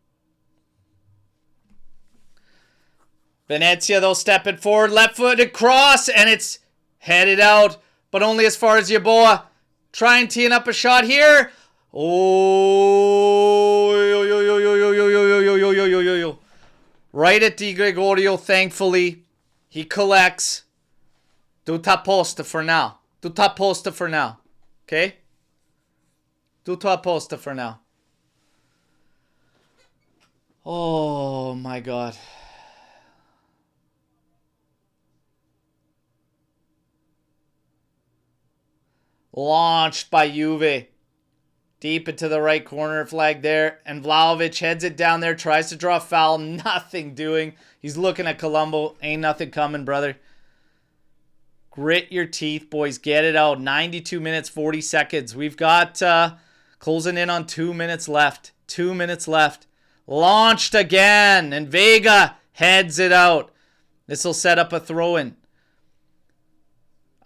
Venezia, though, stepping forward, left-footed cross, and it's headed out, but only as far as Yeboah. Trying teeing up a shot here. Oh, right at Di Gregorio, thankfully. He collects. Tutto a posto for now. Tutto a posto for now. Okay? Tutto a posto for now. Oh, my God. Launched by Juve. Deep into the right corner flag there. And Vlahovic heads it down there. Tries to draw a foul. Nothing doing. He's looking at Colombo. Ain't nothing coming, brother. Grit your teeth, boys. Get it out. 92 minutes, 40 seconds. We've got closing in on 2 minutes left. 2 minutes left. Launched again. And Vega heads it out. This will set up a throw-in.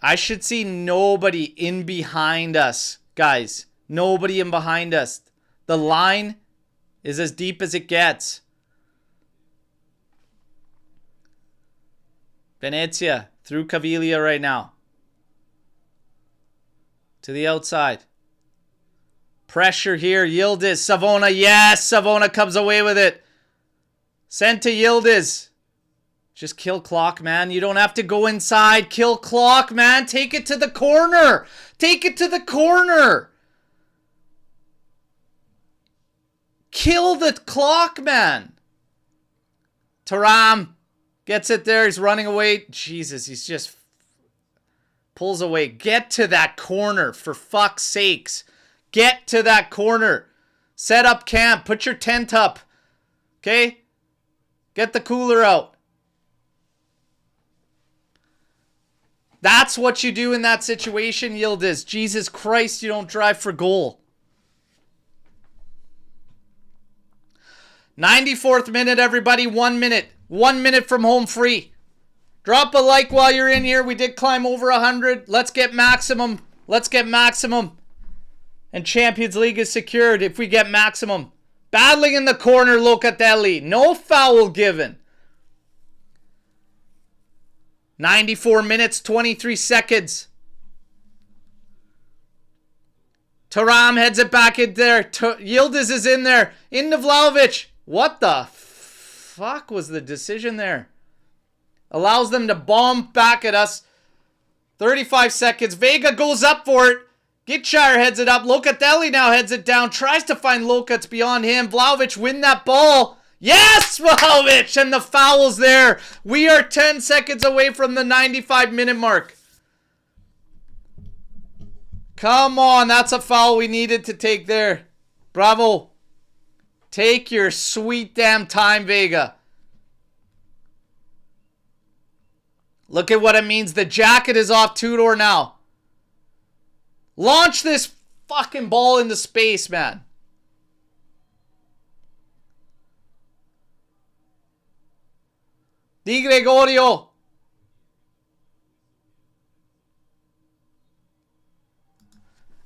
I should see nobody in behind us, guys. Nobody in behind us. The line is as deep as it gets. Venezia through Caviglia right now. To the outside. Pressure here. Yildiz. Savona. Yes, Savona comes away with it. Sent to Yildiz. Just kill clock, man. You don't have to go inside. Kill clock, man. Take it to the corner. Take it to the corner. Kill the clock, man. Thuram gets it there. He's running away. Jesus, he's just pulls away. Get to that corner, for fuck's sakes. Get to that corner. Set up camp. Put your tent up. Okay? Get the cooler out. That's what you do in that situation, Yildiz. Jesus Christ, you don't drive for goal. 94th minute, everybody. 1 minute. 1 minute from home free. Drop a like while you're in here. We did climb over 100. Let's get maximum. Let's get maximum. And Champions League is secured if we get maximum. Battling in the corner, Locatelli. No foul given. 94 minutes, 23 seconds. Thuram heads it back in there. Yildiz is in there. Into Vlahovic. What the fuck was the decision there? Allows them to bomb back at us. 35 seconds. Vega goes up for it. Gitshire heads it up. Locatelli now heads it down. Tries to find Loca. It's beyond him. Vlahovic win that ball. Yes, Vlahovic! And the foul's there. We are 10 seconds away from the 95-minute mark. Come on, that's a foul we needed to take there. Bravo. Take your sweet damn time, Vega. Look at what it means. The jacket is off Tudor now. Launch this fucking ball into space, man. Di Gregorio.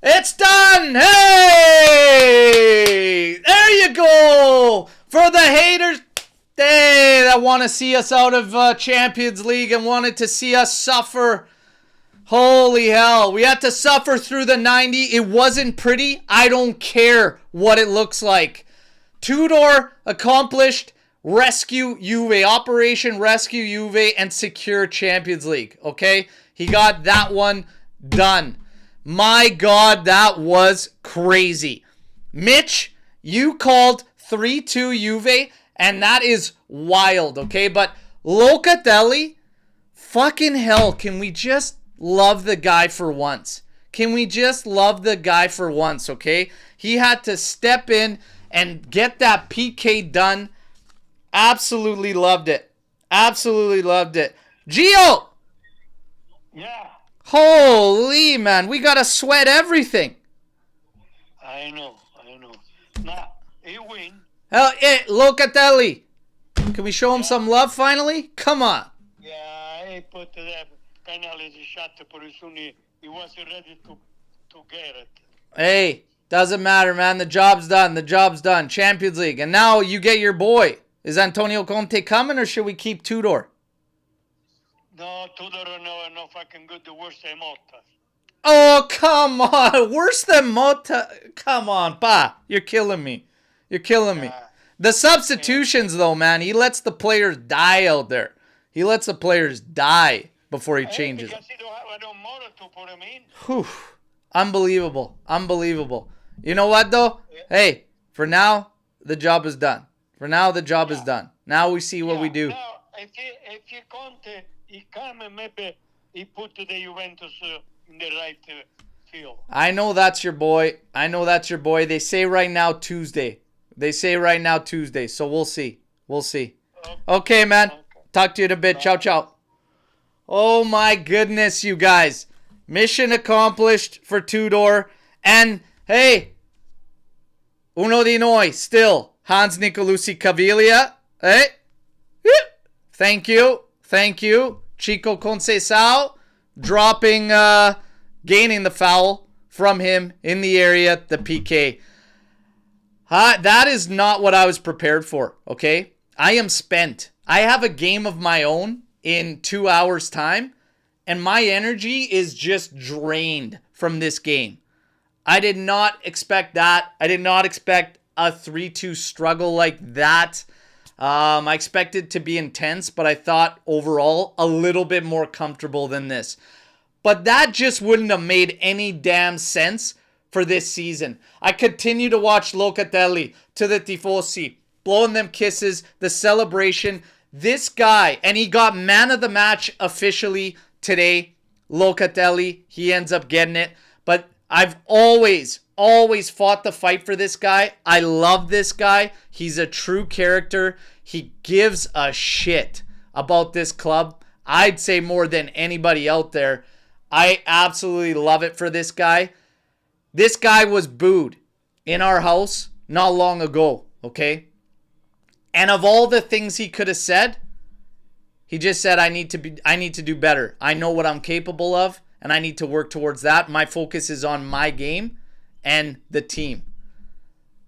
It's done! Hey! There you go! For the haters that want to see us out of Champions League and wanted to see us suffer. Holy hell. We had to suffer through the 90. It wasn't pretty. I don't care what it looks like. Tudor accomplished rescue Juve. Operation Rescue Juve and secure Champions League. Okay? He got that one done. My God, that was crazy. Mitch, you called 3-2 Juve, and that is wild, okay? But Locatelli, fucking hell, can we just love the guy for once? Can we just love the guy for once, okay? He had to step in and get that PK done. Absolutely loved it. Absolutely loved it. Gio! Yeah. Holy, man. We got to sweat everything. I know. Nah, he win. Locatelli. Can we show him some love finally? Come on. Yeah, he put the penalty shot pretty soon. He wasn't ready to get it. Hey, doesn't matter, man. The job's done. The job's done. Champions League. And now you get your boy. Is Antonio Conte coming, or should we keep Tudor? No, Tudor no fucking good. The worst than Motta. Oh, come on. Worse than Mota. Come on, Pa. You're killing me. You're killing me. The substitutions, though, man. He lets the players die out there. He lets the players die before he changes them. Because he don't have no motor to put him in. Whew. Unbelievable. Unbelievable. You know what, though? Hey, for now, the job is done. For now, the job is done. Now we see what we do. Now, if he Conte, he come and maybe he put the Juventus in the right field. I know that's your boy. I know that's your boy. They say right now Tuesday. So we'll see. We'll see. Okay, man. Okay. Talk to you in a bit. Ciao, ciao. Oh, my goodness, you guys. Mission accomplished for Tudor. And, hey, uno di noi, still, Hans Nicolucci Caviglia. Hey, thank you. Chico Conceição dropping, gaining the foul from him in the area, the PK. That is not what I was prepared for, okay? I am spent. I have a game of my own in 2 hours' time, and my energy is just drained from this game. I did not expect that. I did not expect a 3-2 struggle like that. I expected to be intense, but I thought overall a little bit more comfortable than this. But that just wouldn't have made any damn sense for this season. I continue to watch Locatelli to the Tifosi, blowing them kisses, the celebration. This guy, and he got man of the match officially today. Locatelli, he ends up getting it. But I've always fought the fight for this guy. I love this guy. He's a true character. He gives a shit about this club. I'd say more than anybody out there. I absolutely love it for this guy. This guy was booed in our house not long ago, okay? And of all the things he could have said, he just said, I need to do better. I know what I'm capable of, and I need to work towards that. My focus is on my game and the team.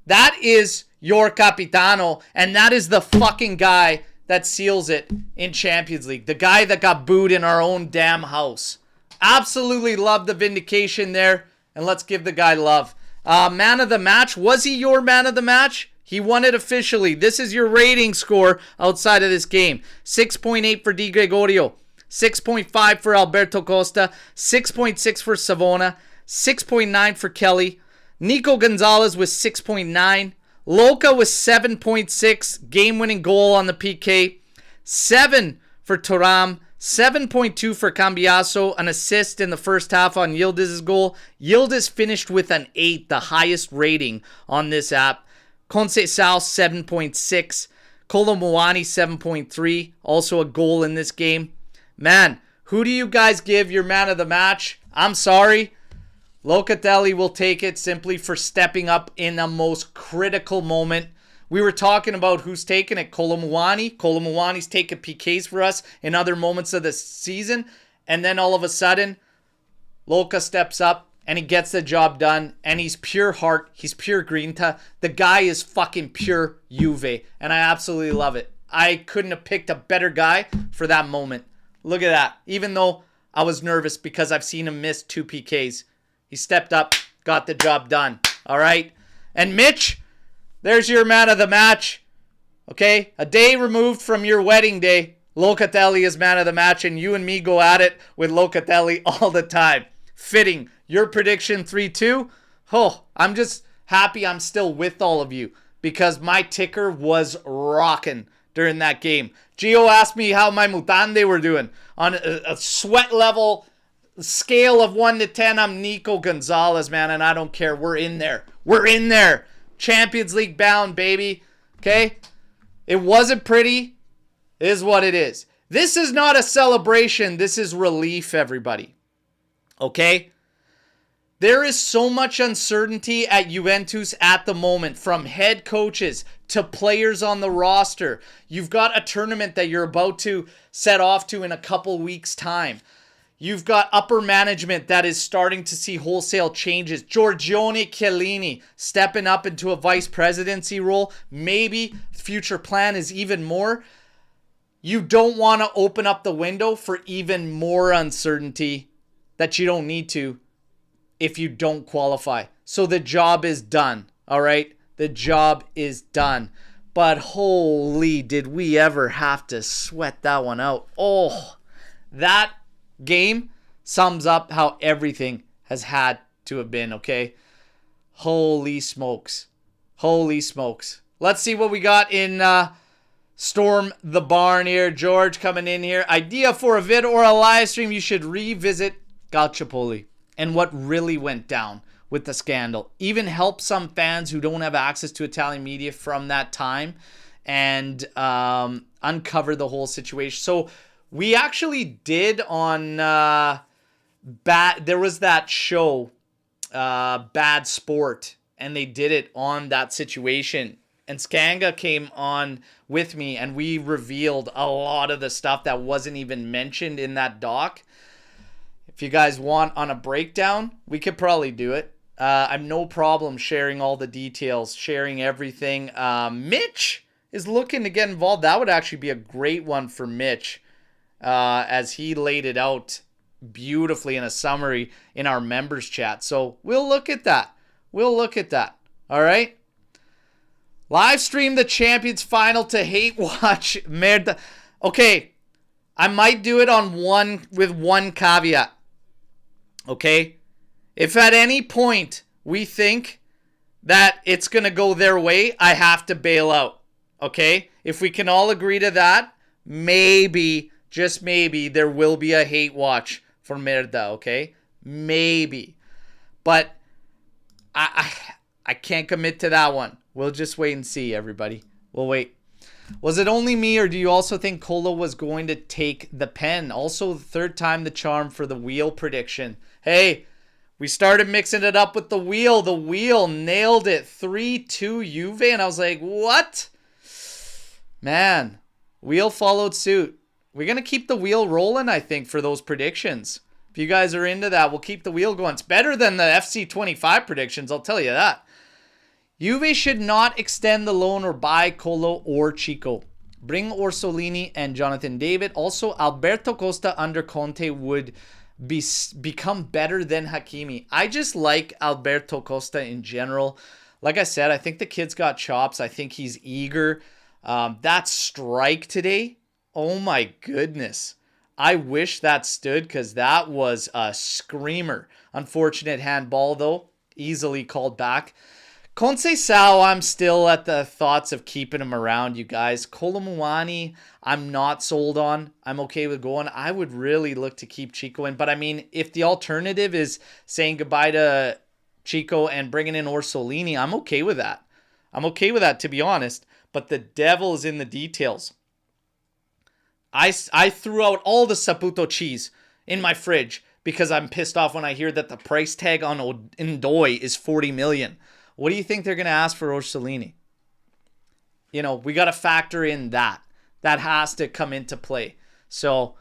That is your capitano, and that is the fucking guy that seals it in Champions League. The guy that got booed in our own damn house. Absolutely love the vindication there, and let's give the guy love. Man of the match. Was he your man of the match? He won it officially. This is your rating score outside of this game. 6.8 for Di Gregorio. 6.5 for Alberto Costa. 6.6 for Savona. 6.9 for Kelly. Nico Gonzalez was 6.9. Loca was 7.6. Game-winning goal on the PK. 7 for Thuram. 7.2 for Cambiaso, an assist in the first half on Yıldız's goal. Yıldız finished with an 8, the highest rating on this app. Conceição 7.6. Kolo Muani 7.3, also a goal in this game. Man, who do you guys give your man of the match? I'm sorry. Locatelli will take it simply for stepping up in the most critical moment. We were talking about who's taking it. Kolo Muani. Kolo Muani's taking PKs for us in other moments of the season. And then all of a sudden, Loca steps up and he gets the job done. And he's pure heart. He's pure grinta. The guy is fucking pure Juve. And I absolutely love it. I couldn't have picked a better guy for that moment. Look at that. Even though I was nervous because I've seen him miss 2 PKs. He stepped up, got the job done. All right? And Mitch, there's your man of the match. Okay? A day removed from your wedding day, Locatelli is man of the match, and you and me go at it with Locatelli all the time. Fitting. Your prediction 3-2. Oh, I'm just happy I'm still with all of you because my ticker was rocking during that game. Gio asked me how my Mutande were doing. On a sweat level scale of 1 to 10, I'm Nico Gonzalez, man, and I don't care. We're in there. We're in there. Champions League bound, baby. Okay? It wasn't pretty. It is what it is. This is not a celebration. This is relief, everybody. Okay? There is so much uncertainty at Juventus at the moment, from head coaches to players on the roster. You've got a tournament that you're about to set off to in a couple weeks' time. You've got upper management that is starting to see wholesale changes. Giorgione Chiellini stepping up into a vice presidency role. Maybe future plan is even more. You don't want to open up the window for even more uncertainty that you don't need to if you don't qualify. So the job is done, all right? The job is done. But holy, did we ever have to sweat that one out. Oh, that game sums up how everything has had to have been, okay? Holy smokes. Holy smokes. Let's see what we got in Storm the Barn here. George coming in here. Idea for a vid or a live stream. You should revisit Calciopoli and what really went down with the scandal. Even help some fans who don't have access to Italian media from that time and uncover the whole situation. So we actually did on there was that show, Bad Sport, and they did it on that situation. And Skanga came on with me, and we revealed a lot of the stuff that wasn't even mentioned in that doc. If you guys want on a breakdown, we could probably do it. I'm no problem sharing all the details, sharing everything. Mitch is looking to get involved. That would actually be a great one for Mitch, as he laid it out beautifully in a summary in our members chat. So we'll look at that. We'll look at that. All right. Live stream the Champions Final to hate watch. Merda. Okay. I might do it on with one caveat. Okay. If at any point we think that it's going to go their way, I have to bail out. Okay. If we can all agree to that, maybe, just maybe, there will be a hate watch for Merda, okay? Maybe. But I can't commit to that one. We'll just wait and see, everybody. We'll wait. Was it only me, or do you also think Colo was going to take the pen? Also, the third time the charm for the wheel prediction. Hey, we started mixing it up with the wheel. The wheel nailed it. 3-2 Juve, and I was like, what? Man, wheel followed suit. We're going to keep the wheel rolling, I think, for those predictions. If you guys are into that, we'll keep the wheel going. It's better than the FC25 predictions, I'll tell you that. Juve should not extend the loan or buy Colo or Chico. Bring Orsolini and Jonathan David. Also, Alberto Costa under Conte would become better than Hakimi. I just like Alberto Costa in general. Like I said, I think the kid's got chops. I think he's eager. That strike today, oh my goodness. I wish that stood because that was a screamer. Unfortunate handball though. Easily called back. Conceição, I'm still at the thoughts of keeping him around, you guys. Colomouani, I'm not sold on. I'm okay with going. I would really look to keep Chico in. But I mean, if the alternative is saying goodbye to Chico and bringing in Orsolini, I'm okay with that. I'm okay with that, to be honest. But the devil is in the details. I threw out all the Saputo cheese in my fridge because I'm pissed off when I hear that the price tag on Ndoye is 40 million. What do you think they're going to ask for Orsolini? You know, we got to factor in that. That has to come into play. So,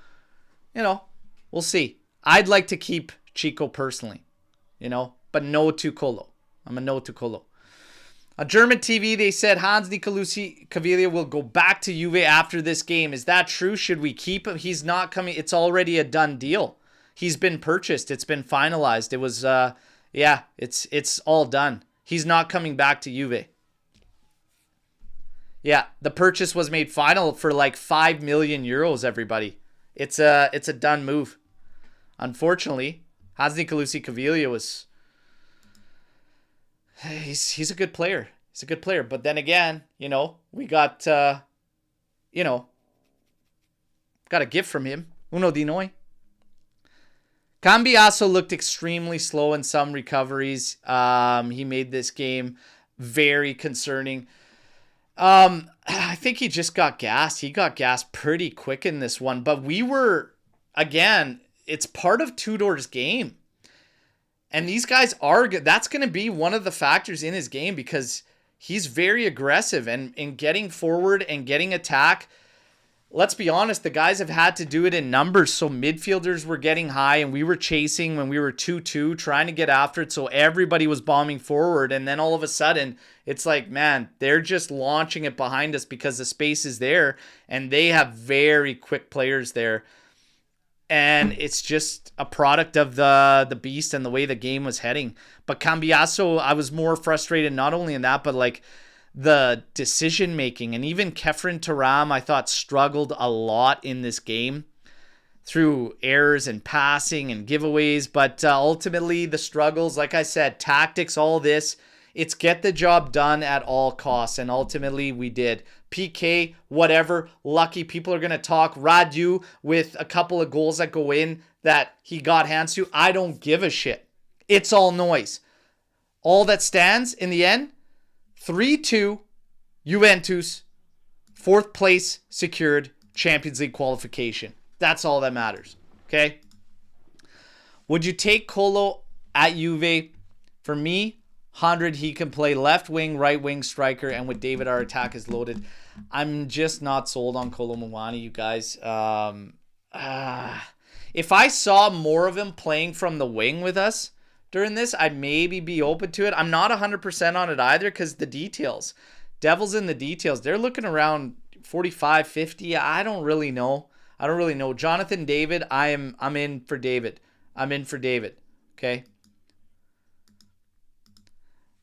you know, we'll see. I'd like to keep Chico personally, you know, but no to Colo. I'm a no to Colo. On German TV, they said Hans Nicolucci Caviglia will go back to Juve after this game. Is that true? Should we keep him? He's not coming. It's already a done deal. He's been purchased. It's been finalized. It was, yeah, it's all done. He's not coming back to Juve. Yeah, the purchase was made final for like 5 million euros, everybody. It's a done move. Unfortunately, Hans Nicolucci Caviglia was... He's a good player. He's a good player. But then again, you know, we got, you know, got a gift from him. Uno di noi. Cambiasso looked extremely slow in some recoveries. He made this game very concerning. I think he just got gassed. He got gassed pretty quick in this one. But we were, again, it's part of Tudor's game. And these guys are good. That's going to be one of the factors in his game because he's very aggressive and in getting forward and getting attack. Let's be honest, the guys have had to do it in numbers. So midfielders were getting high and we were chasing when we were 2-2, trying to get after it. So everybody was bombing forward. And then all of a sudden, it's like, man, they're just launching it behind us because the space is there. And they have very quick players there. And it's just a product of the beast and the way the game was heading. But Cambiaso, I was more frustrated not only in that, but like the decision making. And even Kefren Turam, I thought, struggled a lot in this game through errors and passing and giveaways. But ultimately, the struggles, like I said, tactics, all this, it's get the job done at all costs. And ultimately, we did. PK, whatever, lucky. People are going to talk. Radu with a couple of goals that go in that he got hands to. I don't give a shit. It's all noise. All that stands in the end, 3-2, Juventus, 4th place secured, Champions League qualification. That's all that matters, okay? Would you take Colo at Juve? For me, 100, he can play left wing, right wing, striker, and with David, our attack is loaded. I'm just not sold on Kolo Muani, you guys. If I saw more of him playing from the wing with us during this, I'd maybe be open to it. I'm not 100% on it either because the details. Devil's in the details. They're looking around 45, 50. I don't really know. Jonathan David, I'm in for David. Okay?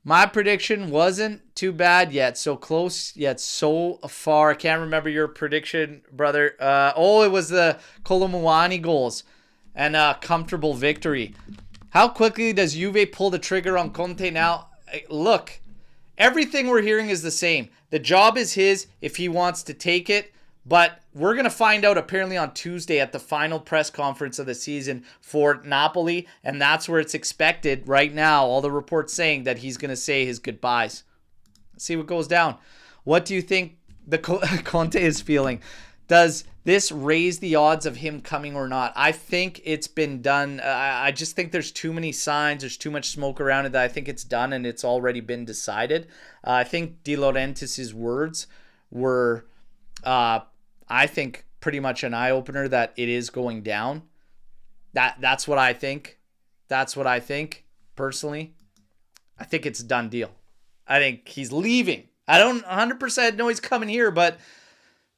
My prediction wasn't too bad yet. So close yet so far. I can't remember your prediction, brother. It was the Kolo Muani goals and a comfortable victory. How quickly does Juve pull the trigger on Conte now? Look, everything we're hearing is the same. The job is his if he wants to take it. But we're going to find out apparently on Tuesday at the final press conference of the season for Napoli. And that's where it's expected right now. All the reports saying that he's going to say his goodbyes. Let's see what goes down. What do you think the Conte is feeling? Does this raise the odds of him coming or not? I think it's been done. I just think there's too many signs. There's too much smoke around it that I think it's done and it's already been decided. I think De Laurentiis' words were... I think pretty much an eye-opener that it is going down. That's what I think. Personally. I think it's a done deal. I think he's leaving. I don't 100% know he's coming here, but,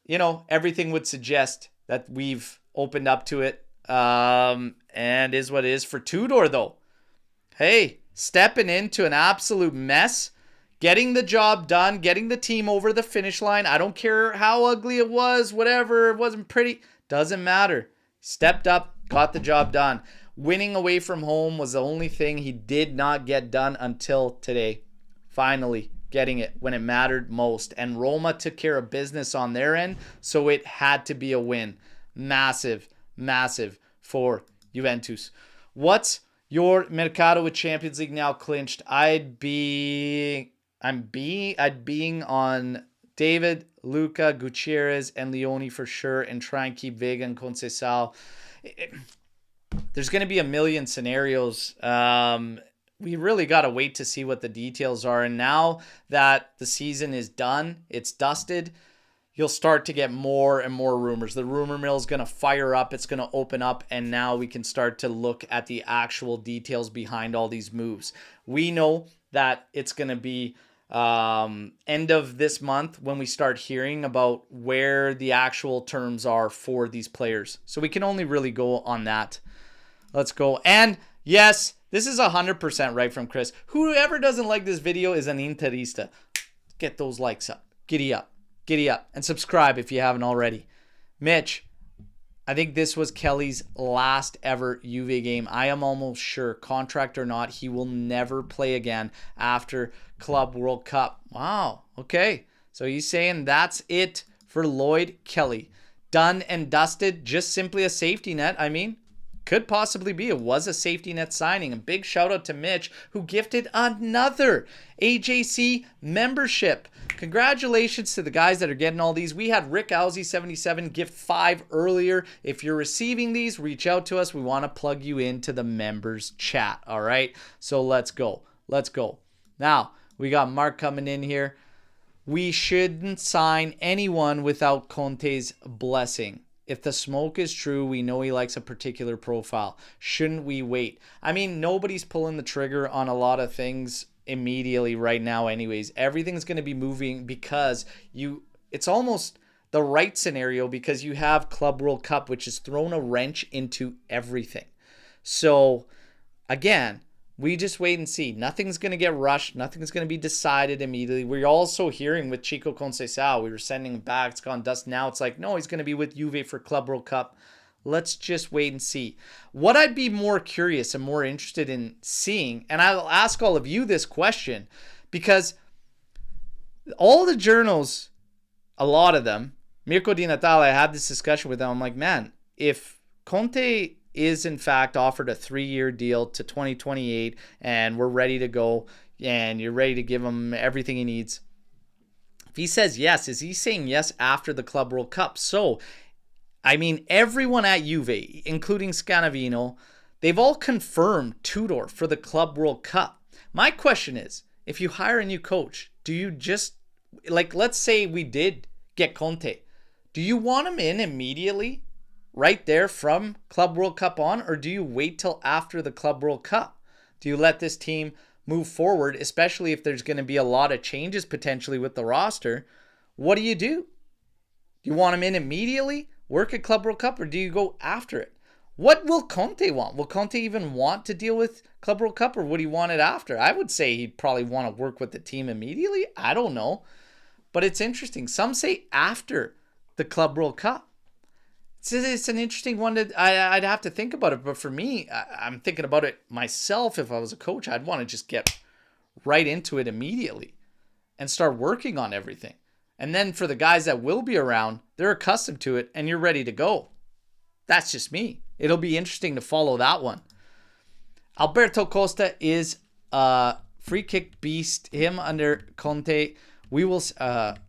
everything would suggest that we've opened up to it. And is what it is. For Tudor, though. Hey, stepping into an absolute mess. Getting the job done, getting the team over the finish line. I don't care how ugly it was, whatever, it wasn't pretty. Doesn't matter. Stepped up, got the job done. Winning away from home was the only thing he did not get done until today. Finally getting it when it mattered most. And Roma took care of business on their end, so it had to be a win. Massive, massive for Juventus. What's your Mercato with Champions League now clinched? I'd be on David, Luca, Gutierrez, and Leone for sure, and try and keep Vega and Conceição. There's going to be a million scenarios. We really got to wait to see what the details are. And now that the season is done, it's dusted, you'll start to get more and more rumors. The rumor mill is going to fire up. It's going to open up. And now we can start to look at the actual details behind all these moves. We know that it's going to be end of this month when we start hearing about where the actual terms are for these players. So we can only really go on that. Let's go. And yes, this is 100% right from Chris. Whoever doesn't like this video is an Interista. Get those likes up. Giddy up. And subscribe if you haven't already. Mitch, I think this was Kelly's last ever Juve game. I am almost sure, contract or not, he will never play again after Club World Cup. Wow. Okay. So he's saying that's it for Lloyd Kelly. Done and dusted. Just simply a safety net. I mean, could possibly be. It was a safety net signing. A big shout out to Mitch, who gifted another AJC membership. Congratulations to the guys that are getting all these. We had Rick Owsey 77 gift 5 earlier. If you're receiving these, reach out to us. We want to plug you into the members chat. All right. So let's go. Now We got Mark coming in here. We shouldn't sign anyone without Conte's blessing. If the smoke is true, we know he likes a particular profile. Shouldn't we wait? I mean, nobody's pulling the trigger on a lot of things immediately right now anyways. Everything's going to be moving because it's almost the right scenario because you have Club World Cup, which has thrown a wrench into everything. So, again, we just wait and see. Nothing's going to get rushed. Nothing's going to be decided immediately. We're also hearing with Chico Conceição, we were sending him back. It's gone dust. Now it's like, no, he's going to be with Juve for Club World Cup. Let's just wait and see. What I'd be more curious and more interested in seeing, and I'll ask all of you this question, because all the journals, a lot of them, Mirko Di Natale, I had this discussion with them. I'm like, man, if Conte is in fact offered a 3-year deal to 2028 and we're ready to go and you're ready to give him everything he needs, if he says yes, is he saying yes after the Club World Cup? So, I mean, everyone at Juve, including Scanavino, they've all confirmed Tudor for the Club World Cup. My question is, if you hire a new coach, do you just, like, let's say we did get Conte, do you want him in immediately? Right there from Club World Cup on, or do you wait till after the Club World Cup? Do you let this team move forward, especially if there's going to be a lot of changes potentially with the roster? What do? Do you want him in immediately, work at Club World Cup, or do you go after it? What will Conte want? Will Conte even want to deal with Club World Cup, or would he want it after? I would say he'd probably want to work with the team immediately. I don't know. But it's interesting. Some say after the Club World Cup. It's an interesting one that I'd have to think about it. But for me, I'm thinking about it myself. If I was a coach, I'd want to just get right into it immediately and start working on everything. And then for the guys that will be around, they're accustomed to it and you're ready to go. That's just me. It'll be interesting to follow that one. Alberto Costa is a free kick beast. Him under Conte, we will... a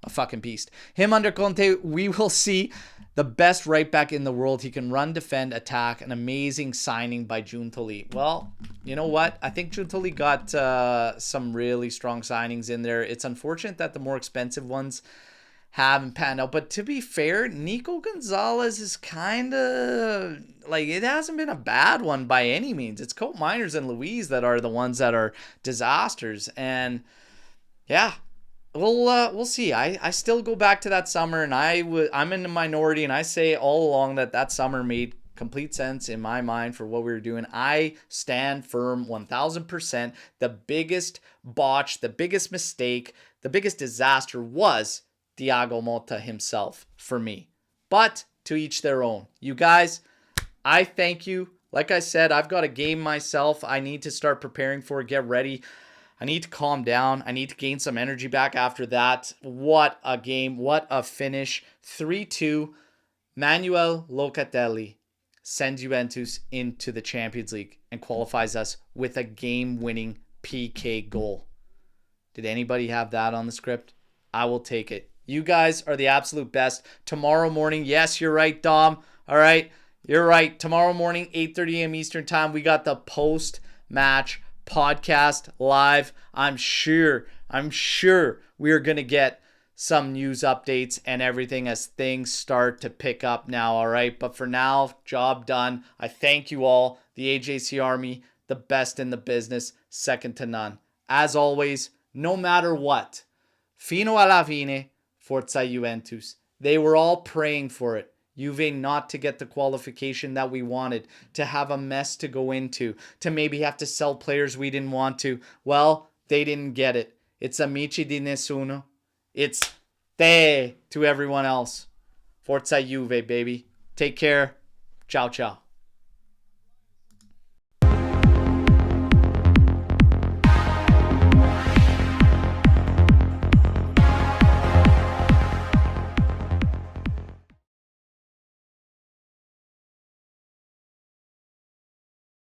fucking beast. Him under Conte, we will see the best right back in the world. He can run, defend, attack. An amazing signing by Giuntoli. Well, you know what? I think Giuntoli got some really strong signings in there. It's unfortunate that the more expensive ones haven't panned out. But to be fair, Nico Gonzalez is kind of like, it hasn't been a bad one by any means. It's Colt Miners and Louise that are the ones that are disasters. And yeah, we'll see. I still go back to that summer, and I'm in the minority, and I say all along that summer made complete sense in my mind for what we were doing. I stand firm 1000%. The biggest botch, the biggest mistake, the biggest disaster was Thiago Motta himself for me. But to each their own. You guys, I thank you. Like I said, I've got a game myself I need to start preparing for, get ready. I need to calm down. I need to gain some energy back after that. What a game. What a finish. 3-2. Manuel Locatelli sends Juventus into the Champions League and qualifies us with a game-winning PK goal. Did anybody have that on the script? I will take it. You guys are the absolute best. Tomorrow morning, yes, you're right, Dom. All right, you're right. Tomorrow morning, 8:30 a.m. Eastern Time, we got the post-match podcast live. I'm sure we are going to get some news updates and everything as things start to pick up now, all right? But for now, job done. I thank you all, the AJC Army, the best in the business, second to none. As always, no matter what, fino alla fine, Forza Juventus. They were all praying for it. Juve not to get the qualification that we wanted, to have a mess to go into, to maybe have to sell players we didn't want to. Well, they didn't get it. It's amici di nessuno. It's te to everyone else. Forza Juve, baby. Take care. Ciao, ciao.